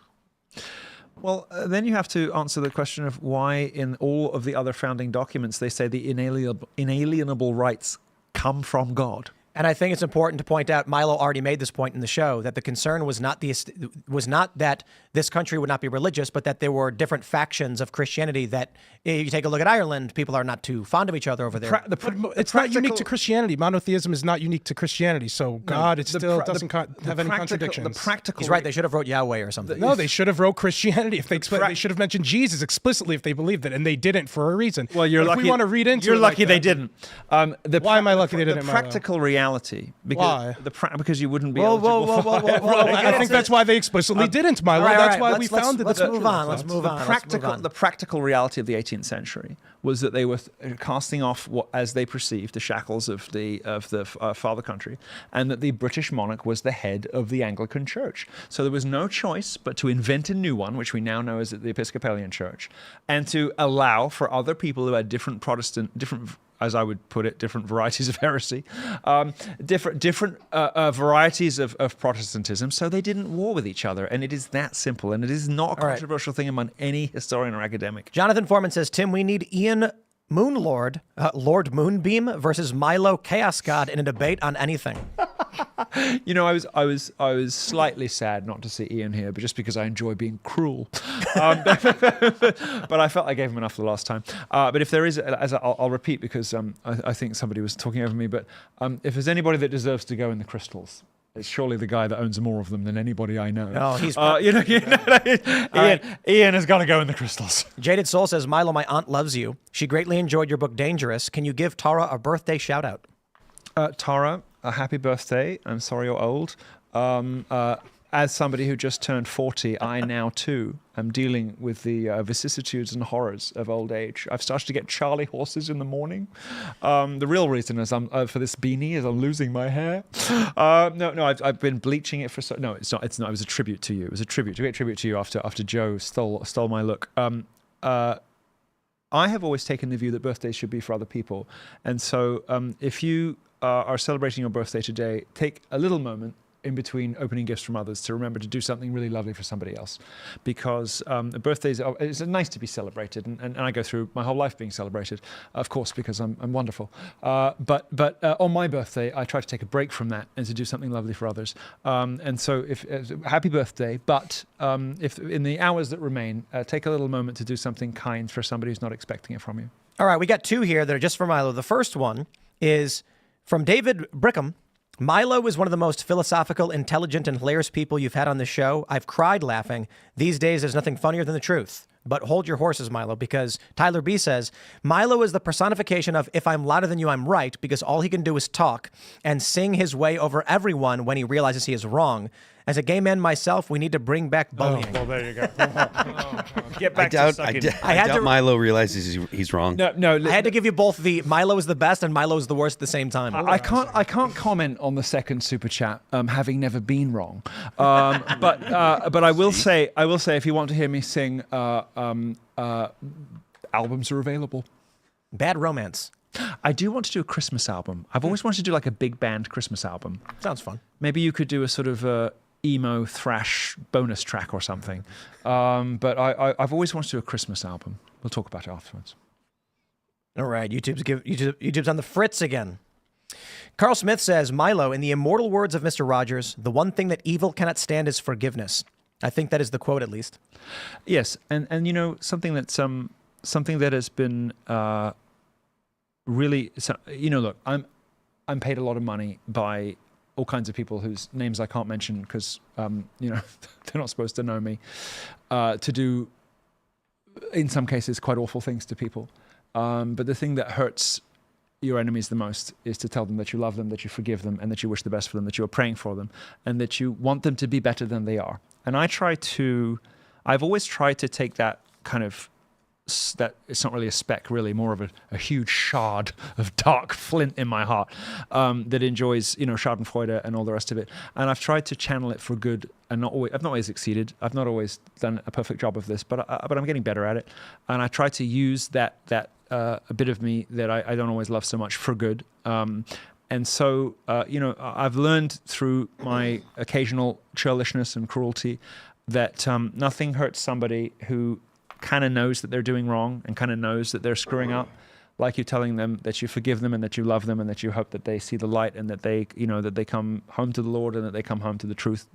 Well, then you have to answer the question of why in all of the other founding documents they say the inalienable rights come from God. And I think it's important to point out, Milo already made this point in the show, that the concern was not that this country would not be religious, but that there were different factions of Christianity that, if you take a look at Ireland, people are not too fond of each other over there. It's not unique to Christianity. Monotheism is not unique to Christianity. So God, it still doesn't have any contradictions. He's right. They should have wrote Yahweh or something. No, they should have wrote Christianity. If they should have mentioned Jesus explicitly if they believed it, and they didn't for a reason. Well, you're lucky. If we want to read into you're it lucky like they that, didn't. Why am I lucky they didn't? The practical reality. Why? Because you wouldn't be eligible for it. I think that's why they explicitly didn't, Milo. That's why we founded Let's move on. Let's move on. The practical reality of the 18th century was that they were casting off what, as they perceived, the shackles of the father country, and that the British monarch was the head of the Anglican Church. So there was no choice but to invent a new one, which we now know as the Episcopalian Church, and to allow for other people who had different, as I would put it, different varieties of heresy, different varieties of Protestantism, so they didn't war with each other. And it is that simple, and it is not a controversial thing among any historian or academic. Jonathan Foreman says, Tim, we need Ian Moonlord, Lord Moonbeam versus Milo Chaos God in a debate on anything. You know, I was slightly sad not to see Ian here, but just because I enjoy being cruel. But I felt I gave him enough the last time. But if there is, I'll repeat because I think somebody was talking over me. But if there's anybody that deserves to go in the crystals, it's surely the guy that owns more of them than anybody I know. Oh, he's Ian has got to go in the crystals. Jaded Soul says, Milo, my aunt loves you. She greatly enjoyed your book, Dangerous. Can you give Tara a birthday shout out? Tara, a happy birthday. I'm sorry you're old. As somebody who just turned 40, I now too am dealing with the vicissitudes and horrors of old age. I've started to get Charlie horses in the morning. The real reason is for this beanie is I'm losing my hair. I've been bleaching it for so. No, it's not. It's not. It was a tribute to you. It was a great tribute to you after Joe stole my look. I have always taken the view that birthdays should be for other people, and so if you are celebrating your birthday today, take a little moment in between opening gifts from others to remember to do something really lovely for somebody else, because birthdays it's nice to be celebrated, and I go through my whole life being celebrated, of course, because I'm wonderful. But on my birthday, I try to take a break from that and to do something lovely for others. And so, happy birthday! But if in the hours that remain, take a little moment to do something kind for somebody who's not expecting it from you. All right, we got two here that are just for Milo. The first one is from David Brickham. Milo is one of the most philosophical, intelligent, and hilarious people you've had on the show. I've cried laughing. These days, there's nothing funnier than the truth. But hold your horses, Milo, because Tyler B says, Milo is the personification of if I'm louder than you, I'm right, because all he can do is talk and sing his way over everyone when he realizes he is wrong. As a gay man myself, we need to bring back bullying. Oh, well, there you go. Get back I doubt Milo realizes he's wrong. No. I had to give you both the Milo is the best and Milo is the worst at the same time. I can't comment on the second super chat, having never been wrong. But I will say if you want to hear me sing, albums are available. Bad Romance. I do want to do a Christmas album. I've always wanted to do like a big band Christmas album. Sounds fun. Maybe you could do a sort of emo thrash bonus track or something. But I've always wanted to do a Christmas album. We'll talk about it afterwards. All right, YouTube's on the fritz again. Carl Smith says, Milo, in the immortal words of Mr. Rogers, the one thing that evil cannot stand is forgiveness. I think that is the quote, at least. Yes, and you know, something that has been really, you know, look, I'm paid a lot of money by all kinds of people whose names I can't mention because you know, they're not supposed to know me, to do, in some cases, quite awful things to people. But the thing that hurts your enemies the most is to tell them that you love them, that you forgive them, and that you wish the best for them, that you are praying for them, and that you want them to be better than they are. And I've always tried to take that kind of, that it's not really a speck, really, more of a huge shard of dark flint in my heart that enjoys, you know, Schadenfreude and all the rest of it. And I've tried to channel it for good, and I've not always succeeded. I've not always done a perfect job of this, but I'm getting better at it. And I try to use that a bit of me that I don't always love so much for good. And so, you know, I've learned through my occasional churlishness and cruelty that nothing hurts somebody who kind of knows that they're doing wrong and kind of knows that they're screwing up, like you telling them that you forgive them and that you love them and that you hope that they see the light and that they, you know, that they come home to the Lord and that they come home to the truth.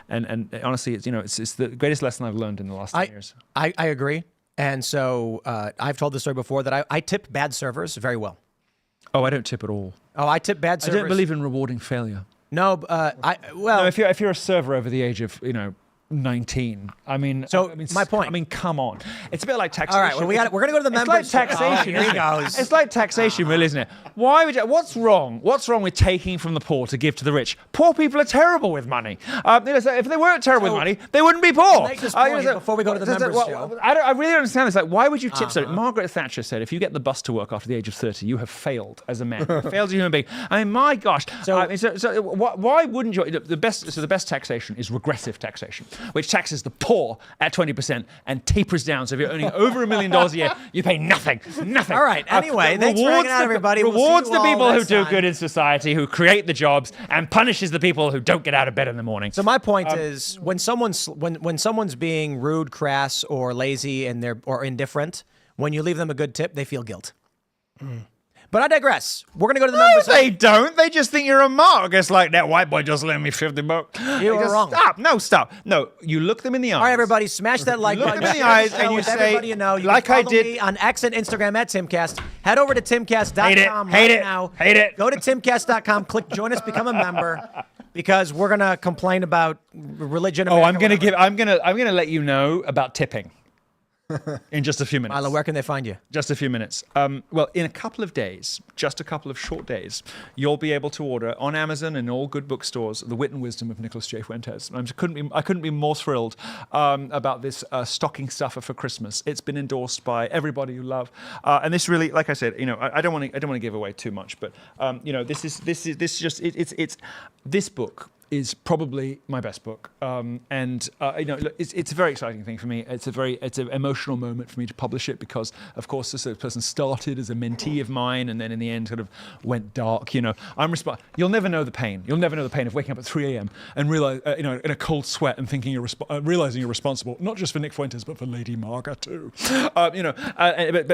And honestly, it's, you know, it's the greatest lesson I've learned in the last 10 years. I agree. And so I've told this story before that I tip bad servers very well. Oh, I don't tip at all. Oh, I tip bad servers. I don't believe in rewarding failure. No, no, if you're a server over the age of, you know, 19. I mean, my point. I mean, come on. It's a bit like taxation. All right, well, we're going to go to the members. It's like taxation. Here he goes. It's like taxation, really, isn't it? Why would you, what's wrong? What's wrong with taking from the poor to give to the rich? Poor people are terrible with money. You know, so if they weren't terrible with money, they wouldn't be poor. Make this point before we go to the members show. I really don't understand this. Like, why would you tip so? Margaret Thatcher said, if you get the bus to work after the age of 30, you have failed as a man. You failed as a human being. I mean, my gosh. So why wouldn't you? The best taxation is regressive taxation, which taxes the poor at 20% and tapers down. So if you're earning over $1 million a year, you pay nothing. All right. Anyway, thanks for hanging out, everybody. Rewards the people who do good in society, who create the jobs, and punishes the people who don't get out of bed in the morning. So my point is, when someone's being rude, crass, or lazy, or indifferent, when you leave them a good tip, they feel guilt. But I digress. We're going to go to the members. They don't. They just think you're a mark. It's like, that white boy just lent me $50. You are wrong. Stop. No, you look them in the eyes. All right, everybody, smash that like button. Look them in the eyes and you say, everybody you know. You like can I follow did me on X and Instagram at Timcast. Head over to timcast.com now. Hate it. Go to timcast.com, click join us, become a member, because we're going to complain about religion. I'm going to let you know about tipping. In just a few minutes. Milo, where can they find you? Just a few minutes. Well, in a couple of days, just a couple of short days, you'll be able to order on Amazon and all good bookstores The Wit and Wisdom of Nicholas J. Fuentes. I couldn't be more thrilled about this stocking stuffer for Christmas. It's been endorsed by everybody you love, and this really, like I said, you know, I don't want to give away too much, but you know, this book is probably my best book, and you know, it's a very exciting thing for me. It's an emotional moment for me to publish it because, of course, this person started as a mentee of mine, and then in the end, sort of went dark. You know, you'll never know the pain. You'll never know the pain of waking up at 3 a.m. and realize, you know, in a cold sweat and thinking realizing you're responsible not just for Nick Fuentes but for Lady Marga too. You know,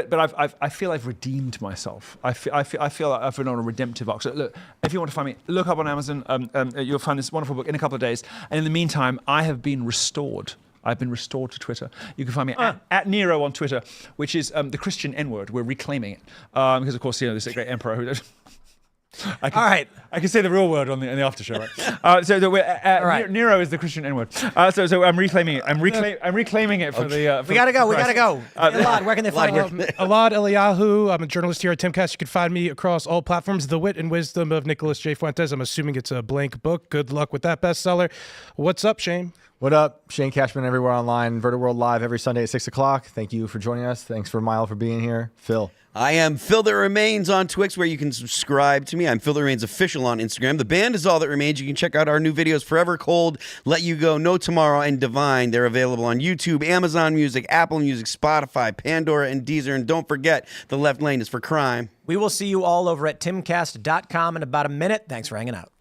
but I feel I've redeemed myself. I feel like I've been on a redemptive arc. So look, if you want to find me, look up on Amazon. You'll find this wonderful book in a couple of days. And in the meantime, I have been restored. I've been restored to Twitter. You can find me at Nero on Twitter, which is the Christian N-word. We're reclaiming it. Because, of course, you know, this great emperor who... All right. I can say the real word in the after show, right? Right. Nero is the Christian N-word. So I'm reclaiming it. I'm reclaiming it for the... we gotta go. Elaad, where can they find you? Elaad Eliyahu. I'm a journalist here at Timcast. You can find me across all platforms. The Wit and Wisdom of Nicholas J. Fuentes. I'm assuming it's a blank book. Good luck with that bestseller. What's up, Shane? What up? Shane Cashman everywhere online. Vertiworld Live every Sunday at 6 o'clock. Thank you for joining us. Thanks for Milo for being here. Phil. I am Phil That Remains on Twix, where you can subscribe to me. I'm Phil That Remains Official on Instagram. The band is All That Remains. You can check out our new videos, Forever Cold, Let You Go, No Tomorrow, and Divine. They're available on YouTube, Amazon Music, Apple Music, Spotify, Pandora, and Deezer. And don't forget, The Left Lane is for crime. We will see you all over at timcast.com in about a minute. Thanks for hanging out.